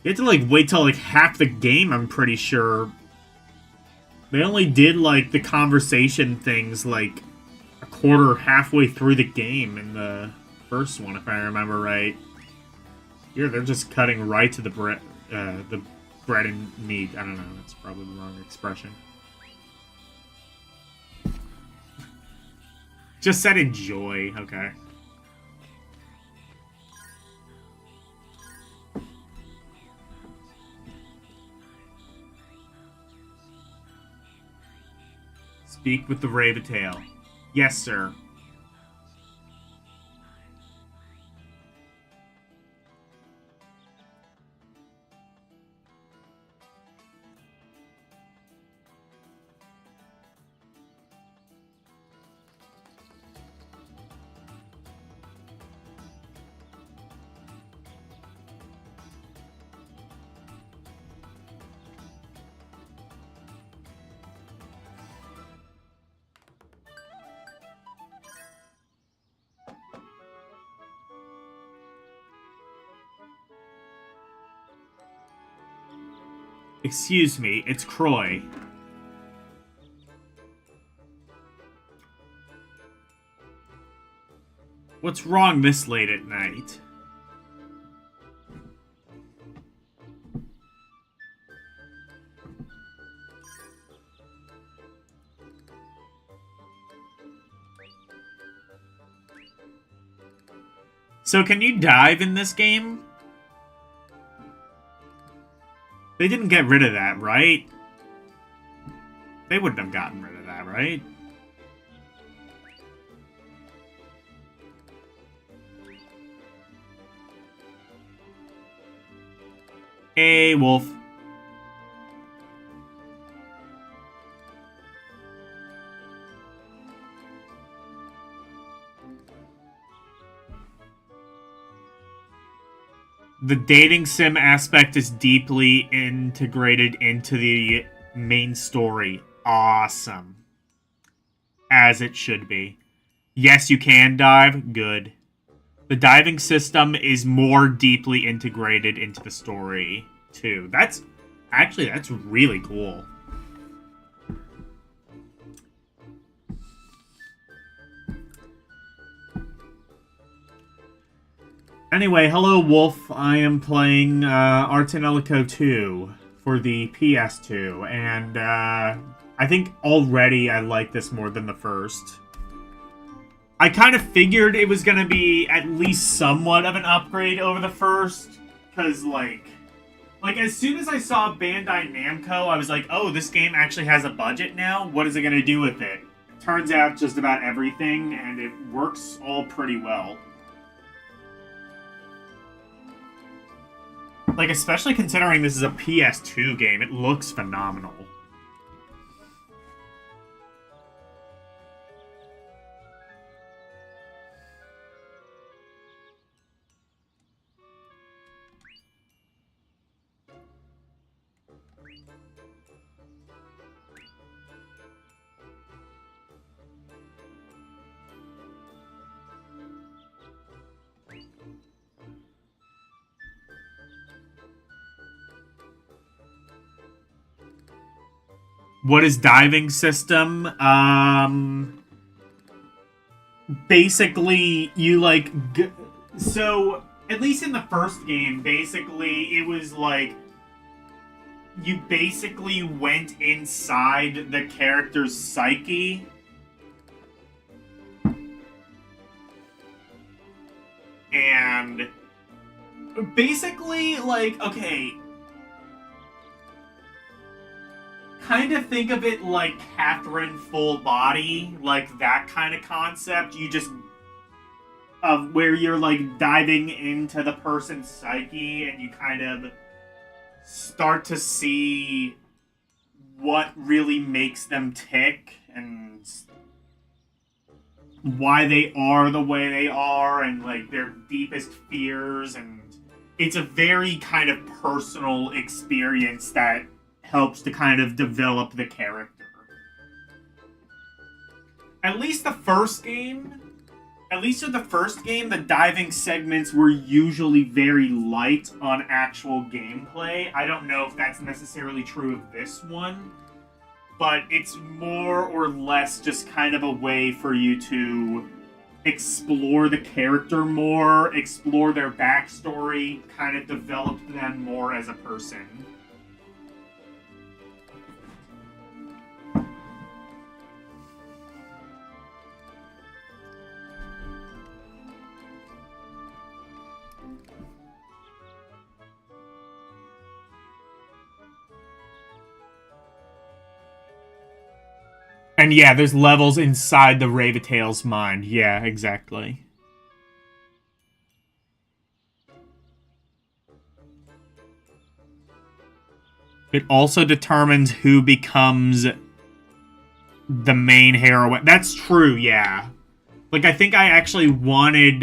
Speaker 2: You have to like wait till like half the game, I'm pretty sure. They only did like the conversation things like a quarter halfway through the game in the first one, if I remember right. Here they're just cutting right to the bread and meat. I don't know, that's probably the wrong expression. Just said enjoy, okay. Speak with the Raventail. Yes, sir. Excuse me, it's Croy. What's wrong this late at night? So can you dive in this game? They didn't get rid of that, right? They wouldn't have gotten rid of that, right? Hey, Wolf. The dating sim aspect is deeply integrated into the main story. Awesome. As it should be. Yes, you can dive. Good. The diving system is more deeply integrated into the story, too. That's really cool. Anyway, hello, Wolf. I am playing Ar Tonelico 2 for the PS2, and I think already I like this more than the first. I kind of figured it was going to be at least somewhat of an upgrade over the first, because, like, as soon as I saw Bandai Namco, I was like, oh, this game actually has a budget now? What is it going to do with it? Turns out just about everything, and it works all pretty well. Like, especially considering this is a PS2 game, it looks phenomenal. What is diving system? Basically, you, like... So, at least in the first game, basically, it was like you basically went inside the character's psyche. And basically, like, okay, kind of think of it like Catherine Full Body, like that kind of concept. You just, of where you're like diving into the person's psyche and you kind of start to see what really makes them tick and why they are the way they are and like their deepest fears. And it's a very kind of personal experience that helps to kind of develop the character. At least the first game, the diving segments were usually very light on actual gameplay. I don't know if that's necessarily true of this one, but it's more or less just kind of a way for you to explore the character more, explore their backstory, kind of develop them more as a person. And yeah, there's levels inside the Ravatail's mind. Yeah, exactly. It also determines who becomes the main heroine. That's true, yeah. Like, I think I actually wanted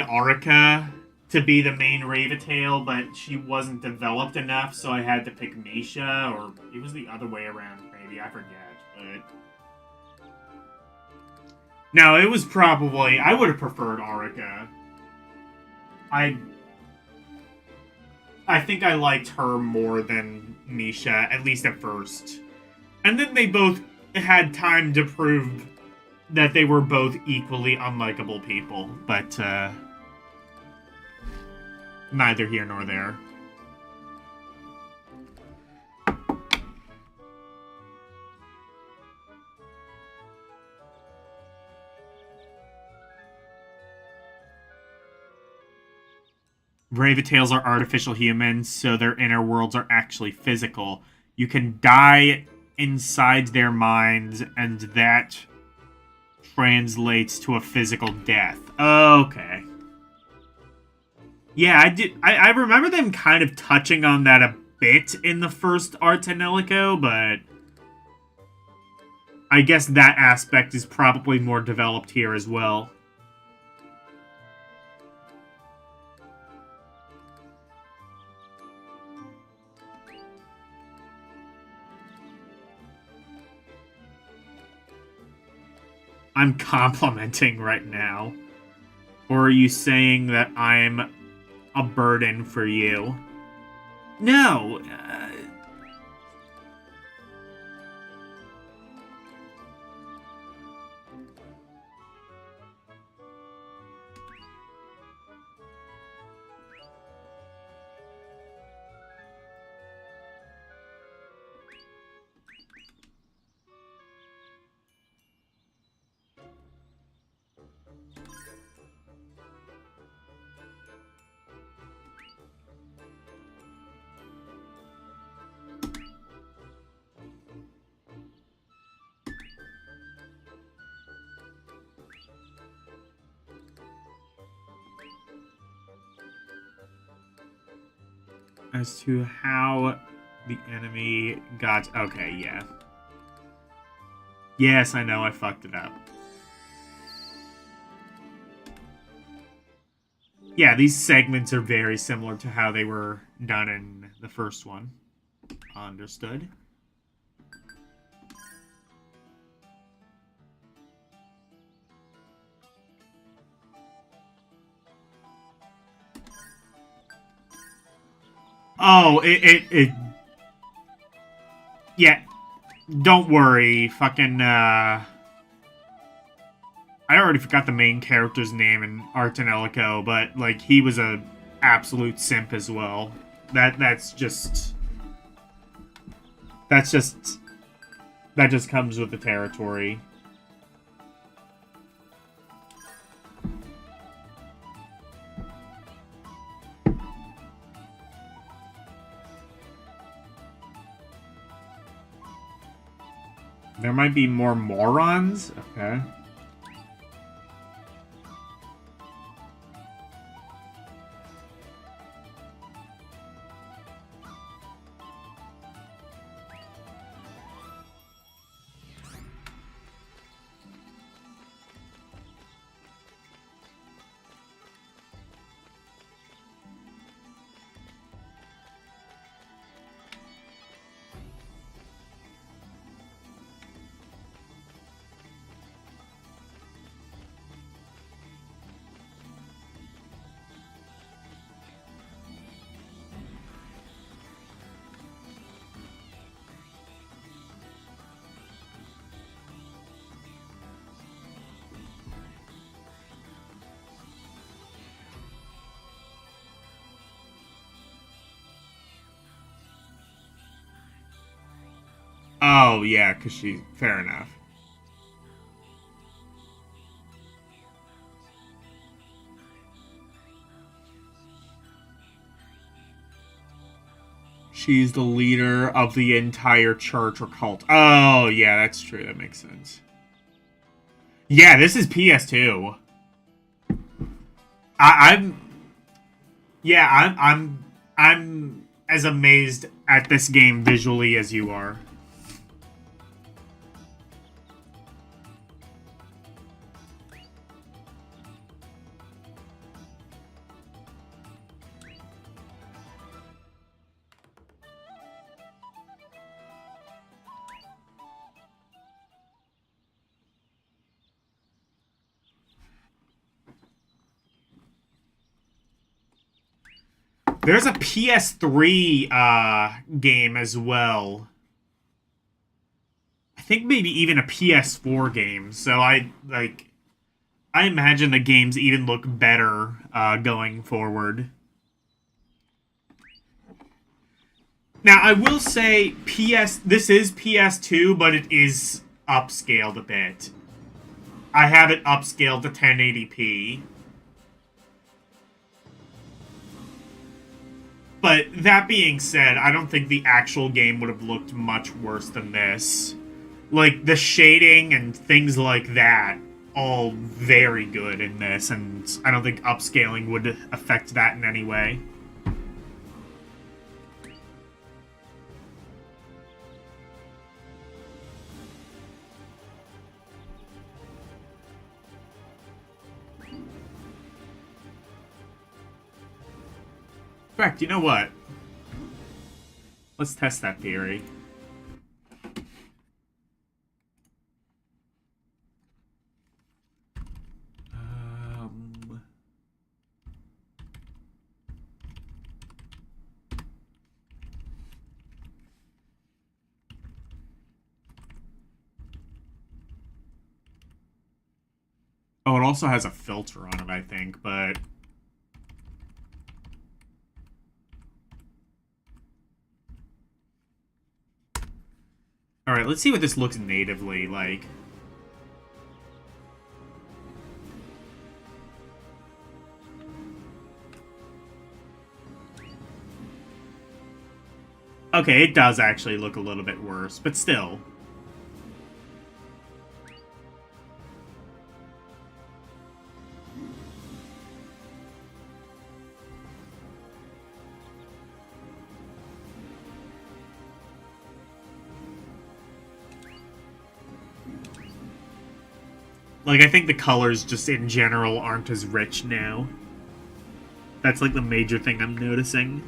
Speaker 2: Arica to be the main Ravatail, but she wasn't developed enough, so I had to pick Misha, or it was the other way around, maybe, I forget, but... No, it was probably... I would have preferred Arica. I think I liked her more than Misha, at least at first. And then they both had time to prove that they were both equally unlikable people, but, neither here nor there. Ravatails are artificial humans, so their inner worlds are actually physical. You can die inside their minds, and that translates to a physical death. Okay. Yeah, I remember them kind of touching on that a bit in the first Ar Tonelico, but I guess that aspect is probably more developed here as well. I'm complimenting right now. Or are you saying that I'm a burden for you? No. As to how the enemy got... Okay, yeah. Yes, I know, I fucked it up. Yeah, these segments are very similar to how they were done in the first one. Understood. Oh, yeah, don't worry, fucking, I already forgot the main character's name in Ar Tonelico, but like he was a absolute simp as well. That just comes with the territory. There might be more morons? Okay. Oh, yeah, because she... Fair enough. She's the leader of the entire church or cult. Oh, yeah, that's true. That makes sense. Yeah, this is PS2. I'm as amazed at this game visually as you are. There's a PS3 game as well. I think maybe even a PS4 game. So I imagine the games even look better going forward. Now, I will say this is PS2, but it is upscaled a bit. I have it upscaled to 1080p. But that being said, I don't think the actual game would have looked much worse than this. Like, the shading and things like that, all very good in this, and I don't think upscaling would affect that in any way. In fact, you know what? Let's test that theory. Oh, it also has a filter on it, I think, but... Alright, let's see what this looks natively like. Okay, it does actually look a little bit worse, but still. Like, I think the colors just in general aren't as rich now. That's like the major thing I'm noticing.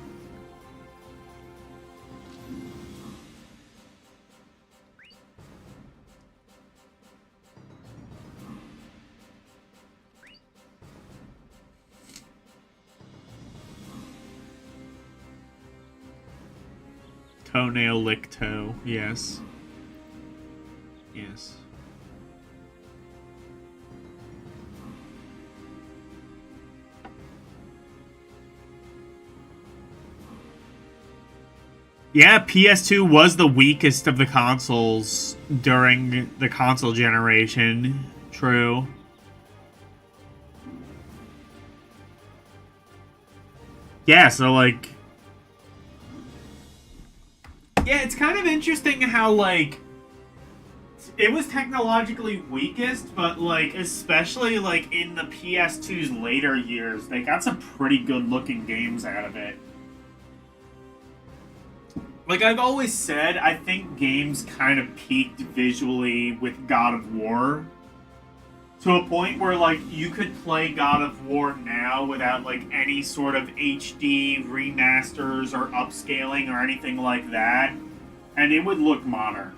Speaker 2: Toenail lick toe, yes. Yes. Yeah, PS2 was the weakest of the consoles during the console generation. True. Yeah, so like... Yeah, it's kind of interesting how, like... It was technologically weakest, but, like, especially, like, in the PS2's later years, they got some pretty good-looking games out of it. Like I've always said, I think games kind of peaked visually with God of War. To a point where, like, you could play God of War now without, like, any sort of HD remasters or upscaling or anything like that. And it would look modern.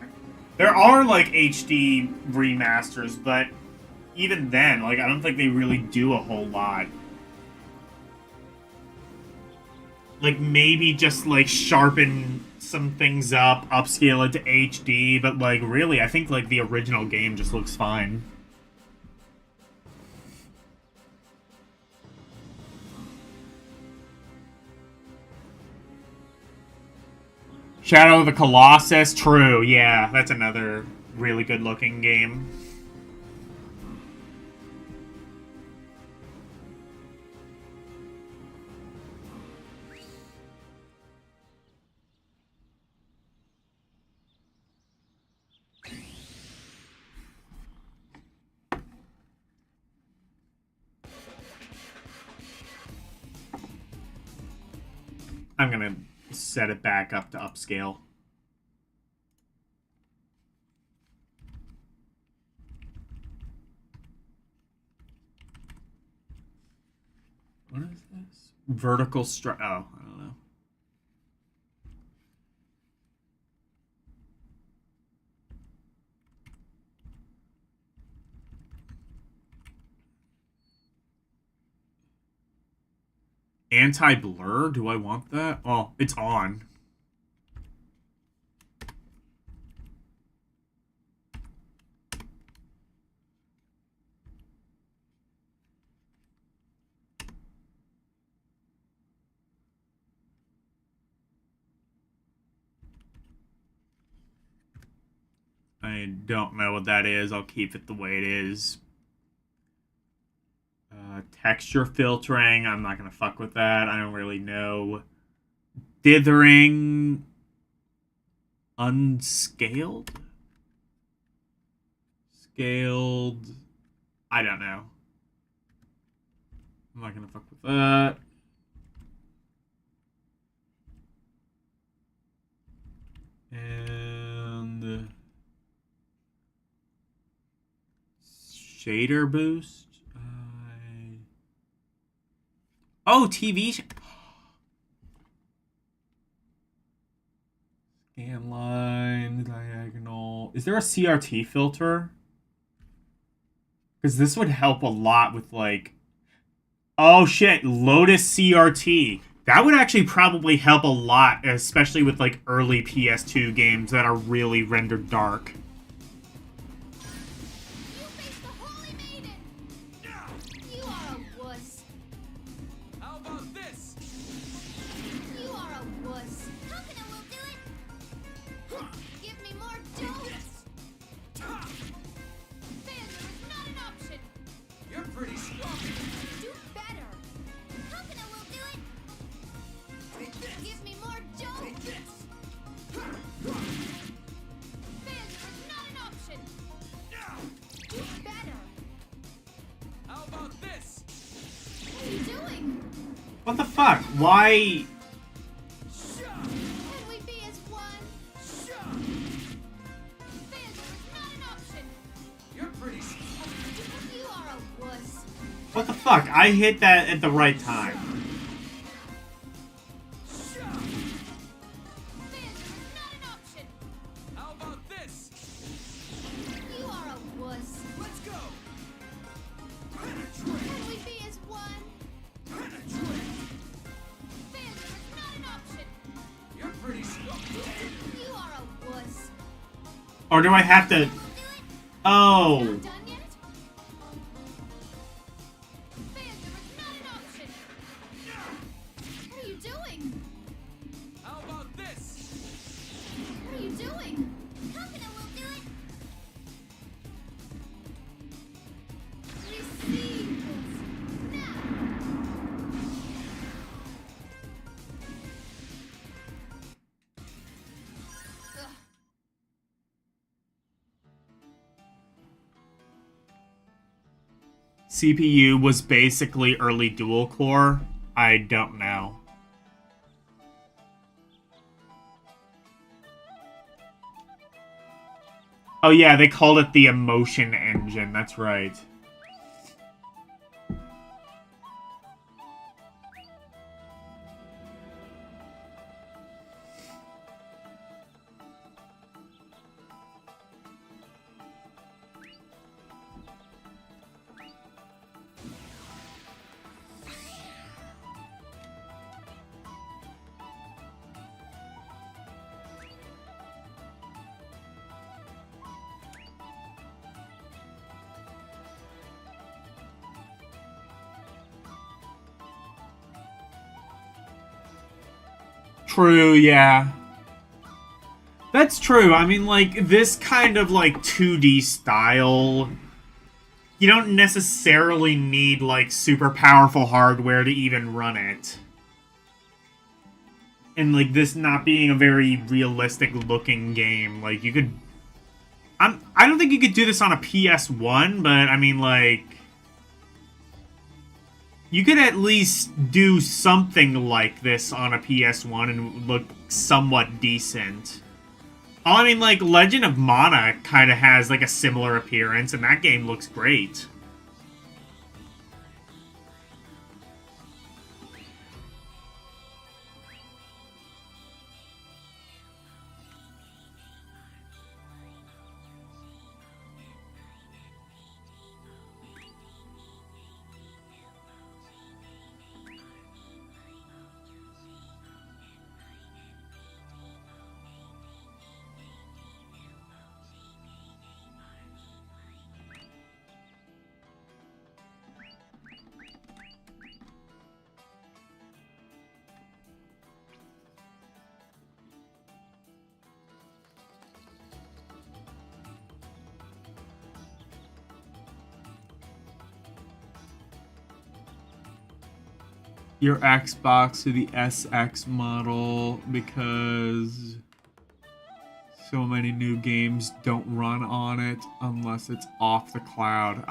Speaker 2: There are, like, HD remasters, but even then, like, I don't think they really do a whole lot. Like, maybe just, like, sharpen some things up, upscale it to HD, but, like, really, I think, like, the original game just looks fine. Shadow of the Colossus, true, yeah, that's another really good-looking game. I'm gonna set it back up to upscale. What is this? Vertical strike. Oh, I don't know. Anti-blur? Do I want that? Oh, it's on. I don't know what that is. I'll keep it the way it is. Texture filtering. I'm not going to fuck with that. I don't really know. Dithering. Unscaled? Scaled. I don't know. I'm not going to fuck with that. And... shader boost. Oh, TV. Scan line, diagonal. Is there a CRT filter? Because this would help a lot with, like... Oh, shit. Lotus CRT. That would actually probably help a lot, especially with, like, early PS2 games that are really rendered dark. What the fuck? Why?
Speaker 5: Can we be as one? Failure is not an option.
Speaker 3: You're pretty.
Speaker 5: You are a wuss.
Speaker 2: What the fuck? I hit that at the right time.
Speaker 5: Failure is not an option.
Speaker 3: How about this?
Speaker 5: You are a wuss.
Speaker 3: Let's go.
Speaker 5: Can we be as one?
Speaker 3: Penetrate.
Speaker 5: Failure is not an option.
Speaker 3: You're pretty.
Speaker 5: You are a wuss.
Speaker 2: Or do I have to... Oh.
Speaker 5: Not done yet? Failure is not an option. What are you doing?
Speaker 3: How about this?
Speaker 2: CPU was basically early dual core? I don't know. Oh yeah, they called it the emotion engine, that's right. True, yeah. That's true. I mean, like, this kind of, like, 2D style, you don't necessarily need, like, super powerful hardware to even run it. And, like, this not being a very realistic-looking game, like, you could... I don't think you could do this on a PS1, but, I mean, like... You could at least do something like this on a PS1 and look somewhat decent. I mean, like, Legend of Mana kind of has, like, a similar appearance, and that game looks great. Your Xbox to the SX model because so many new games don't run on it unless it's off the cloud.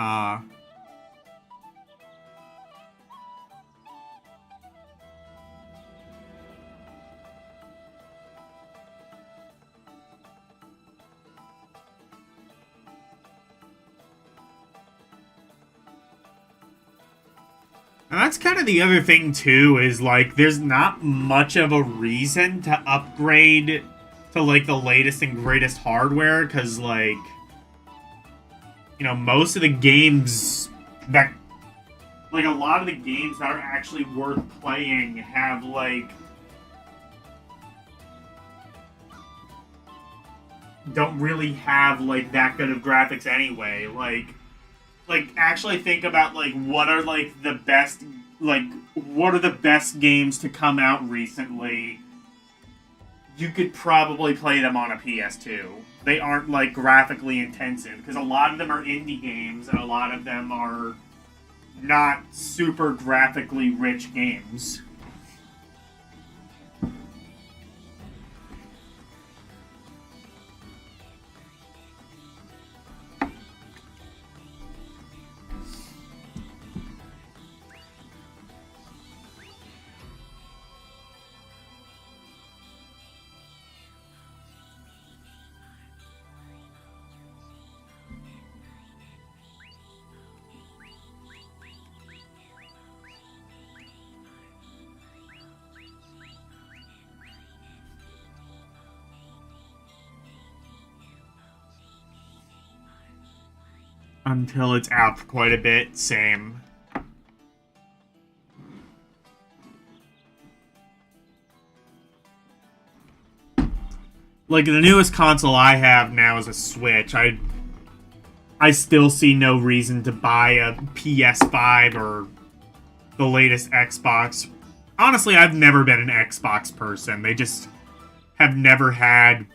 Speaker 2: And that's kind of the other thing, too, is, like, there's not much of a reason to upgrade to, like, the latest and greatest hardware, because, like, you know, most of the games that, like, a lot of the games that are actually worth playing have, like, don't really have, like, that good of graphics anyway. Like, actually think about, like, what are, like, the best, like, what are the best games to come out recently? You could probably play them on a PS2. They aren't, like, graphically intensive, because a lot of them are indie games, and a lot of them are not super graphically rich games. Until it's out for quite a bit, same. Like, the newest console I have now is a Switch. I still see no reason to buy a PS5 or the latest Xbox. Honestly, I've never been an Xbox person. They just have never had...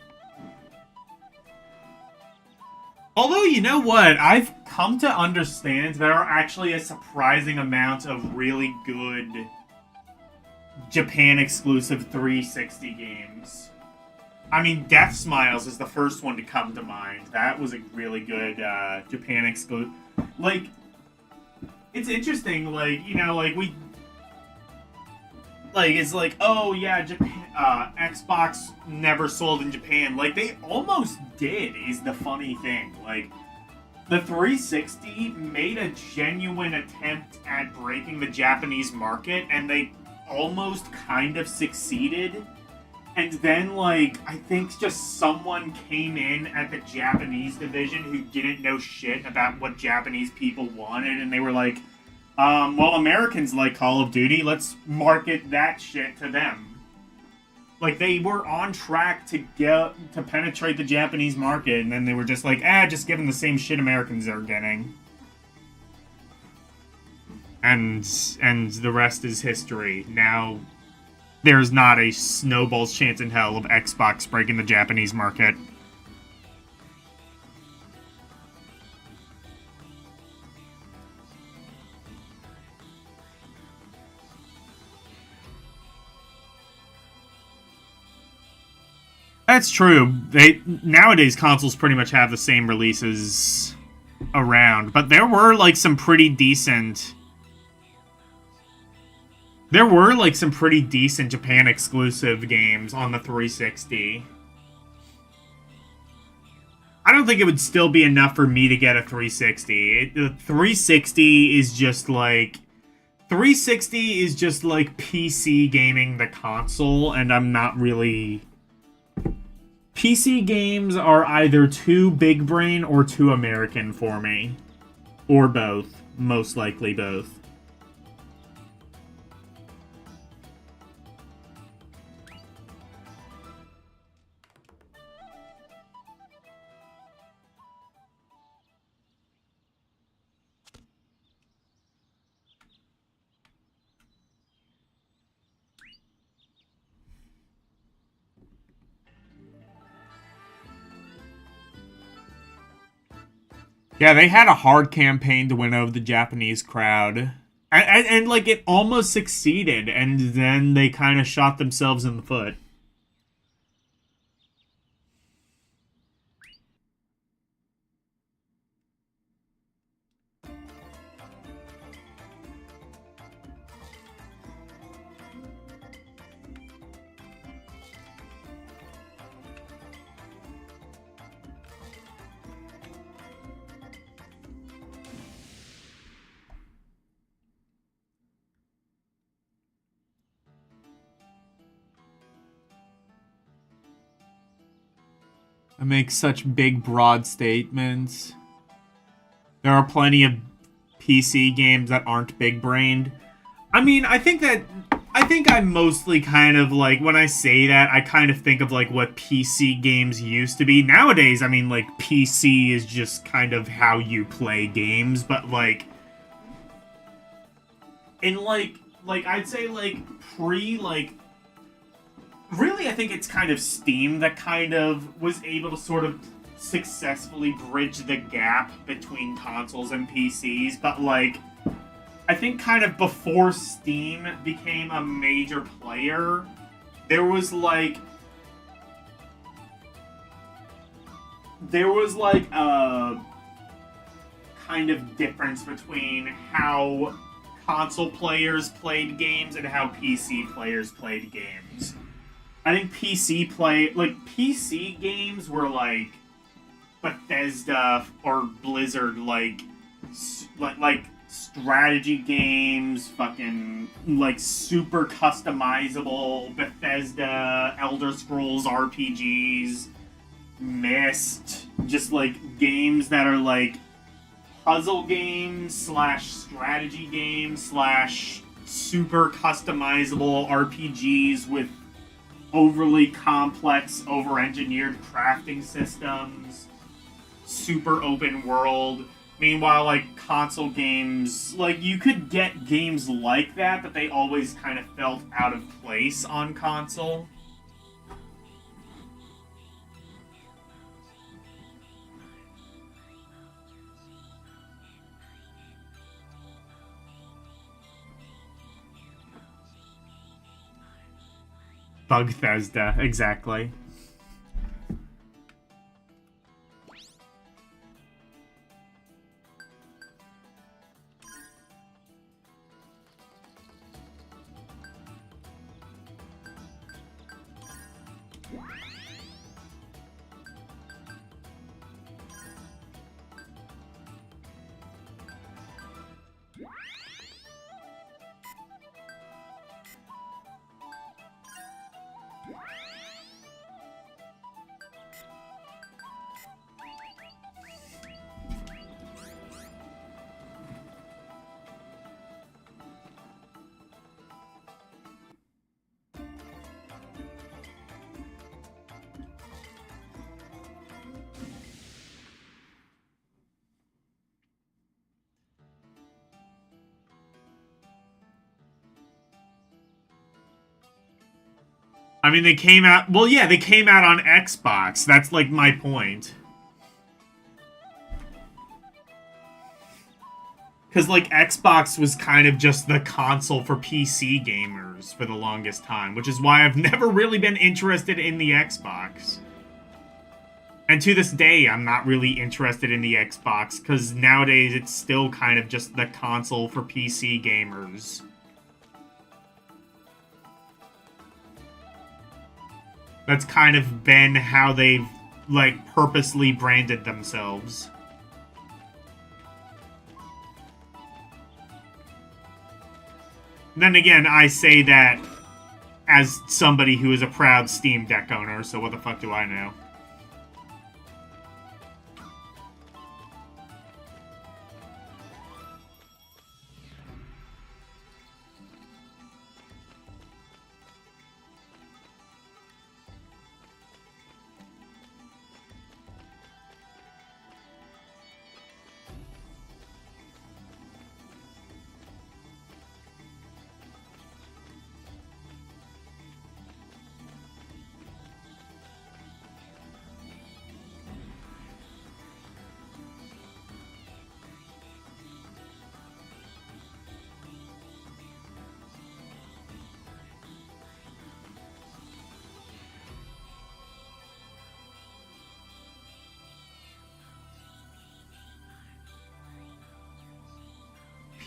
Speaker 2: Although, you know what? I've come to understand there are actually a surprising amount of really good Japan-exclusive 360 games. I mean, Death Smiles is the first one to come to mind. That was a really good Japan-exclusive... Like, it's interesting, like, you know, like, we... Like, it's like, oh, yeah, Japan, Xbox never sold in Japan. Like, they almost did, is the funny thing. Like, the 360 made a genuine attempt at breaking the Japanese market, and they almost kind of succeeded. And then, like, I think just someone came in at the Japanese division who didn't know shit about what Japanese people wanted, and they were like, well, Americans like Call of Duty, let's market that shit to them. Like, they were on track to penetrate the Japanese market, and then they were just like, just give them the same shit Americans are getting. And the rest is history. Now, there's not a snowball's chance in hell of Xbox breaking the Japanese market. That's true. Nowadays consoles pretty much have the same releases around, but there were like some pretty decent. There were like some pretty decent Japan exclusive games on the 360. I don't think it would still be enough for me to get a 360. The 360 is just like 360 is just like PC gaming the console, and I'm not really. PC games are either too big brain or too American for me. Or both. Most likely both. Yeah, they had a hard campaign to win over the Japanese crowd. And like, it almost succeeded, and then they kind of shot themselves in the foot. I make such big, broad statements. There are plenty of PC games that aren't big-brained. I mean, I think I'm mostly kind of like, when I say that, I kind of think of like what PC games used to be. Nowadays, I mean, like, PC is just kind of how you play games, but like, in like I'd say like really, I think it's kind of Steam that kind of was able to sort of successfully bridge the gap between consoles and PCs, but like, I think kind of before Steam became a major player, there was like a kind of difference between how console players played games and how PC players played games. I think PC games were like Bethesda or Blizzard, like strategy games, fucking like super customizable Bethesda, Elder Scrolls RPGs, Myst, just like games that are like puzzle games / strategy games / super customizable RPGs with overly complex, over-engineered crafting systems, super open world. Meanwhile, like, console games, like, you could get games like that, but they always kind of felt out of place on console. Bethesda, exactly. I mean, they came out... Well, yeah, they came out on Xbox. That's, like, my point. Because, like, Xbox was kind of just the console for PC gamers for the longest time, which is why I've never really been interested in the Xbox. And to this day, I'm not really interested in the Xbox, because nowadays it's still kind of just the console for PC gamers. That's kind of been how they've, like, purposely branded themselves. Then again, I say that as somebody who is a proud Steam Deck owner, so what the fuck do I know?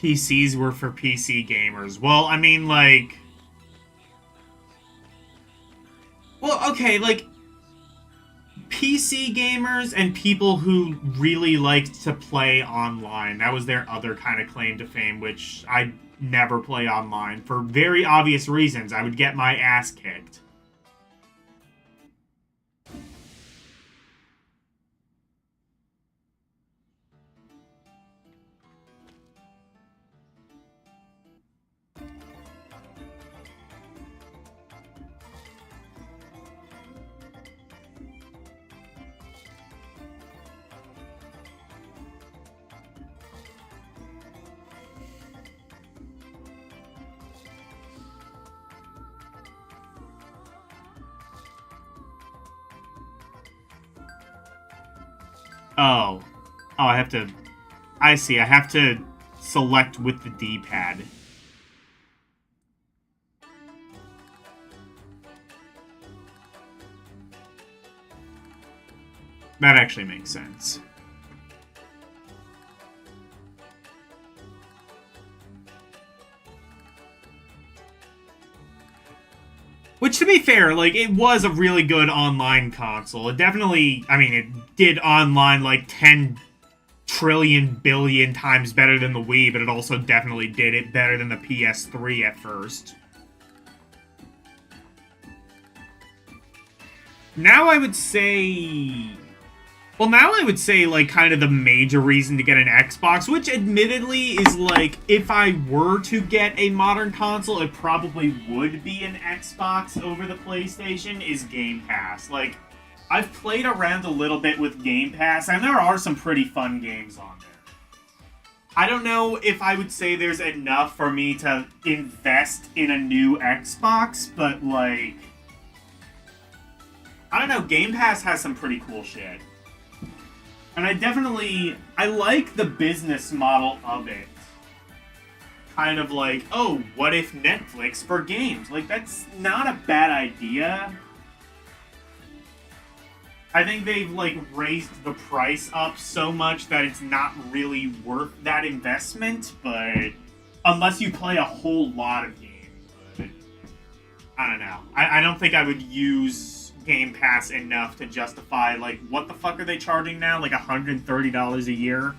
Speaker 2: PCs were for PC gamers. Well, I mean, like... Well, okay, like... PC gamers and people who really liked to play online. That was their other kind of claim to fame, which I never play online. For very obvious reasons. I would get my ass kicked. Oh. Oh, I have to... I see, I have to select with the D-pad. That actually makes sense. Which, to be fair, like, it was a really good online console. It definitely, I mean, it did online, like, 10 trillion billion times better than the Wii, but it also definitely did it better than the PS3 at first. Now I would say... Well, now I would say, like, kind of the major reason to get an Xbox, which admittedly is, like, if I were to get a modern console, it probably would be an Xbox over the PlayStation, is Game Pass. Like, I've played around a little bit with Game Pass, and there are some pretty fun games on there. I don't know if I would say there's enough for me to invest in a new Xbox, but, like... I don't know, Game Pass has some pretty cool shit. And I like the business model of it. Kind of like, oh, what if Netflix for games? Like, that's not a bad idea. I think they've, like, raised the price up so much that it's not really worth that investment, but unless you play a whole lot of games. But I don't know. I don't think I would use Game Pass enough to justify, like, what the fuck are they charging now? Like $130 a year?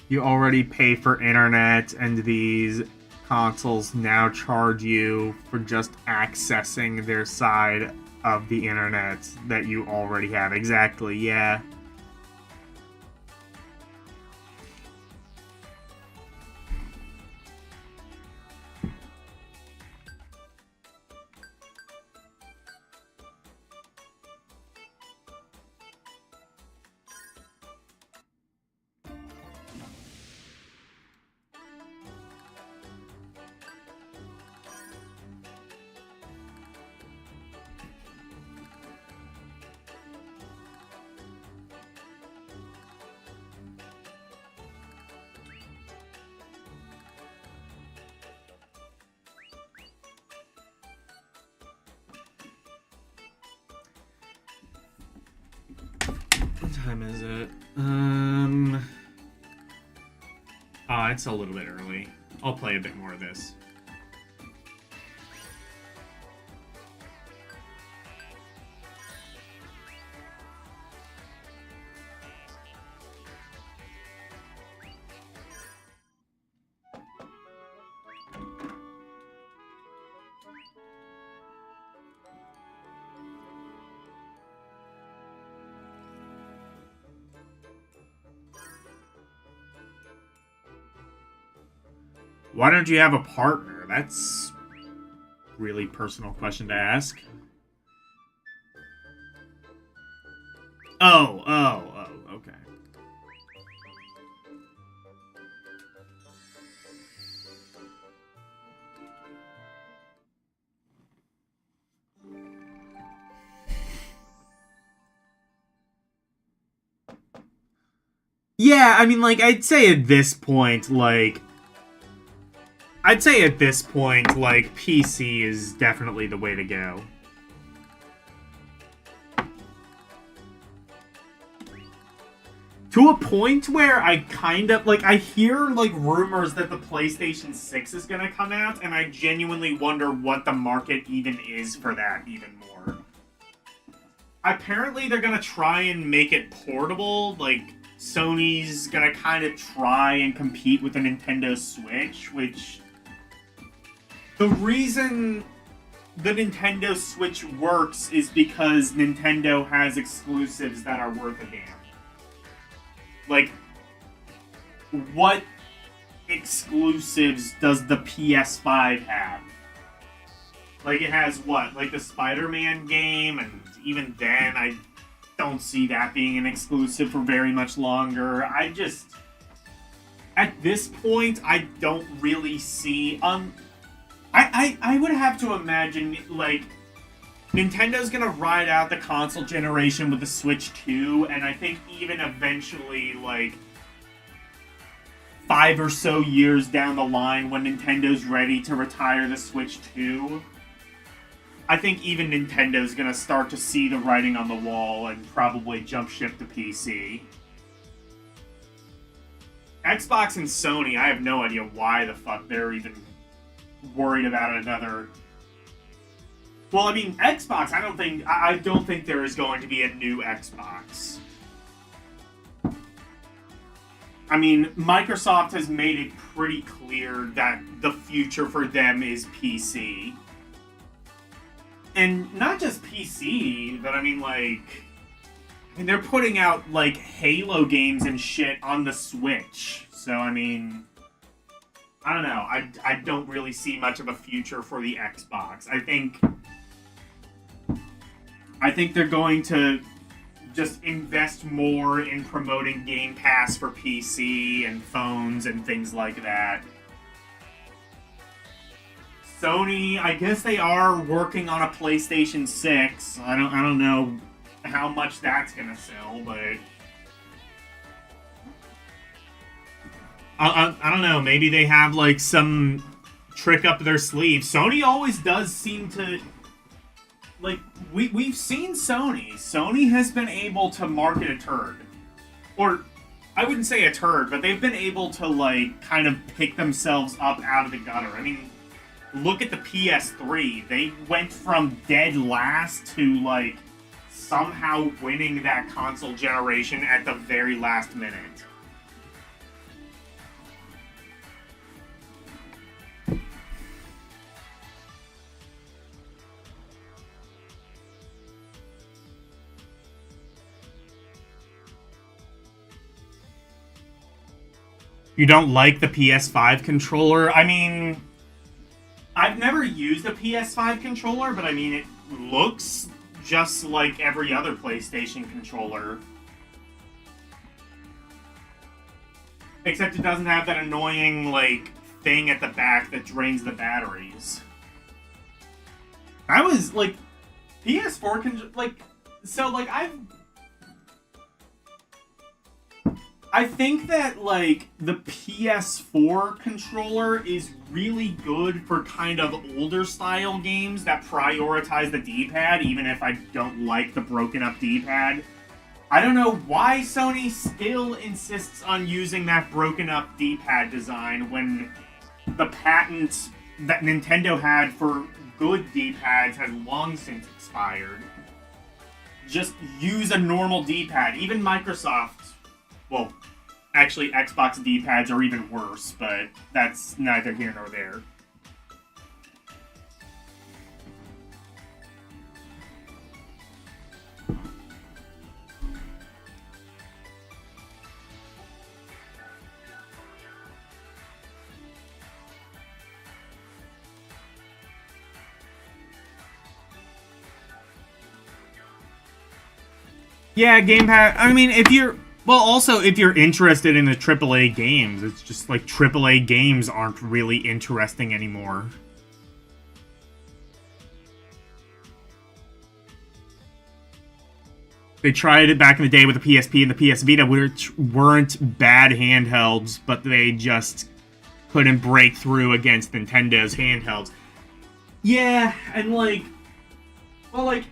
Speaker 2: You already pay for internet, and these consoles now charge you for just accessing their side of the internet that you already have. Exactly, yeah. What time is it? It's a little bit early. I'll play a bit more of this. Why don't you have a partner? That's a really personal question to ask. Oh, okay. Yeah, I mean, like, I'd say at this point, like, PC is definitely the way to go. To a point where I kind of, like, I hear, like, rumors that the PlayStation 6 is gonna come out, and I genuinely wonder what the market even is for that even more. Apparently they're gonna try and make it portable, like, Sony's gonna kind of try and compete with the Nintendo Switch, which... The reason the Nintendo Switch works is because Nintendo has exclusives that are worth a damn. Like, what exclusives does the PS5 have? Like, it has what? Like the Spider-Man game, and even then, I don't see that being an exclusive for very much longer. I just... At this point, I don't really see... I would have to imagine, like, Nintendo's gonna ride out the console generation with the Switch 2, and I think even eventually, like, 5 or so years down the line when Nintendo's ready to retire the Switch 2, I think even Nintendo's gonna start to see the writing on the wall and probably jump ship to PC. Xbox and Sony, I have no idea why the fuck they're even worried about another. Well, I mean, Xbox, I don't think there is going to be a new Xbox. I mean, Microsoft has made it pretty clear that the future for them is PC. And not just PC, but I mean, they're putting out, like, Halo games and shit on the Switch. So, I mean, I don't know. I don't really see much of a future for the Xbox. I think they're going to just invest more in promoting Game Pass for PC and phones and things like that. Sony, I guess they are working on a PlayStation 6. I don't know how much that's gonna sell, but I don't know. Maybe they have like some trick up their sleeve. Sony always does seem to, like, we've seen Sony. Sony has been able to market a turd, or I wouldn't say a turd, but they've been able to like kind of pick themselves up out of the gutter. I mean, look at the PS3. They went from dead last to like somehow winning that console generation at the very last minute. You don't like the PS5 controller? I mean, I've never used a PS5 controller, but I mean, it looks just like every other PlayStation controller. Except it doesn't have that annoying, like, thing at the back that drains the batteries. I was, like, PS4 I think that, like, the PS4 controller is really good for kind of older style games that prioritize the D-pad, even if I don't like the broken up D-pad. I don't know why Sony still insists on using that broken up D-pad design when the patent that Nintendo had for good D-pads has long since expired. Just use a normal D-pad. Even Microsoft, well, actually Xbox D-pads are even worse, but that's neither here nor there. Yeah, Game Pass. I mean, if you're interested in the AAA games, it's just like AAA games aren't really interesting anymore. They tried it back in the day with the PSP and the PS Vita, which weren't bad handhelds, but they just couldn't break through against Nintendo's handhelds. Yeah, and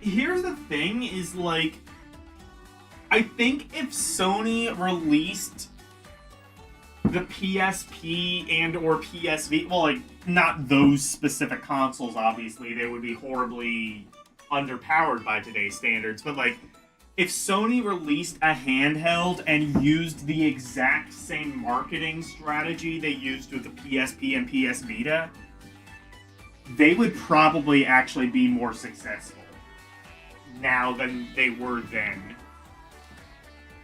Speaker 2: here's the thing, is like, I think if Sony released the PSP and or PSV, well, like, not those specific consoles, obviously, they would be horribly underpowered by today's standards, but like, if Sony released a handheld and used the exact same marketing strategy they used with the PSP and PS Vita, they would probably actually be more successful now than they were then.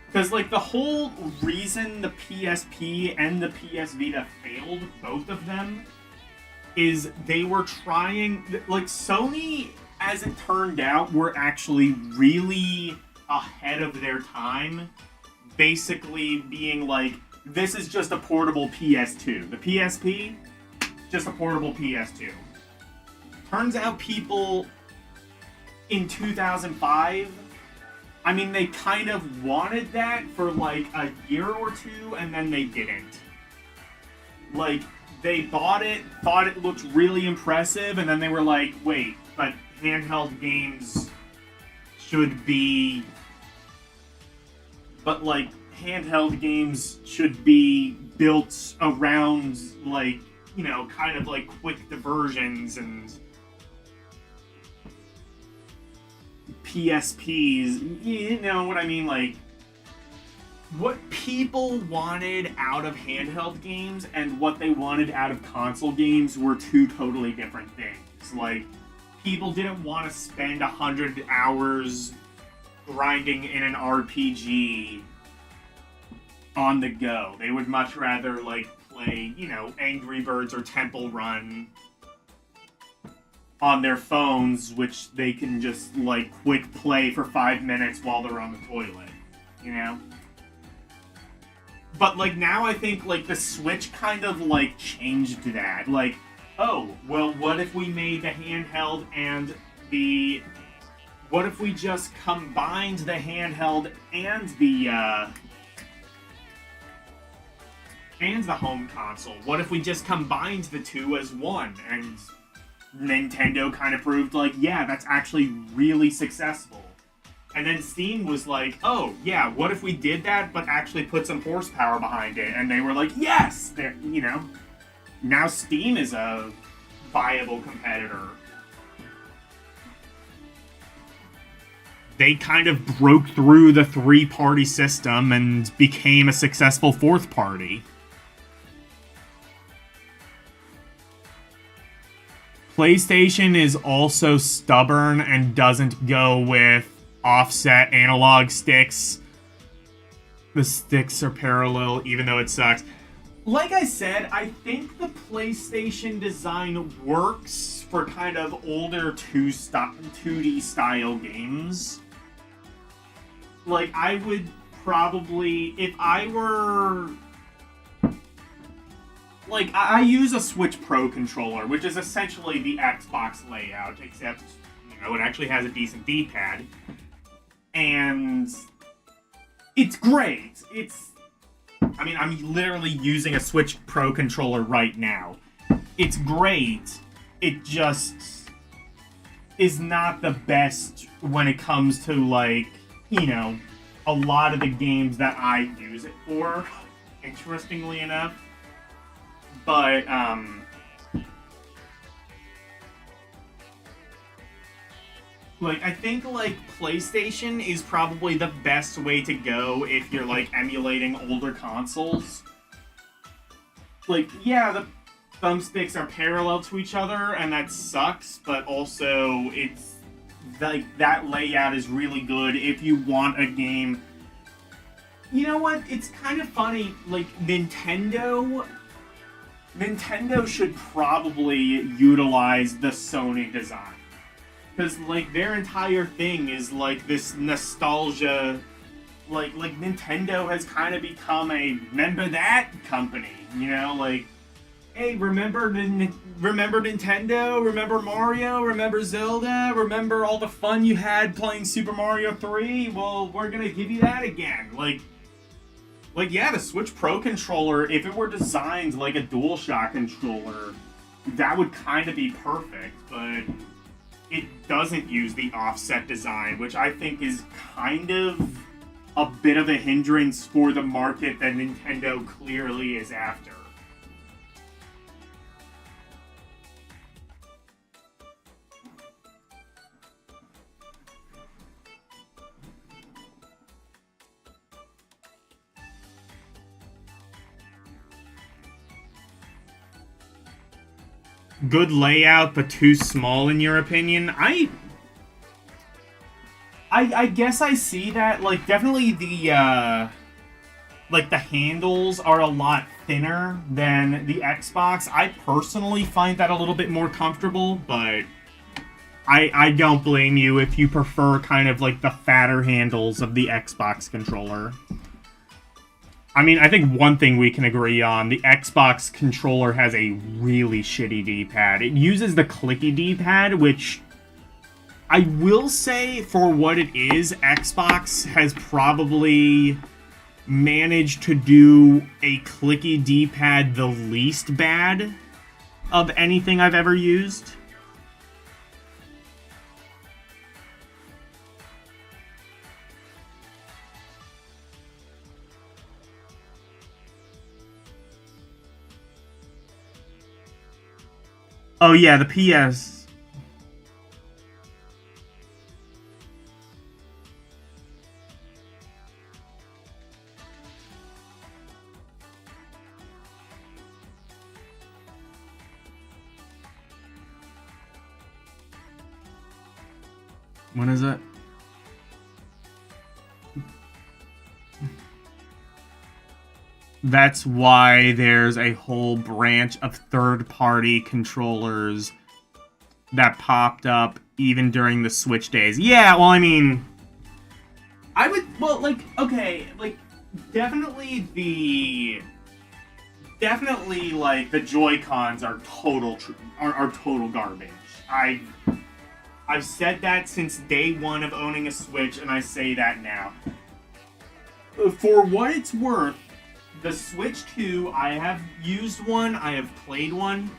Speaker 2: Because, like, the whole reason the PSP and the PS Vita failed, both of them, is they were trying... Like, Sony, as it turned out, were actually really ahead of their time. Basically being like, this is just a portable PS2. The PSP, just a portable PS2. Turns out people in 2005... I mean, they kind of wanted that for like a year or two, and then they didn't. Like, they bought it, thought it looked really impressive, and then they were like, wait, but handheld games should be... But, like, handheld games should be built around, like, you know, kind of like quick diversions and PSPs, you know what I mean? Like, what people wanted out of handheld games and what they wanted out of console games were two totally different things. Like, people didn't want to spend 100 hours grinding in an RPG on the go. They would much rather, like, play, you know, Angry Birds or Temple Run on their phones, which they can just, like, quick play for 5 minutes while they're on the toilet, you know? But, like, now I think, like, the Switch kind of, like, changed that. Like, oh, well, what if we made the handheld and the... What if we just combined the handheld and the home console? What if we just combined the two as one? And Nintendo kind of proved, like, yeah, that's actually really successful. And then Steam was like, oh, yeah, what if we did that, but actually put some horsepower behind it? And they were like, yes! They're, you know, now Steam is a viable competitor. They kind of broke through the three-party system and became a successful fourth party. PlayStation is also stubborn and doesn't go with offset analog sticks. The sticks are parallel, even though it sucks. Like I said, I think the PlayStation design works for kind of older 2D style games. Like, I would probably, if I were... Like, I use a Switch Pro controller, which is essentially the Xbox layout, except, you know, it actually has a decent D-pad. And it's great. I mean, I'm literally using a Switch Pro controller right now. It's great. It just is not the best when it comes to, like, you know, a lot of the games that I use it for, interestingly enough. But, like, I think, like, PlayStation is probably the best way to go if you're, like, emulating older consoles. Like, yeah, the thumbsticks are parallel to each other, and that sucks, but also it's, like, that layout is really good if you want a game. You know what? It's kind of funny, like, Nintendo should probably utilize the Sony design. Because, like, their entire thing is, like, this nostalgia. Like Nintendo has kind of become a remember that company, you know? Like, hey, remember Nintendo? Remember Mario? Remember Zelda? Remember all the fun you had playing Super Mario 3? Well, we're gonna give you that again. Like, yeah, the Switch Pro controller, if it were designed like a DualShock controller, that would kind of be perfect, but it doesn't use the offset design, which I think is kind of a bit of a hindrance for the market that Nintendo clearly is after. Good layout, but too small in your opinion? I guess I see that. Like, definitely the, like, the handles are a lot thinner than the Xbox. I personally find that a little bit more comfortable, but I don't blame you if you prefer kind of, like, the fatter handles of the Xbox controller. I mean, I think one thing we can agree on, the Xbox controller has a really shitty D-pad. It uses the clicky D-pad, which I will say, for what it is, Xbox has probably managed to do a clicky D-pad the least bad of anything I've ever used. Oh yeah, the PS. When is it? That's why there's a whole branch of third-party controllers that popped up even during the Switch days. Yeah, well, I mean, I would, well, like, okay, like, definitely, like, the Joy-Cons are total garbage. I've said that since day one of owning a Switch, and I say that now. For what it's worth, the Switch 2, I have used one, I have played one.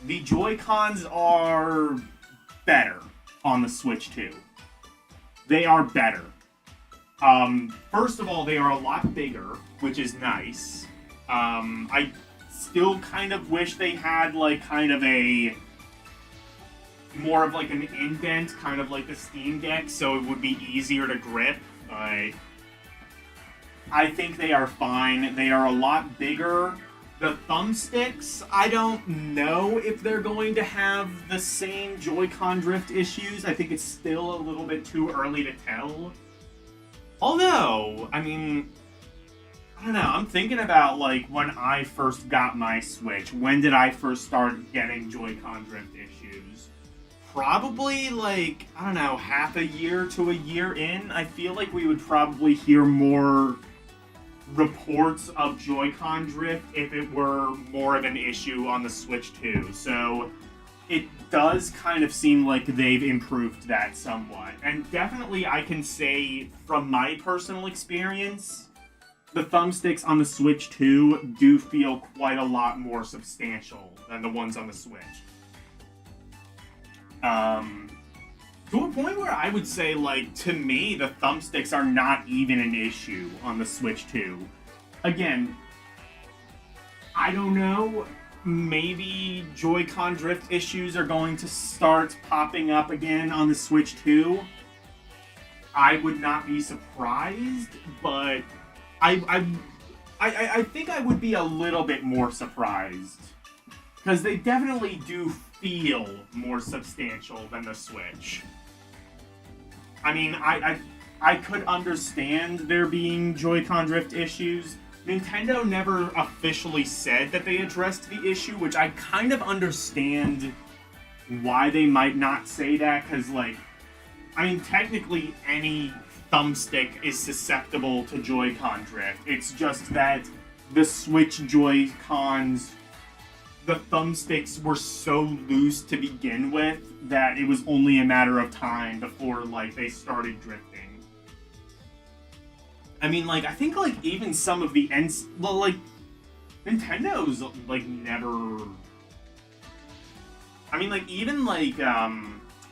Speaker 2: The Joy-Cons are better on the Switch 2. They are better. First of all, they are a lot bigger, which is nice. I still kind of wish they had, like, kind of a... more of, like, an indent, kind of like the Steam Deck, so it would be easier to grip, but... I think they are fine. They are a lot bigger. The thumbsticks, I don't know if they're going to have the same Joy-Con drift issues. I think it's still a little bit too early to tell. Although, I mean, I don't know. I'm thinking about, like, when I first got my Switch. When did I first start getting Joy-Con drift issues? Probably, like, I don't know, half a year to a year in. I feel like we would probably hear more reports of Joy-Con drift if it were more of an issue on the Switch 2. So it does kind of seem like they've improved that somewhat. And definitely I can say from my personal experience, the thumbsticks on the Switch 2 do feel quite a lot more substantial than the ones on the Switch. To a point where I would say, like, to me, the thumbsticks are not even an issue on the Switch 2. Again, I don't know, maybe Joy-Con drift issues are going to start popping up again on the Switch 2. I would not be surprised, but I think I would be a little bit more surprised. Because they definitely do feel more substantial than the Switch. I mean, I could understand there being Joy-Con drift issues. Nintendo never officially said that they addressed the issue, which I kind of understand why they might not say that, because, like, I mean, technically any thumbstick is susceptible to Joy-Con drift. It's just that the Switch Joy-Cons, the thumbsticks were so loose to begin with that it was only a matter of time before, like, they started drifting. I mean, like, I think, like, even some of the well, like, Nintendo's, like, never... I mean, like, even, like, the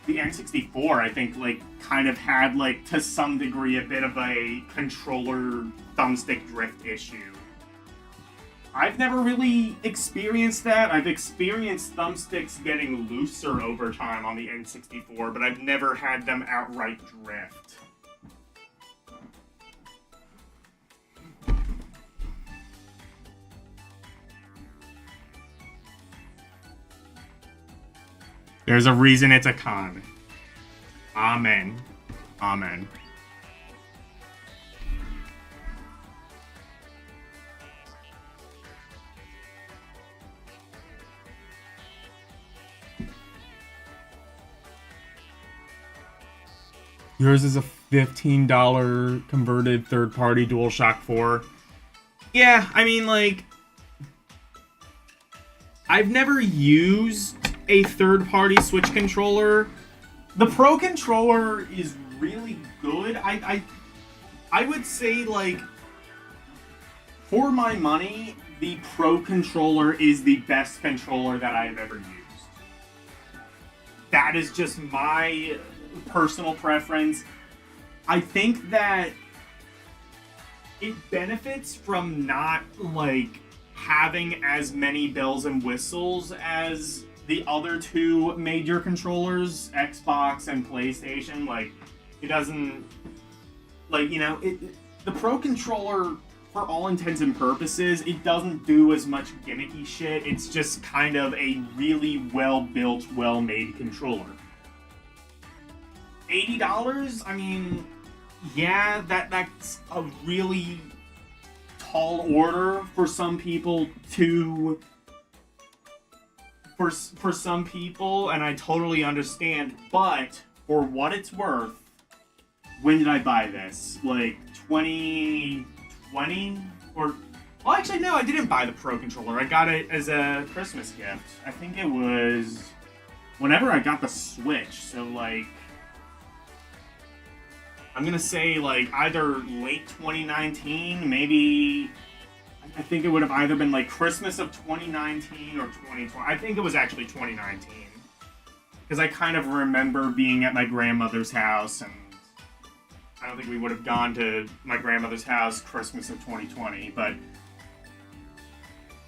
Speaker 2: N64, I think, like, kind of had, like, to some degree, a bit of a controller thumbstick drift issue. I've never really experienced that. I've experienced thumbsticks getting looser over time on the N64, but I've never had them outright drift. There's a reason it's a con. Amen. Amen. Yours is a $15 converted third-party DualShock 4. Yeah, I mean, like, I've never used a third-party Switch controller. The Pro controller is really good. I would say, like, For my money, the Pro Controller is the best controller that I have ever used. That is just my personal preference. I think that it benefits from not, like, having as many bells and whistles as the other two major controllers, Xbox and PlayStation. Like, it doesn't, like, you know, the Pro Controller, for all intents and purposes, it doesn't do as much gimmicky shit. It's just kind of a really well-built, well-made controller. $80? I mean, yeah, that's a really tall order for some people to... For some people, and I totally understand, but for what it's worth, when did I buy this? Like, 2020? Or, well, actually, no, I didn't buy the Pro Controller. I got it as a Christmas gift. I think it was whenever I got the Switch, so, like, I'm gonna say, like, either late 2019, maybe... I think it would have either been, like, Christmas of 2019 or 2020. I think it was actually 2019. Because I kind of remember being at my grandmother's house, and I don't think we would have gone to my grandmother's house Christmas of 2020, but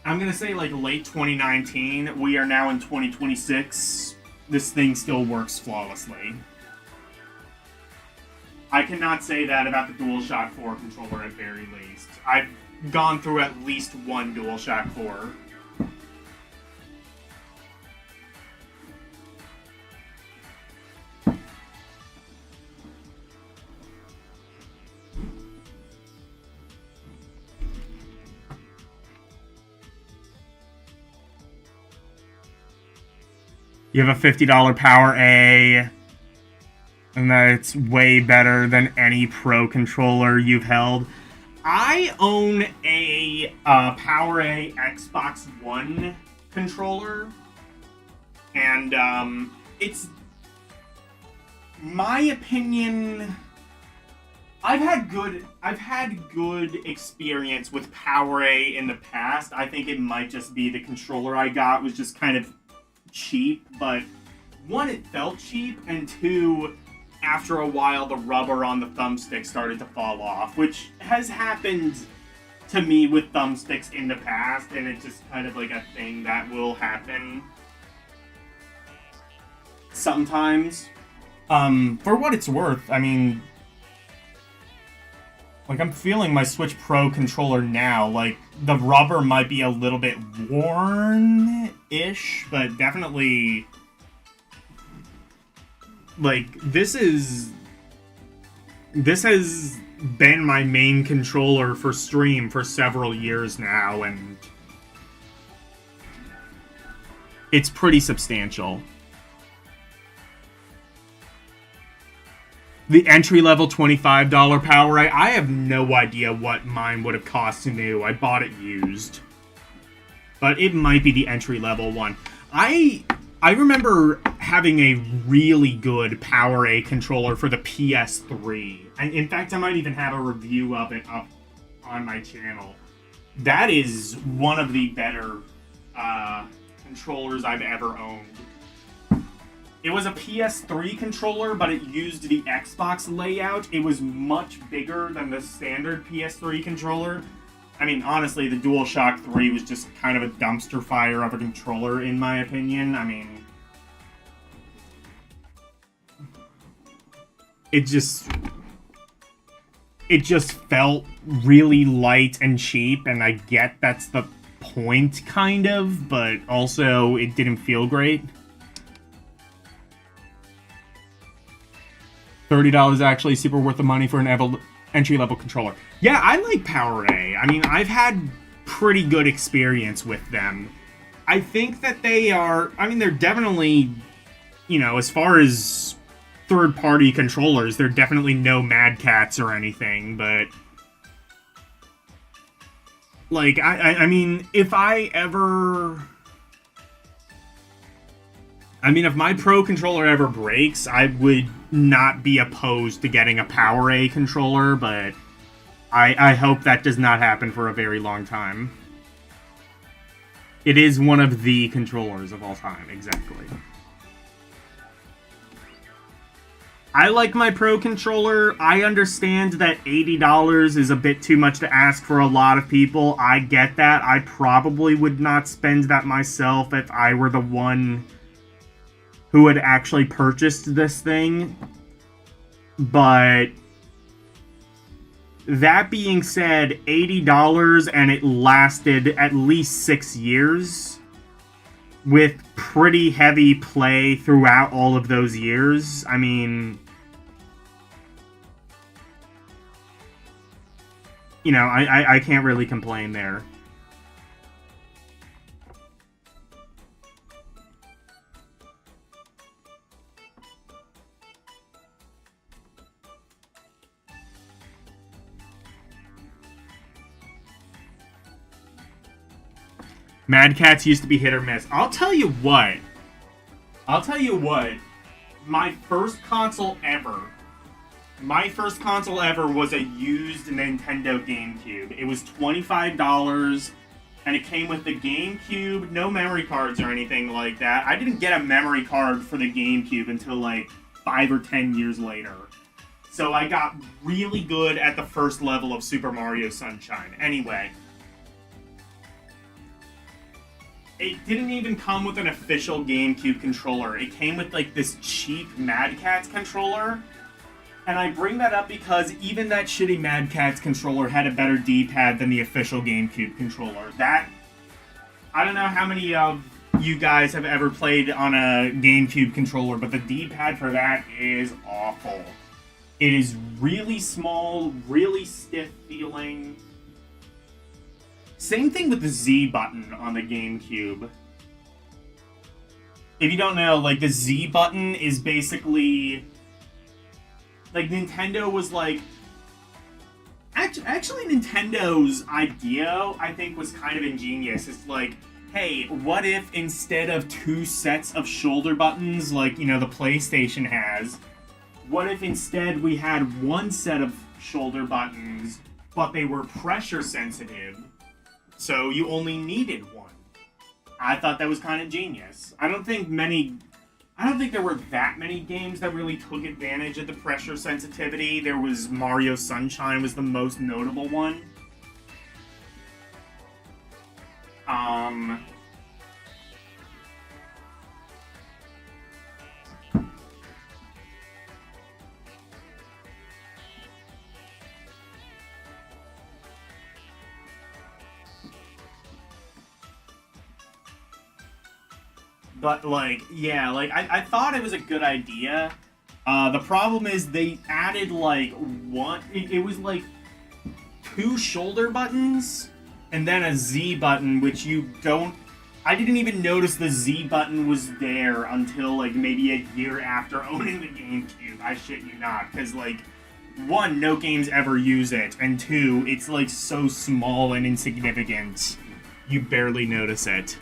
Speaker 2: I'm gonna say, like, late 2019. We are now in 2026. This thing still works flawlessly. I cannot say that about the DualShock 4 controller at very least. I've gone through at least one DualShock 4. You have a $50 Power A, and that's way better than any Pro Controller you've held. I own a Power A Xbox One controller, and it's my opinion. I've had good experience with Power A in the past. I think it might just be the controller I got was just kind of cheap, but one, it felt cheap, and two, after a while, the rubber on the thumbstick started to fall off, which has happened to me with thumbsticks in the past, and it's just kind of like a thing that will happen sometimes. For what it's worth, I mean, like, I'm feeling my Switch Pro controller now. Like, the rubber might be a little bit worn-ish, but definitely... Like, this has been my main controller for stream for several years now, and it's pretty substantial. The entry-level $25 Power A, I have no idea what mine would have cost new. I bought it used. But it might be the entry-level one. I remember having a really good Power A controller for the PS3. And in fact, I might even have a review of it up on my channel. That is one of the better controllers I've ever owned. It was a PS3 controller, but it used the Xbox layout. It was much bigger than the standard PS3 controller. I mean, honestly, the DualShock 3 was just kind of a dumpster fire of a controller, in my opinion. I mean, it just felt really light and cheap, and I get that's the point, kind of, but also it didn't feel great. $30 actually super worth the money for an entry-level controller. Yeah, I like Power A. I mean, I've had pretty good experience with them. I think that they are... I mean, they're definitely... You know, as far as third-party controllers, they're definitely no Mad Cats or anything, but... Like, I mean, if I ever... I mean, if my Pro Controller ever breaks, I would not be opposed to getting a Power A controller, but I hope that does not happen for a very long time. It is one of the controllers of all time, exactly. I like my Pro controller. I understand that $80 is a bit too much to ask for a lot of people. I get that. I probably would not spend that myself if I were the one who had actually purchased this thing. But that being said, $80 and it lasted at least 6 years with pretty heavy play throughout all of those years. I mean, you know, I can't really complain there. Mad Catz used to be hit or miss. I'll tell you what. My first console ever was a used Nintendo GameCube. It was $25, and it came with the GameCube, no memory cards or anything like that. I didn't get a memory card for the GameCube until like 5 or 10 years later. So I got really good at the first level of Super Mario Sunshine. Anyway, it didn't even come with an official GameCube controller. It came with like this cheap Mad Catz controller. And I bring that up because even that shitty Mad Catz controller had a better D-pad than the official GameCube controller. I don't know how many of you guys have ever played on a GameCube controller, but the D-pad for that is awful. It is really small, really stiff feeling. Same thing with the Z button on the GameCube. If you don't know, like, the Z button is basically... like, Nintendo was like... Actually, Nintendo's idea, I think, was kind of ingenious. It's like, hey, what if instead of 2 sets of shoulder buttons, like, you know, the PlayStation has, what if instead we had 1 set of shoulder buttons, but they were pressure sensitive, so you only needed 1? I thought that was kind of genius. I don't think there were that many games that really took advantage of the pressure sensitivity. There was Mario Sunshine was the most notable one. But, like, yeah, like, I thought it was a good idea. The problem is they added, like, it was, like, 2 shoulder buttons, and then a Z button, which I didn't even notice the Z button was there until, like, maybe a year after owning the GameCube. I shit you not, because, like, 1, no games ever use it, and 2, it's, like, so small and insignificant, you barely notice it.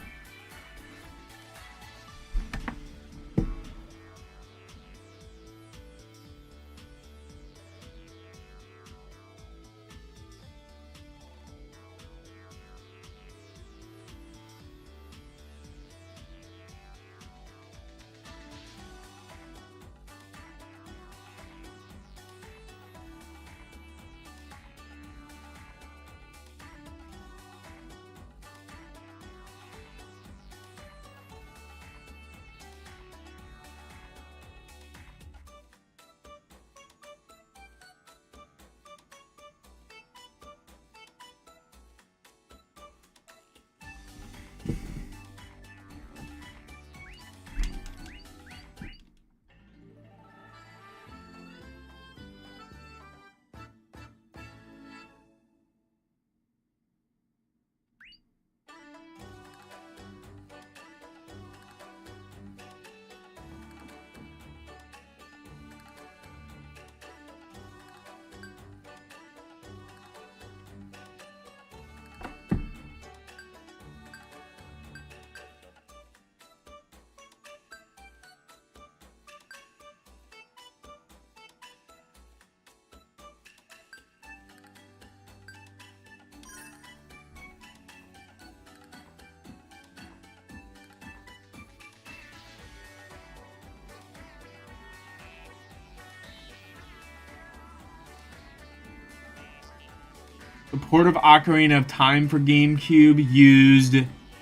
Speaker 2: port of Ocarina of Time for GameCube used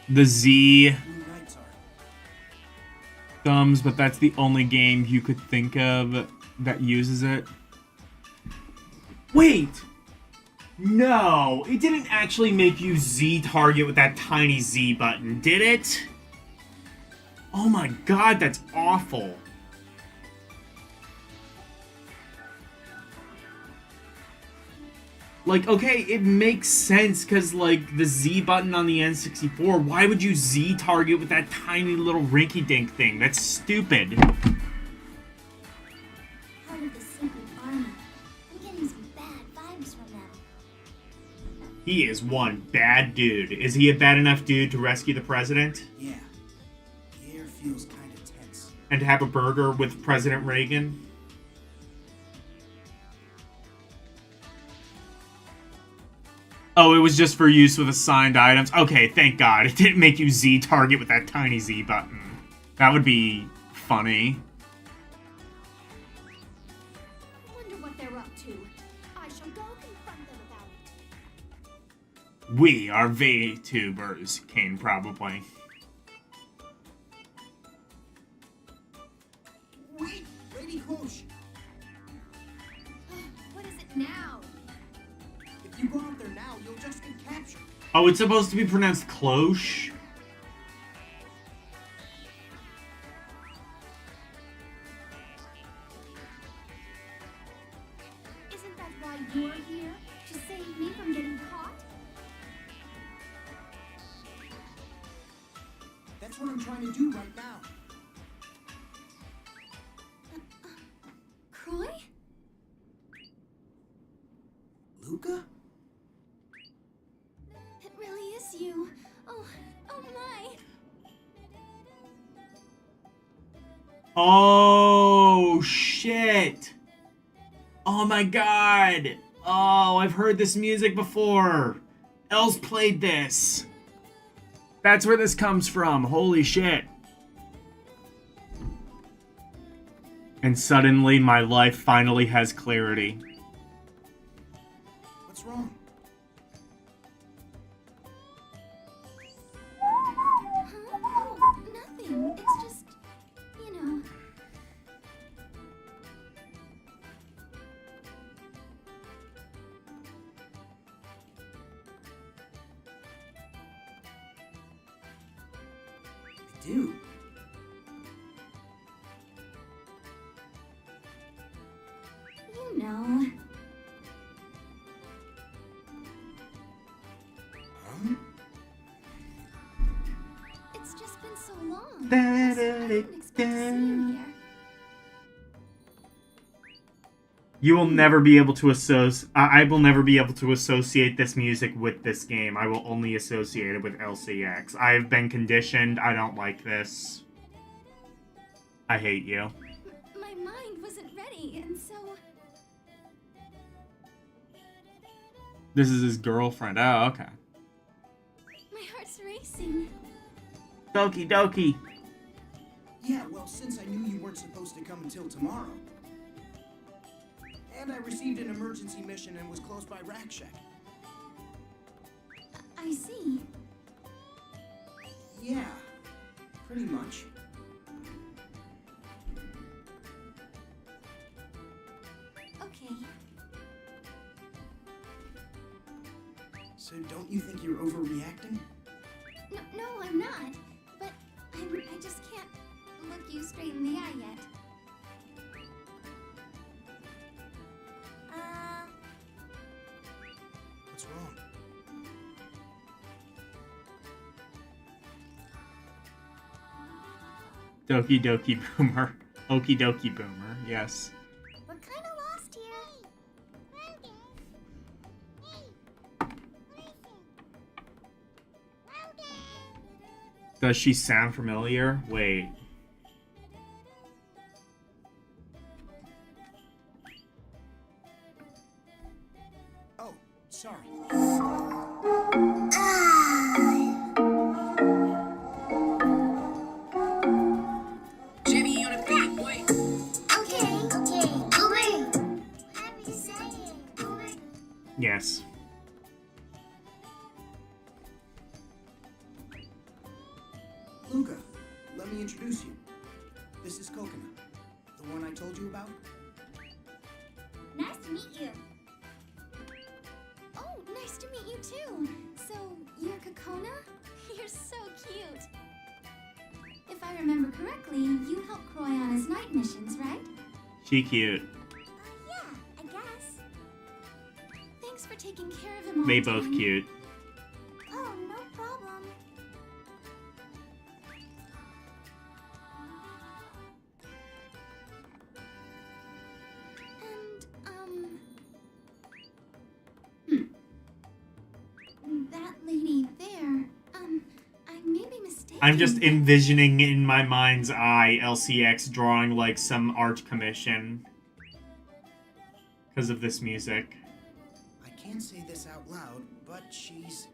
Speaker 2: the Z
Speaker 4: Blue Knights are.
Speaker 2: thumbs, but that's the only game you could think of that uses it. Wait! No, it didn't actually make you Z target with that tiny Z button, did it? Oh my god, that's awful. Like, okay, it makes sense because, like, the Z button on the N64, why would you Z target with that tiny little rinky-dink thing? That's stupid.
Speaker 5: Part of the Secret Army. I'm getting some bad vibes from them.
Speaker 2: He is one bad dude. Is he a bad enough dude to rescue the president?
Speaker 4: Yeah. The air feels kind of tense.
Speaker 2: And to have a burger with President Reagan? Oh, it was just for use with assigned items? Okay, thank God. It didn't make you Z target with that tiny Z button. That would be funny.
Speaker 5: I wonder what they're up to. I shall go confront them about it.
Speaker 2: We are VTubers, Kane probably.
Speaker 4: Wait, Lady Cloche.
Speaker 5: What is it now?
Speaker 4: If you go out there now, you'll just get captured.
Speaker 2: Oh, it's supposed to be pronounced cloche?
Speaker 5: Isn't that why you're here? To save me from getting caught?
Speaker 4: That's what I'm trying to do right now.
Speaker 5: Croy?
Speaker 4: Luca?
Speaker 5: It really is you. Oh my.
Speaker 2: Oh, shit. Oh my god. Oh, I've heard this music before. Els played this. That's where this comes from. Holy shit. And suddenly my life finally has clarity.
Speaker 4: What's wrong?
Speaker 5: Huh? Oh, nothing. It's just, you know.
Speaker 4: I do.
Speaker 5: You know.
Speaker 4: Huh?
Speaker 5: It's just been so long. I didn't expect to see you here.
Speaker 2: You will never be able to associate. I will never be able to associate this music with this game. I will only associate it with LCX. I've been conditioned. I don't like this. I hate you.
Speaker 5: My mind wasn't ready, and so
Speaker 2: This is his girlfriend. Oh, okay.
Speaker 5: my heart's racing.
Speaker 2: Doki doki.
Speaker 4: Yeah, well, since I knew you weren't supposed to come until tomorrow. And I received an emergency mission and was close by Rack Shack.
Speaker 5: I see.
Speaker 4: Yeah, pretty much.
Speaker 5: Okay.
Speaker 4: So don't you think you're overreacting?
Speaker 5: No, I'm not. But I just can't look you straight in the eye yet.
Speaker 4: What's wrong?
Speaker 2: Doki doki boomer. Okie dokie boomer. Yes.
Speaker 5: We're kind of lost here.
Speaker 2: Does she sound familiar? Wait.
Speaker 4: Oh, sorry.
Speaker 8: Jimmy on a beat, boy.
Speaker 5: Okay.
Speaker 2: Yes.
Speaker 4: Luca, let me introduce you. This is Coconut, the one I told you about.
Speaker 5: Nice to meet you. Oh, nice to meet you too. So, you're Kokona? You're so cute. If I remember correctly, you help Croy on his night missions, right?
Speaker 2: She cute.
Speaker 5: Yeah, I guess. Thanks for taking care of him all
Speaker 2: They
Speaker 5: the
Speaker 2: both
Speaker 5: time.
Speaker 2: cute.
Speaker 5: Oh, no problem. And, that lady there, I may be mistaken.
Speaker 2: I'm just envisioning in my mind's eye LCX drawing like some art commission because of this music.
Speaker 4: I can't say this out loud, but she's...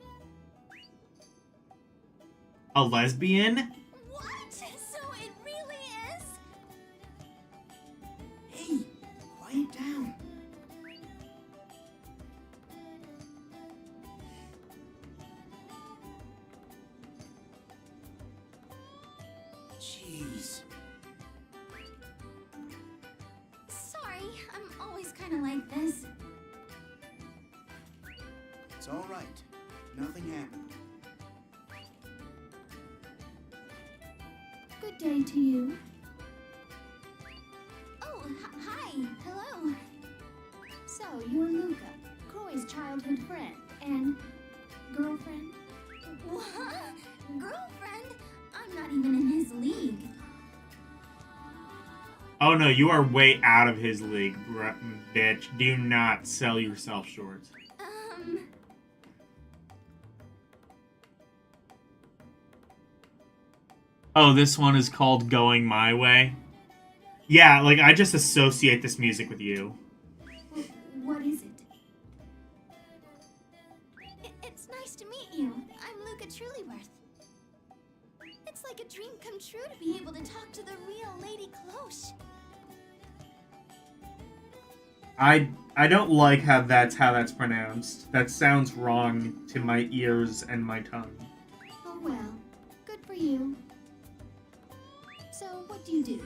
Speaker 2: A lesbian?
Speaker 5: What? So it really is?
Speaker 4: Hey, quiet down. Jeez.
Speaker 5: Sorry, I'm always kind of like this.
Speaker 4: It's all right. Nothing happened.
Speaker 5: Good day to you. Oh, hi. Hello. So, you're Luca, Croy's childhood friend and girlfriend? What? Girlfriend? I'm not even in his league.
Speaker 2: Oh no, you are way out of his league, bitch. Do not sell yourself short. Oh, this one is called Going My Way? Yeah, like, I just associate this music with you.
Speaker 5: What is it? It's nice to meet you. I'm Luca Trulyworth. It's like a dream come true to be able to talk to the real Lady Cloche.
Speaker 2: I don't like how that's pronounced. That sounds wrong to my ears and my tongue.
Speaker 5: Oh well, good for you. So, what do you do?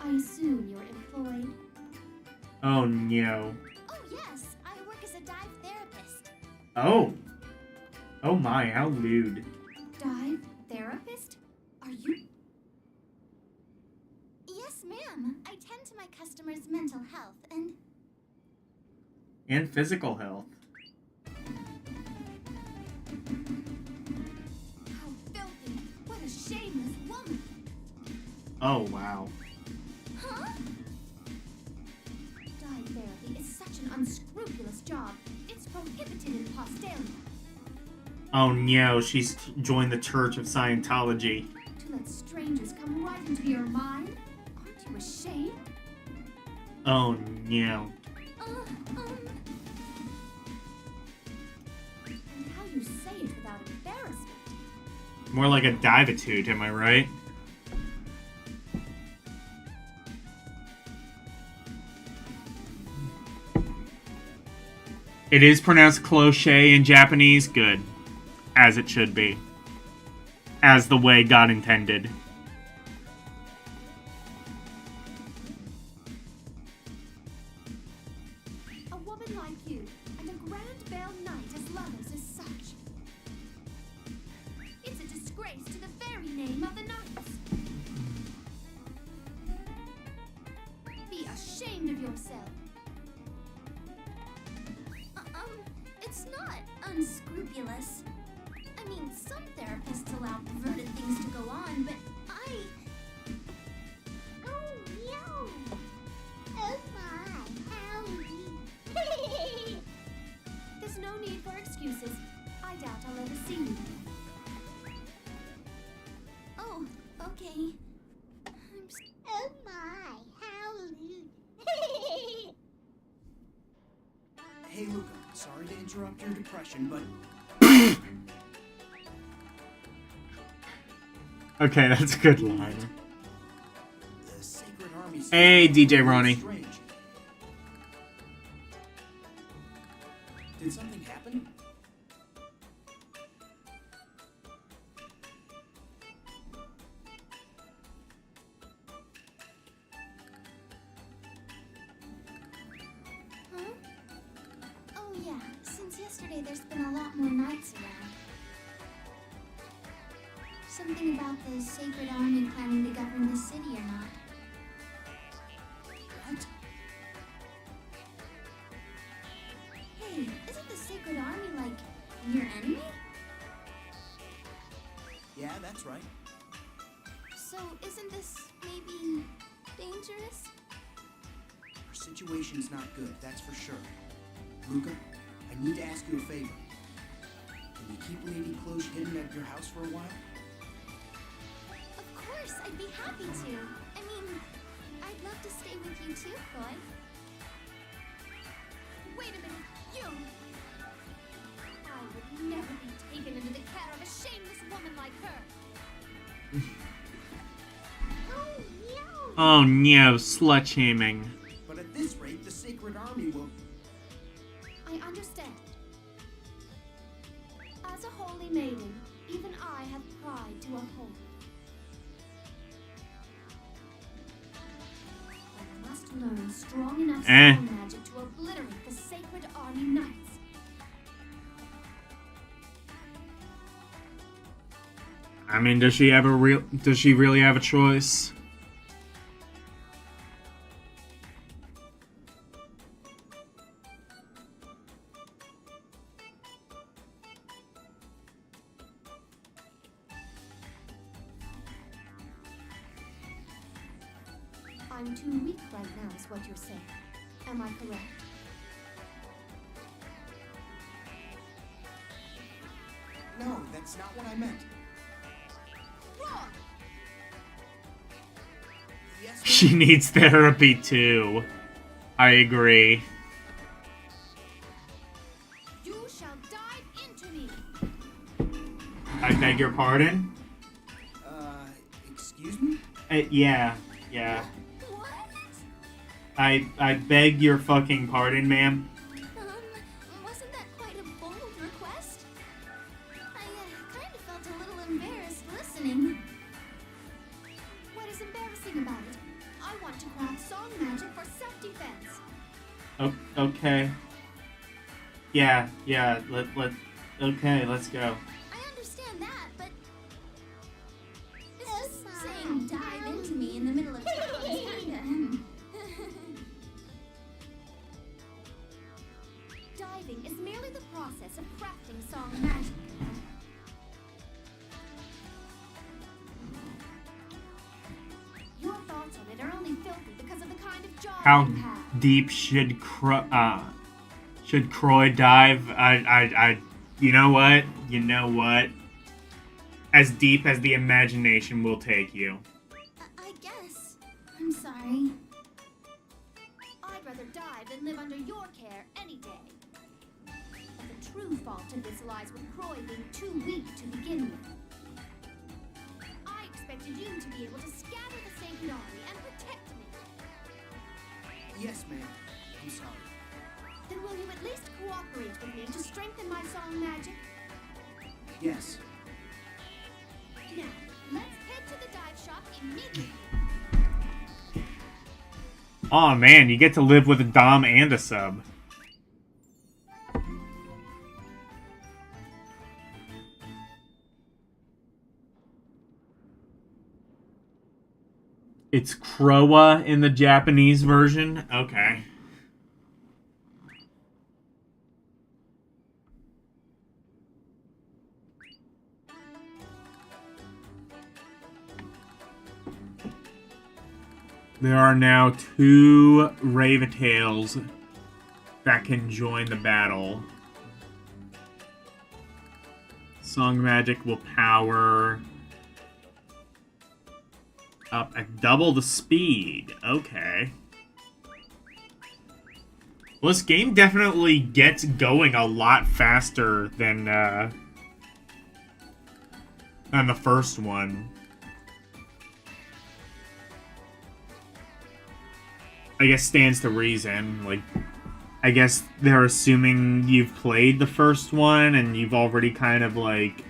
Speaker 5: I assume you're employed.
Speaker 2: Oh no.
Speaker 5: Oh yes, I work as a dive therapist.
Speaker 2: Oh. Oh my, how lewd.
Speaker 5: Dive therapist? Are you? Yes, ma'am. I tend to my customers' mental health
Speaker 2: And physical health.
Speaker 5: How filthy! What a shameless woman!
Speaker 2: Oh wow.
Speaker 5: Huh? Dive therapy is such an unscrupulous job. It's prohibited in Postelia.
Speaker 2: Oh no, she's joined the Church of Scientology.
Speaker 5: To let strangers come right into your mind? Aren't you ashamed?
Speaker 2: Oh no.
Speaker 5: And how you say it without embarrassment.
Speaker 2: More like a divitude, am I right? It is pronounced cloche in Japanese. Good. As it should be. As the way God intended.
Speaker 5: A woman like you, and a Grand Bell Knight as lovers as such. It's a disgrace to the very name of the Knights. Be ashamed of yourself. It's not unscrupulous. I mean, some therapists allow perverted things to go on, but I... Oh, no! Oh, my! Owie! There's no need for excuses. I doubt I'll ever see you. Oh, okay. Oh, my! How rude!
Speaker 4: Hey, Luca. Sorry to interrupt your depression, but...
Speaker 2: Okay, that's a good line.
Speaker 4: The Sacred Army's...
Speaker 2: Hey, DJ Ronnie.
Speaker 4: Strange. Did something happen?
Speaker 5: Something about the Sacred Army planning to govern the city or not.
Speaker 4: What?
Speaker 5: Hey, isn't the Sacred Army like your enemy?
Speaker 4: Yeah, that's right.
Speaker 5: So isn't this maybe dangerous?
Speaker 4: Our situation's not good, that's for sure. Luca, I need to ask you a favor. Can you keep Lady Cloche hidden at your house for a while?
Speaker 5: Of course, I'd be happy to. I mean, I'd love to stay with you too, Croy.
Speaker 8: Wait a minute, you!
Speaker 5: I would never be taken into the care of a shameless woman like her.
Speaker 2: Oh no, slut-shaming.
Speaker 4: But at this rate, the Sacred Army will...
Speaker 5: I understand. As a holy maiden, even I have pride to uphold. I must learn strong enough sound magic to obliterate the Sacred Army Knights.
Speaker 2: I mean, does she really have a choice?
Speaker 5: I'm too weak right now, is what you're saying. Am I correct?
Speaker 4: No, that's not what I meant.
Speaker 8: Wrong!
Speaker 4: Yes,
Speaker 2: She needs therapy too. I agree.
Speaker 8: You shall dive into me!
Speaker 2: I beg your pardon?
Speaker 4: Excuse me?
Speaker 2: Yeah.
Speaker 5: What?
Speaker 2: I beg your fucking pardon, ma'am.
Speaker 5: Wasn't that quite a bold request? I kind of felt a little embarrassed listening. What is embarrassing about it? I want to craft song magic for self-defense.
Speaker 2: Okay. Yeah, okay, let's go.
Speaker 5: I understand that, but this saying dive into me in the middle of town is kinda... Diving is merely the process of crafting song magic. Your thoughts on it are only filthy because of the kind of job
Speaker 2: How
Speaker 5: you have.
Speaker 2: deep should Croy dive? You know what? As deep as the imagination will take you.
Speaker 5: I guess. I'm sorry. I'd rather dive than live under your care any day. But the true fault of this lies with Croy being too weak to begin with. I expected you to be able to scatter the Sacred Army and protect me.
Speaker 4: Yes, ma'am. I'm sorry.
Speaker 5: Then will you at least cooperate with me to strengthen my song magic?
Speaker 4: Yes.
Speaker 5: Now, let's head to the dive shop immediately.
Speaker 2: Aw, man, you get to live with a dom and a sub. It's Croa in the Japanese version? Okay. There are now 2 Raventails that can join the battle. Song magic will power up at double the speed. Okay. Well, this game definitely gets going a lot faster than the first one. I guess stands to reason. Like, I guess they're assuming you've played the first one and you've already kind of, like,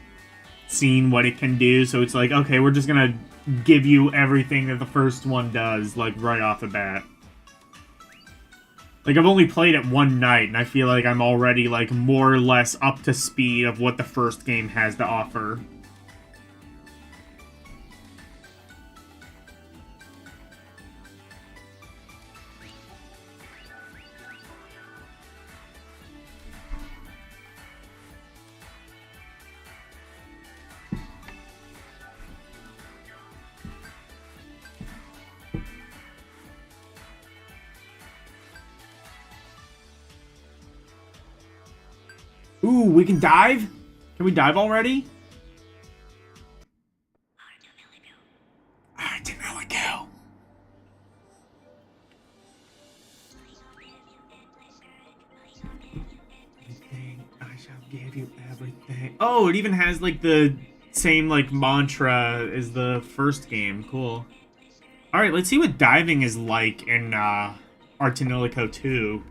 Speaker 2: seen what it can do. So it's like, okay, we're just gonna give you everything that the first one does, like, right off the bat. Like, I've only played it one night, and I feel like I'm already, like, more or less up to speed of what the first game has to offer. Ooh, we can dive? Can we dive already? Ar Tonelico. Everything, I shall give you everything. Oh, it even has like the same like mantra as the first game. Cool. Alright, let's see what diving is like in Ar Tonelico 2.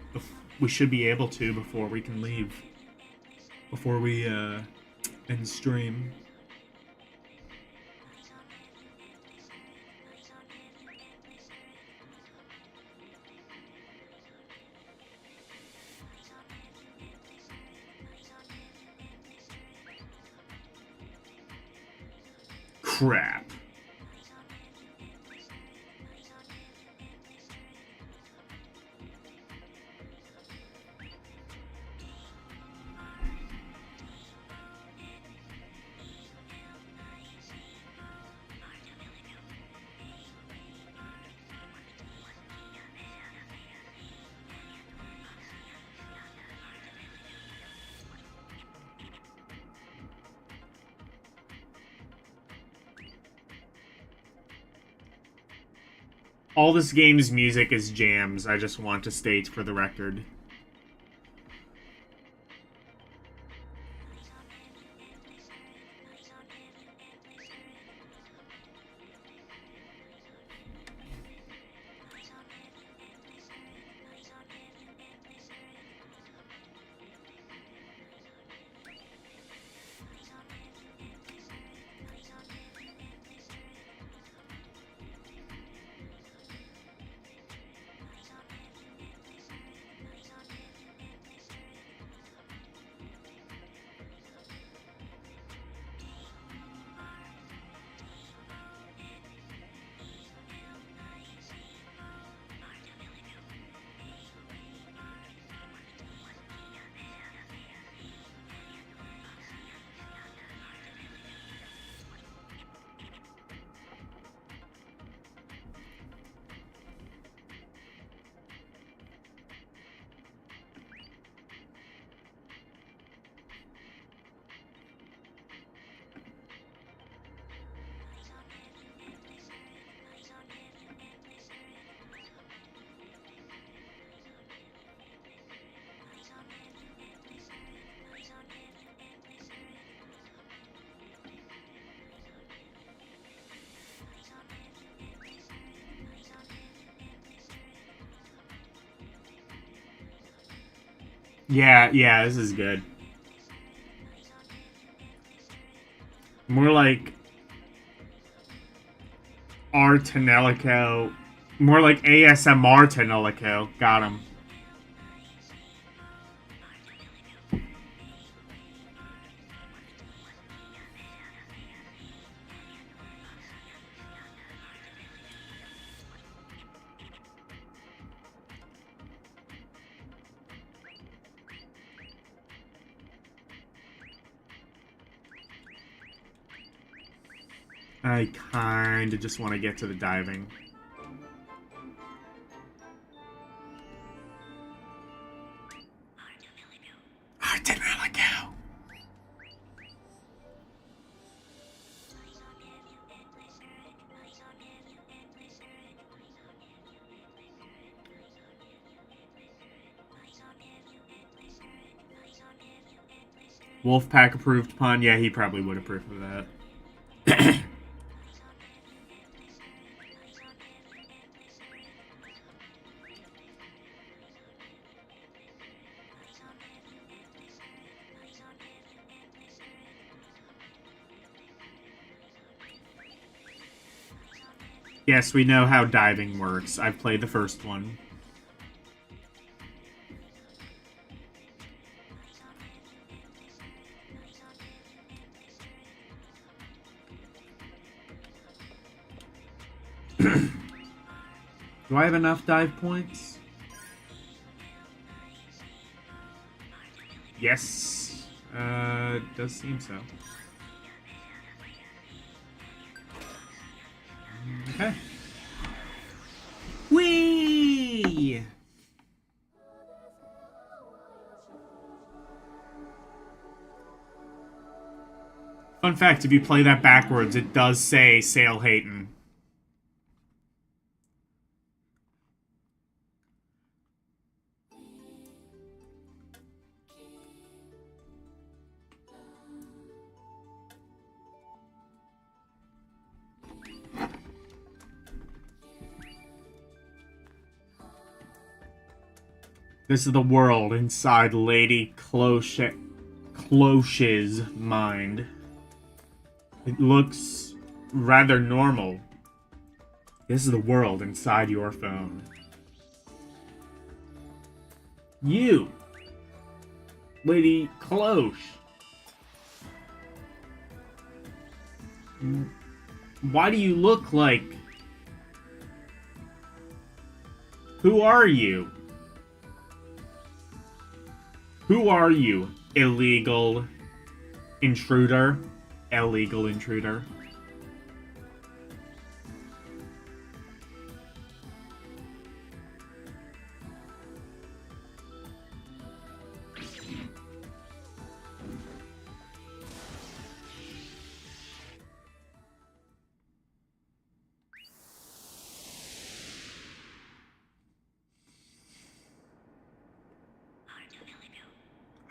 Speaker 2: We should be able to before we can leave. Before we end stream. Crap. All this game's music is jams, I just want to state for the record. Yeah, this is good. More like Ar Tonelico. More like ASMR Tonelico. Got him. I kinda just want to get to the diving. Ar Tonelico. Wolfpack approved pun. Yeah, he probably would approve of that. Yes, we know how diving works. I've played the first one. Do I have enough dive points? Yes. It does seem so. Okay. Whee! Fun fact, if you play that backwards, it does say Sail Hayton. This is the world inside Lady Cloche's mind. It looks rather normal. This is the world inside your phone. You, Lady Cloche. Why do you look like... Who are you? Who are you, illegal intruder? Illegal intruder.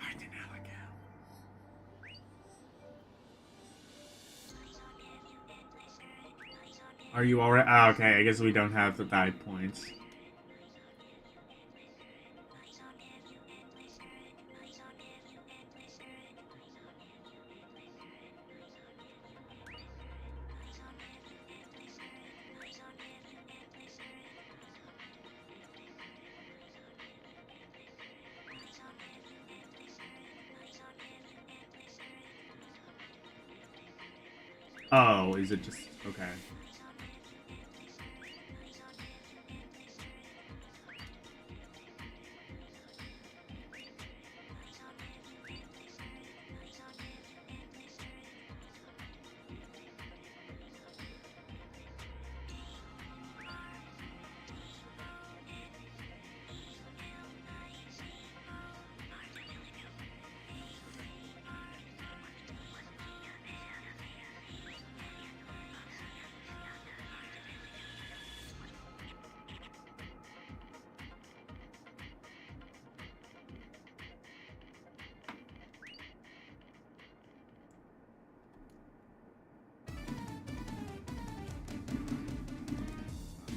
Speaker 2: Ar Tonelico. Are you alright? Oh, okay, I guess we don't have the die points. Oh, is it just... okay.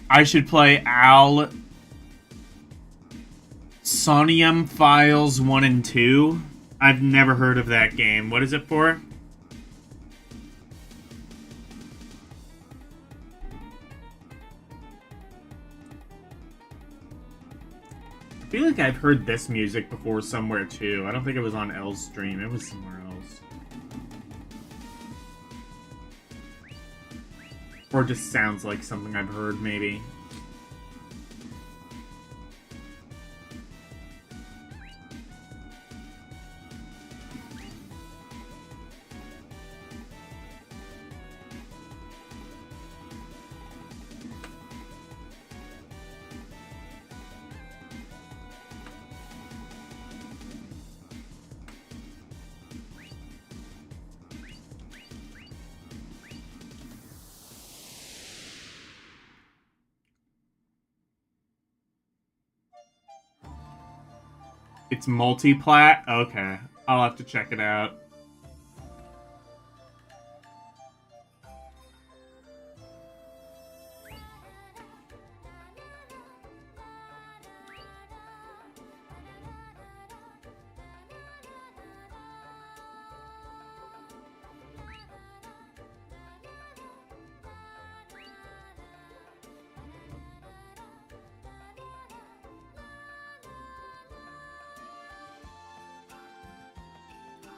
Speaker 2: I should play Al Sonium Files 1 and 2. I've never heard of that game. What is it for? I feel like I've heard this music before somewhere too. I don't think it was on L's stream. It was somewhere else. Or just sounds like something I've heard, maybe. It's multi-plat? Okay. I'll have to check it out.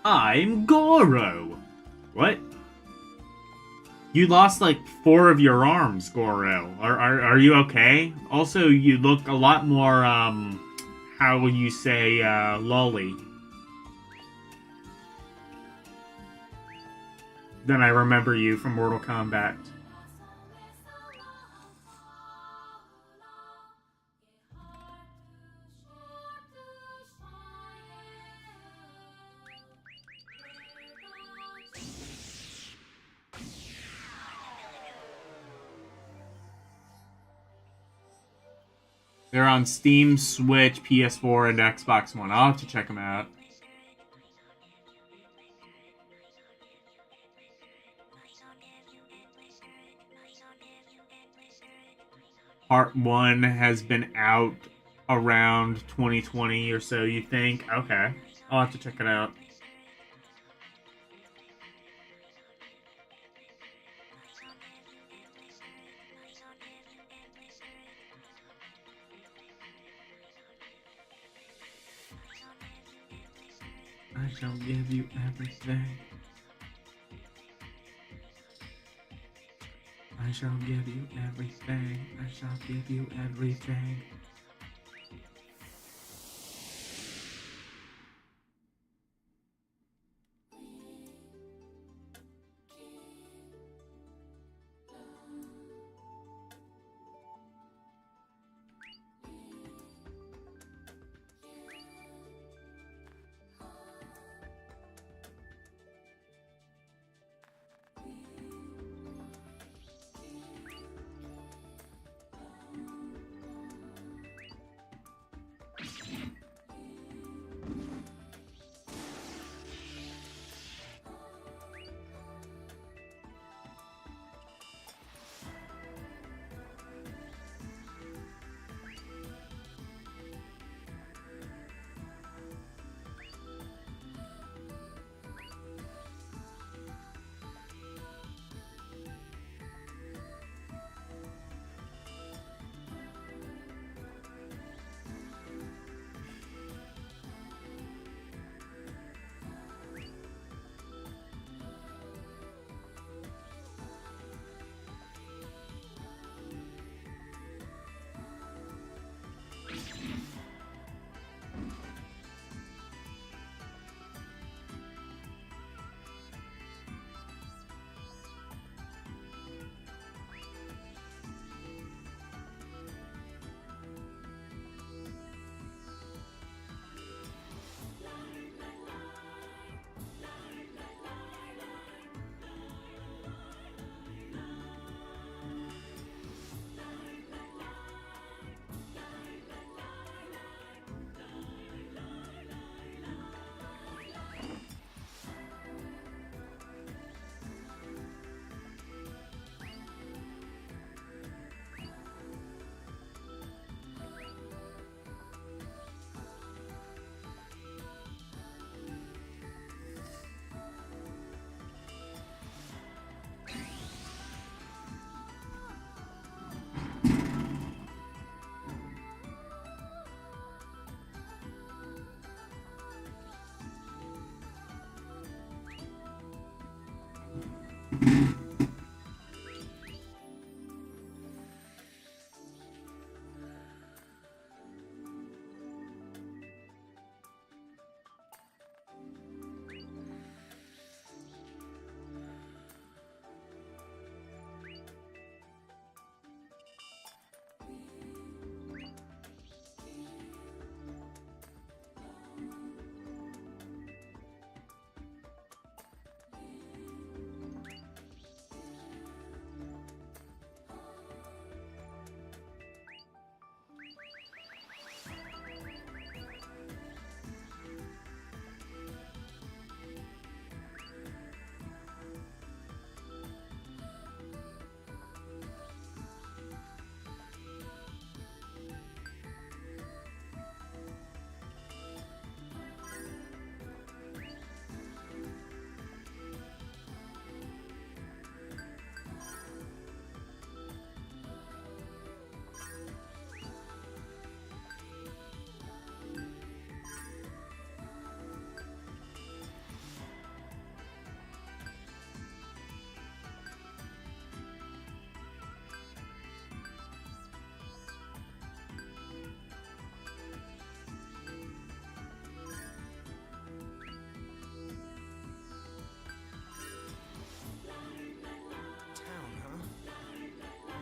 Speaker 2: I'm Goro! What? You lost like 4 of your arms, Goro. Are you okay? Also, you look a lot more, how will you say, lolly than I remember you from Mortal Kombat. They're on Steam, Switch, PS4, and Xbox One. I'll have to check them out. Part 1 has been out around 2020 or so, you think? Okay. I'll have to check it out. I shall give you everything. I shall give you everything. I shall give you everything.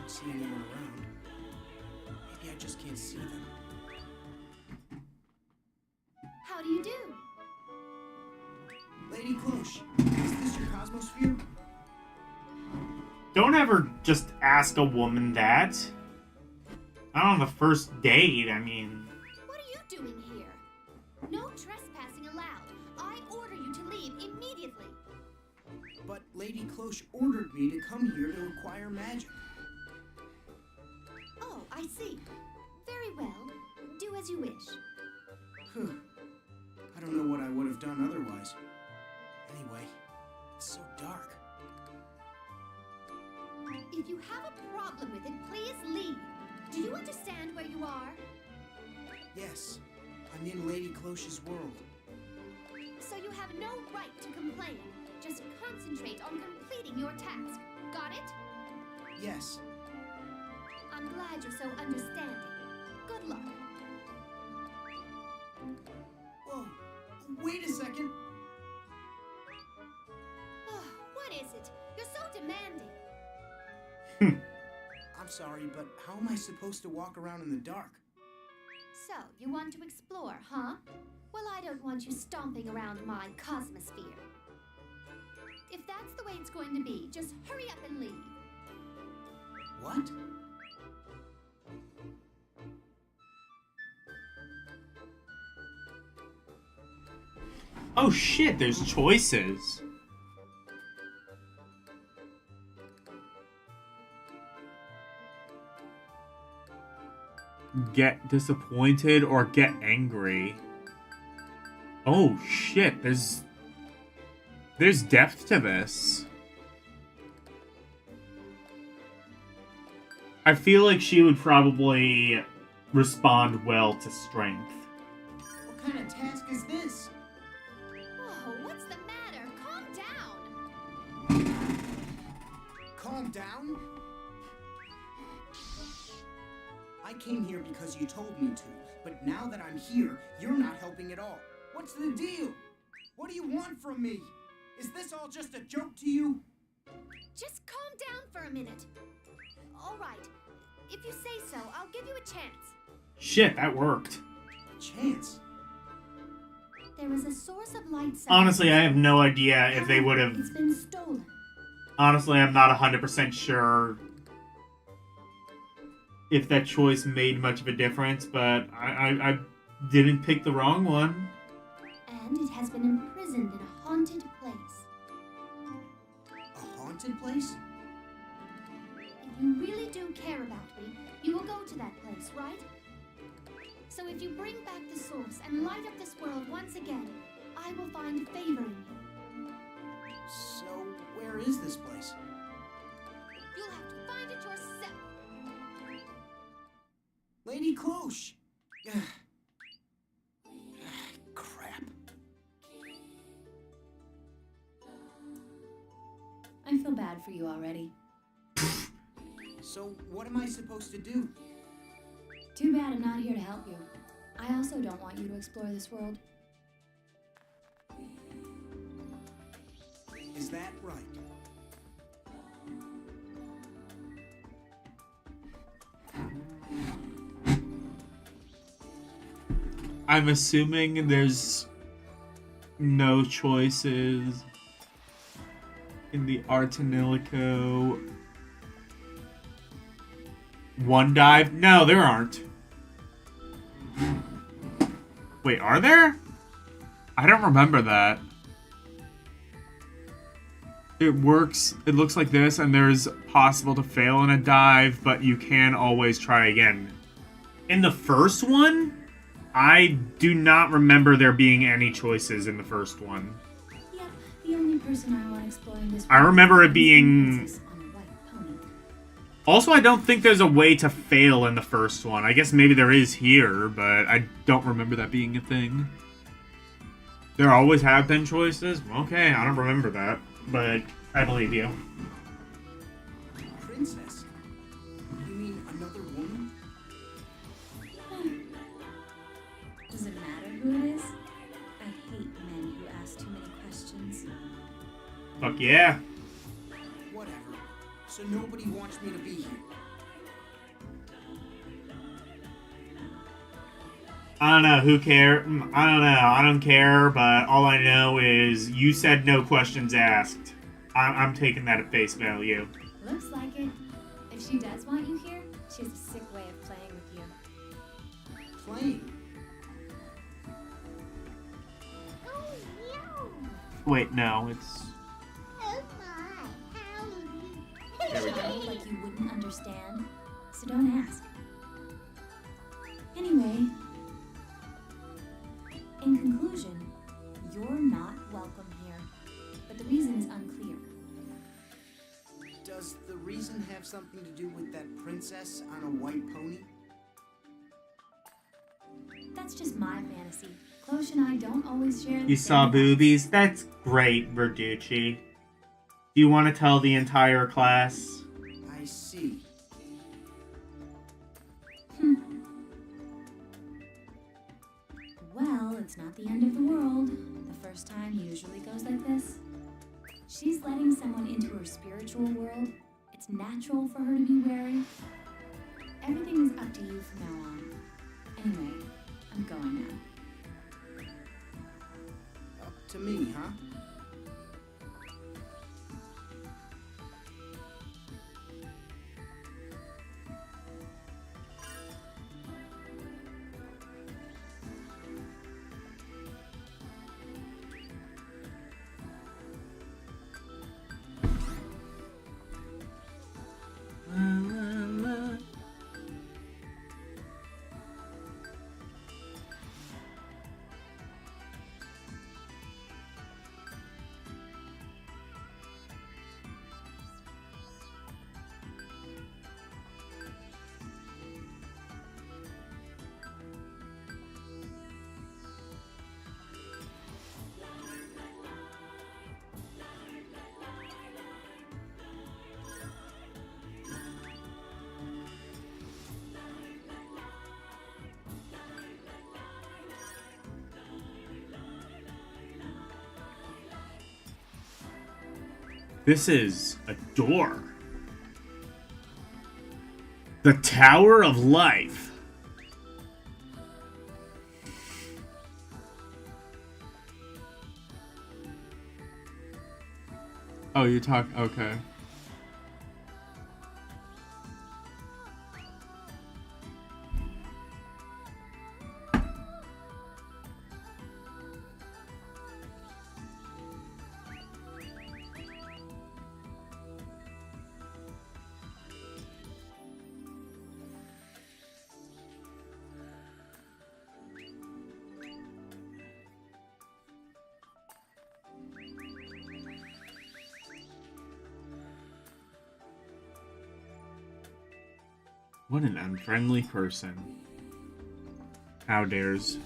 Speaker 4: See anyone around. Maybe I just can't see them.
Speaker 5: How do you do?
Speaker 4: Lady Cloche, is this your Cosmosphere?
Speaker 2: Don't ever just ask a woman that. Not on the first date, I mean...
Speaker 5: What are you doing here? No trespassing allowed. I order you to leave immediately.
Speaker 4: But Lady Cloche ordered me to come here to acquire magic.
Speaker 5: Oh, I see. Very well. Do as you wish.
Speaker 4: I don't know what I would have done otherwise. Anyway, it's so dark.
Speaker 5: If you have a problem with it, please leave. Do you understand where you are?
Speaker 4: Yes, I'm in Lady Cloche's world.
Speaker 5: So you have no right to complain. Just concentrate on completing your task. Got it?
Speaker 4: Yes.
Speaker 5: I'm glad you're so understanding. Good luck.
Speaker 4: Whoa, wait a second.
Speaker 5: What is it? You're so demanding.
Speaker 4: I'm sorry, but how am I supposed to walk around in the dark?
Speaker 5: So, you want to explore, huh? Well, I don't want you stomping around my cosmosphere. If that's the way it's going to be, just hurry up and leave.
Speaker 4: What?
Speaker 2: Oh shit, there's choices. Get disappointed or get angry. Oh shit, there's depth to this. I feel like she would probably respond well to strength.
Speaker 4: What kind of task is this?
Speaker 5: Whoa, what's the matter? Calm down.
Speaker 4: Calm down? I came here because you told me to, but now that I'm here, you're not helping at all. What's the deal? What do you want from me? Is this all just a joke to you?
Speaker 5: Just calm down for a minute. All right. If you say so, I'll give you a chance.
Speaker 2: Shit, that worked.
Speaker 4: Chance?
Speaker 5: There is a source of light.
Speaker 2: Honestly, I have no idea if they would have...
Speaker 5: It's been stolen.
Speaker 2: Honestly, I'm not 100% sure if that choice made much of a difference, but I didn't pick the wrong one.
Speaker 5: And it has been imprisoned in a haunted place.
Speaker 4: A haunted place?
Speaker 5: If you really do care about me, you will go to that place, right? So if you bring back the source and light up this world once again, I will find favor in you.
Speaker 4: So, where is this place?
Speaker 5: You'll have to find it yourself.
Speaker 4: Lady Cloche! Crap.
Speaker 9: I feel bad for you already.
Speaker 4: So, what am I supposed to do?
Speaker 9: Too bad I'm not here to help you. I also don't want you to explore this world.
Speaker 4: Is that right?
Speaker 2: I'm assuming there's no choices in the Ar Tonelico one dive. No, there aren't. Wait, are there? I don't remember that. It works, it looks like this, and there's possible to fail in a dive, but you can always try again. In the first one, I do not remember there being any choices in the first one.
Speaker 9: Yep, the only person I want exploring this world
Speaker 2: I remember it
Speaker 9: is
Speaker 2: being...
Speaker 9: Princess on a white pony.
Speaker 2: Also, I don't think there's a way to fail in the first one. I guess maybe there is here, but I don't remember that being a thing. There always have been choices? Okay, I don't remember that, but I believe you.
Speaker 4: Princess? You mean another woman?
Speaker 9: Does it matter who it is? I hate men who ask too many questions.
Speaker 2: Fuck yeah.
Speaker 4: Whatever. So nobody wants me to be here.
Speaker 2: I don't know, who care? I don't know, I don't care, but all I know is you said no questions asked. I'm taking that at face value.
Speaker 9: Looks like it. If she does want you here, She has a sick way of playing with you.
Speaker 4: Playing?
Speaker 5: Oh no!
Speaker 2: Wait, no, it's...
Speaker 5: Oh my, how
Speaker 2: There we go.
Speaker 9: Child, like you wouldn't understand, so don't ask. Anyway, in conclusion, you're not welcome here, but the reason's unclear.
Speaker 4: Does the reason have something to do with that princess on a white pony?
Speaker 9: That's just my fantasy. Klosh and I don't always share the
Speaker 2: You
Speaker 9: same
Speaker 2: saw
Speaker 9: thoughts.
Speaker 2: boobies? That's great, Verducci. Do you want to tell the entire class?
Speaker 4: I see.
Speaker 9: Well, it's not the end of the world. The first time usually goes like this. She's letting someone into her spiritual world. It's natural for her to be wary. Everything is up to you from now on. Anyway, I'm going now.
Speaker 4: Up to me, huh?
Speaker 2: This is a door. The Tower of Life. Oh, you talk... Okay. What an unfriendly person. How dares.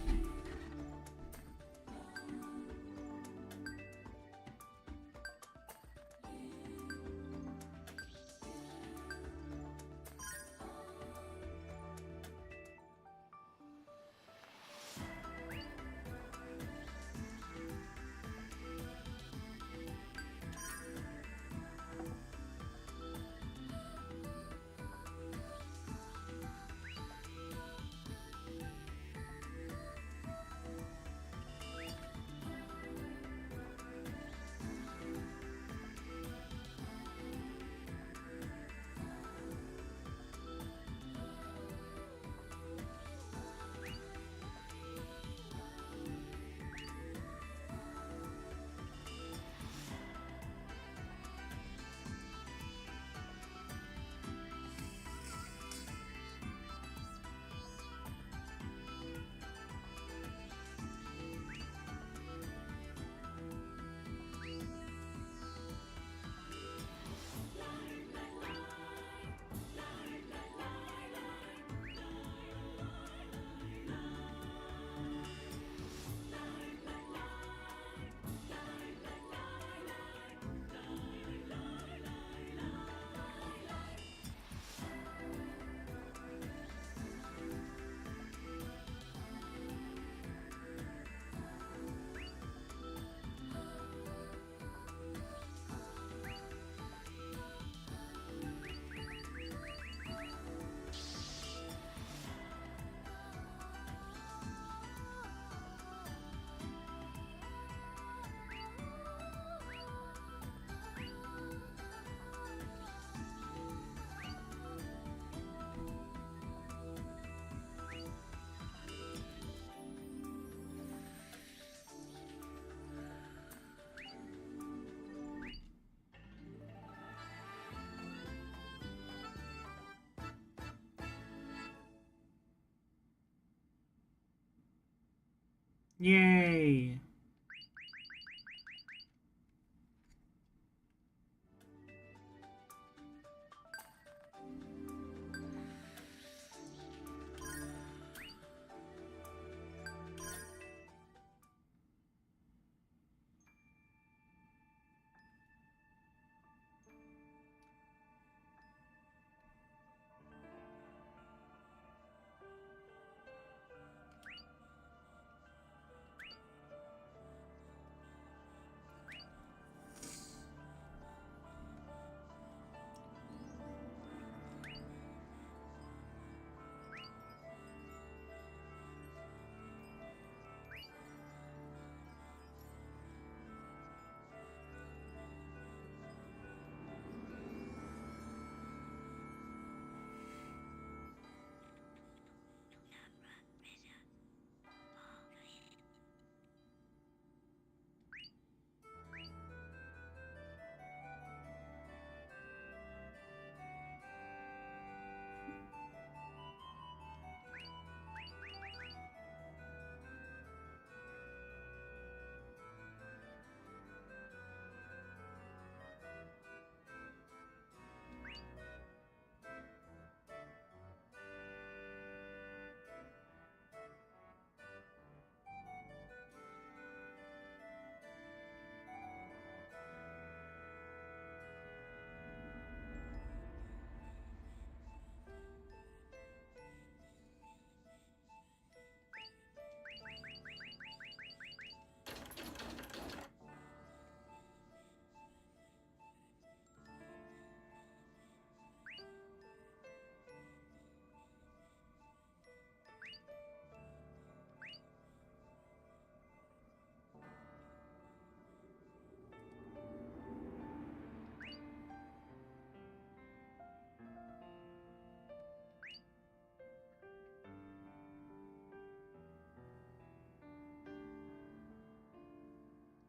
Speaker 2: Yay!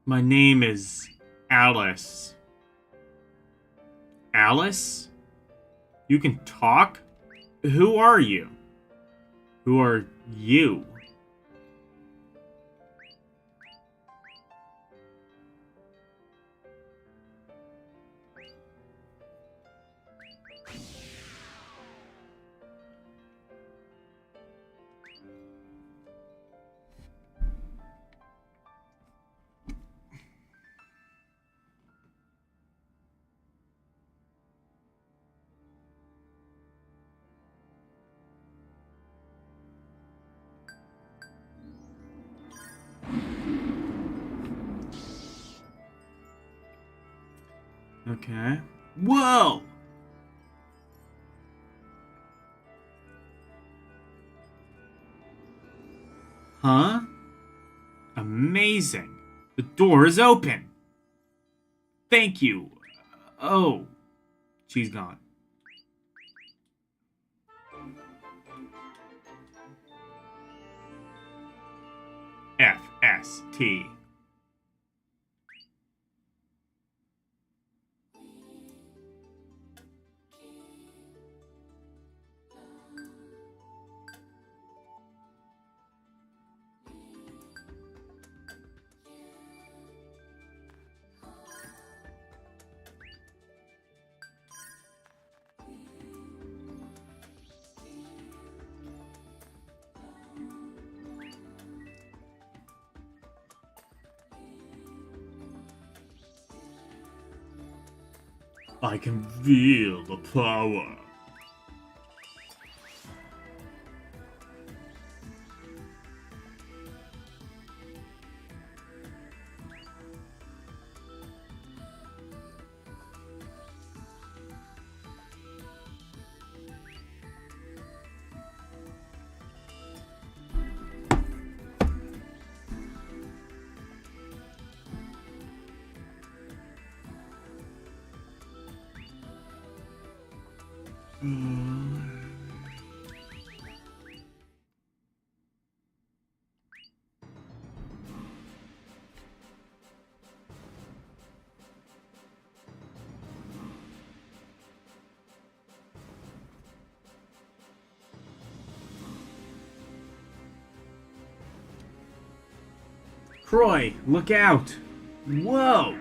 Speaker 2: My name is Alice. Alice? You can talk? Who are you? Who are you? Okay. Whoa! Huh? Amazing. The door is open. Thank you. Oh. She's gone. FST. I can feel the power. Croy, look out! Whoa!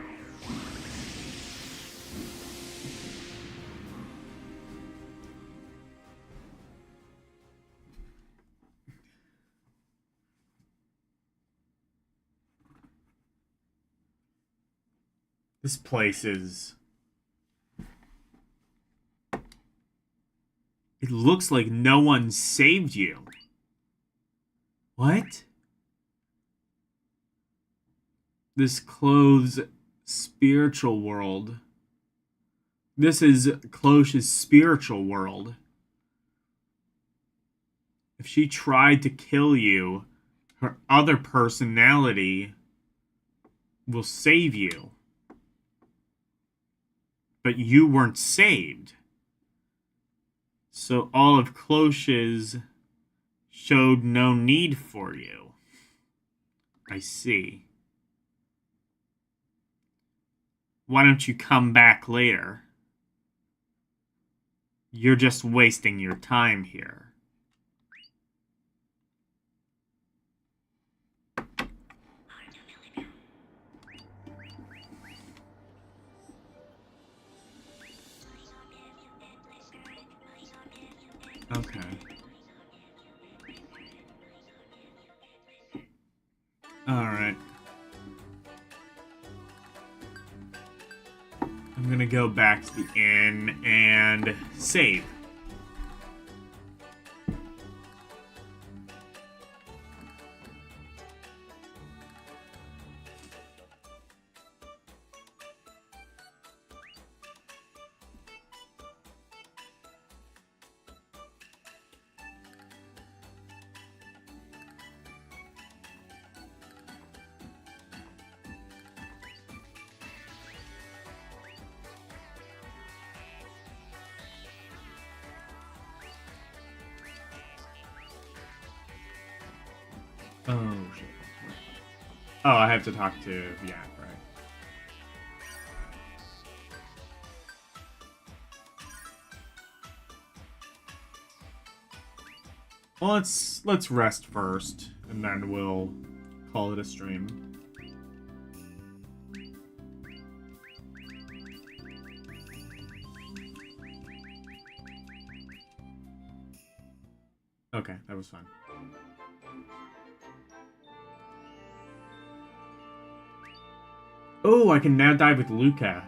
Speaker 2: This place is... It looks like no one saved you. What? This clothes spiritual world. This is Cloche's spiritual world. If she tried to kill you, her other personality will save you. But you weren't saved. So all of Cloche's showed no need for you. I see. Why don't you come back later? You're just wasting your time here. Okay. Alright. I'm gonna go back to the inn and save. Oh, shit. Oh, I have to talk to Yak, right? Well, let's rest first, and then we'll call it a stream. Okay, that was fun. Oh, I can now dive with Luca.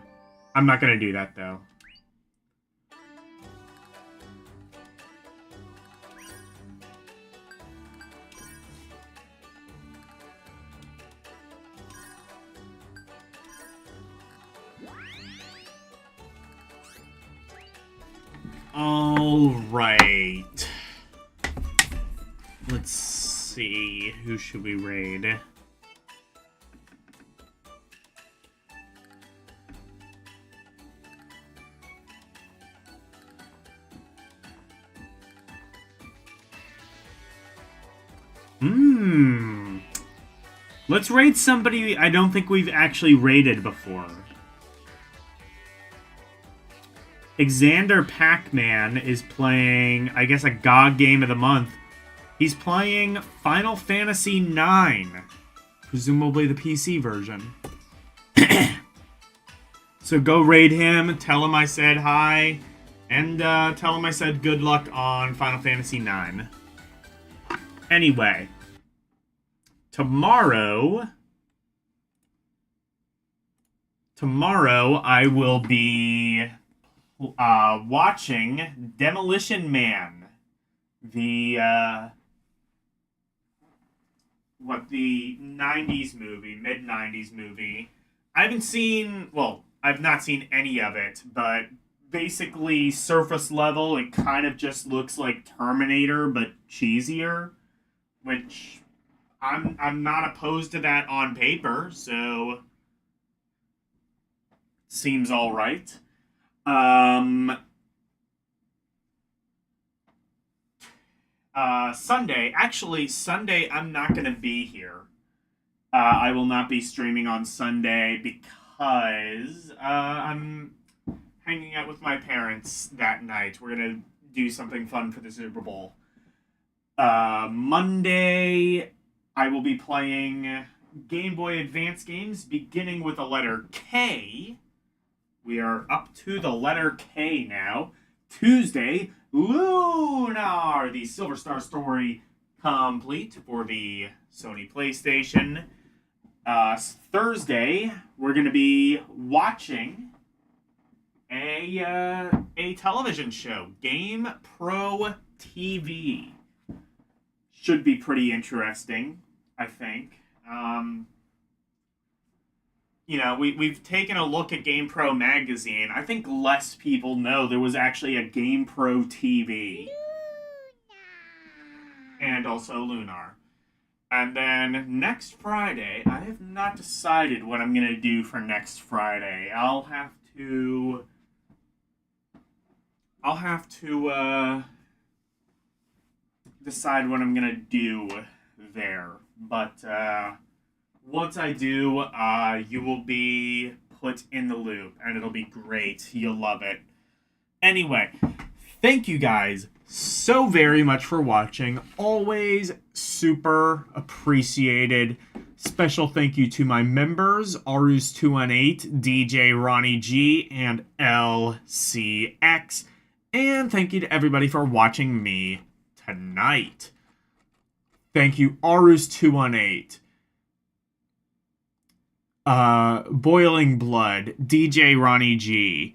Speaker 2: I'm not gonna do that, though. All right. Let's see. Who should we raid? Let's raid somebody I don't think we've actually raided before. Xander Pac-Man is playing, I guess, a GOG game of the month. He's playing Final Fantasy IX. Presumably the PC version. So go raid him, tell him I said hi, and tell him I said good luck on Final Fantasy IX. Anyway. Tomorrow I will be watching Demolition Man, the 90s movie, mid-90s movie. I've not seen any of it, but basically surface level, it kind of just looks like Terminator, but cheesier, which I'm not opposed to that on paper, so seems all right. Sunday I'm not gonna be here. I will not be streaming on Sunday because I'm hanging out with my parents that night. We're gonna do something fun for the Super Bowl. Monday I will be playing Game Boy Advance games, beginning with the letter K. We are up to the letter K now. Tuesday, Lunar, the Silver Star story complete for the Sony PlayStation. Thursday, we're going to be watching a television show, Game Pro TV. Should be pretty interesting, I think. You know, we've taken a look at Game Pro magazine. I think less people know there was actually a Game Pro TV. And also Lunar. And then next Friday, I have not decided what I'm going to do for next Friday. I'll have to decide what I'm going to do there. But once I do, you will be put in the loop, and it'll be great. You'll love it. Anyway, thank you guys so very much for watching. Always super appreciated. Special thank you to my members, Arus218, DJ Ronnie G, and LCX. And thank you to everybody for watching me tonight. Thank you, Arus218. Boiling Blood, DJ Ronnie G,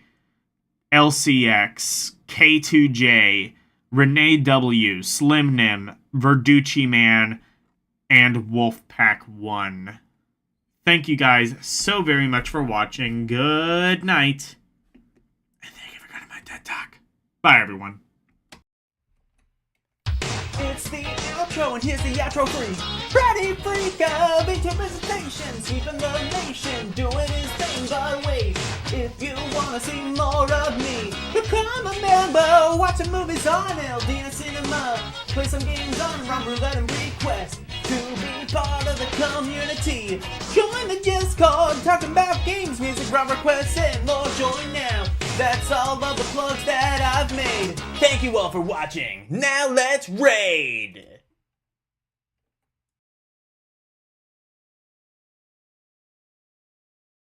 Speaker 2: LCX, K2J, Renee W, Slim Nim, Verducci Man, and Wolfpack1. Thank you guys so very much for watching. Good night. And thank you for going to my TED Talk. Bye, everyone.
Speaker 10: It's the outro, and here's the outro for Freddy Freaka, into visitations, sweeping the nation, doing his thing. But wait, if you wanna see more of me, become a member, watching movies on LDN Cinema, play some games on Rum Roulette and request to be part of the community. Join the Discord, talking about games, music, rum requests, and more. Join now. That's all of the plugs that I've made. Thank you all for watching. Now let's raid!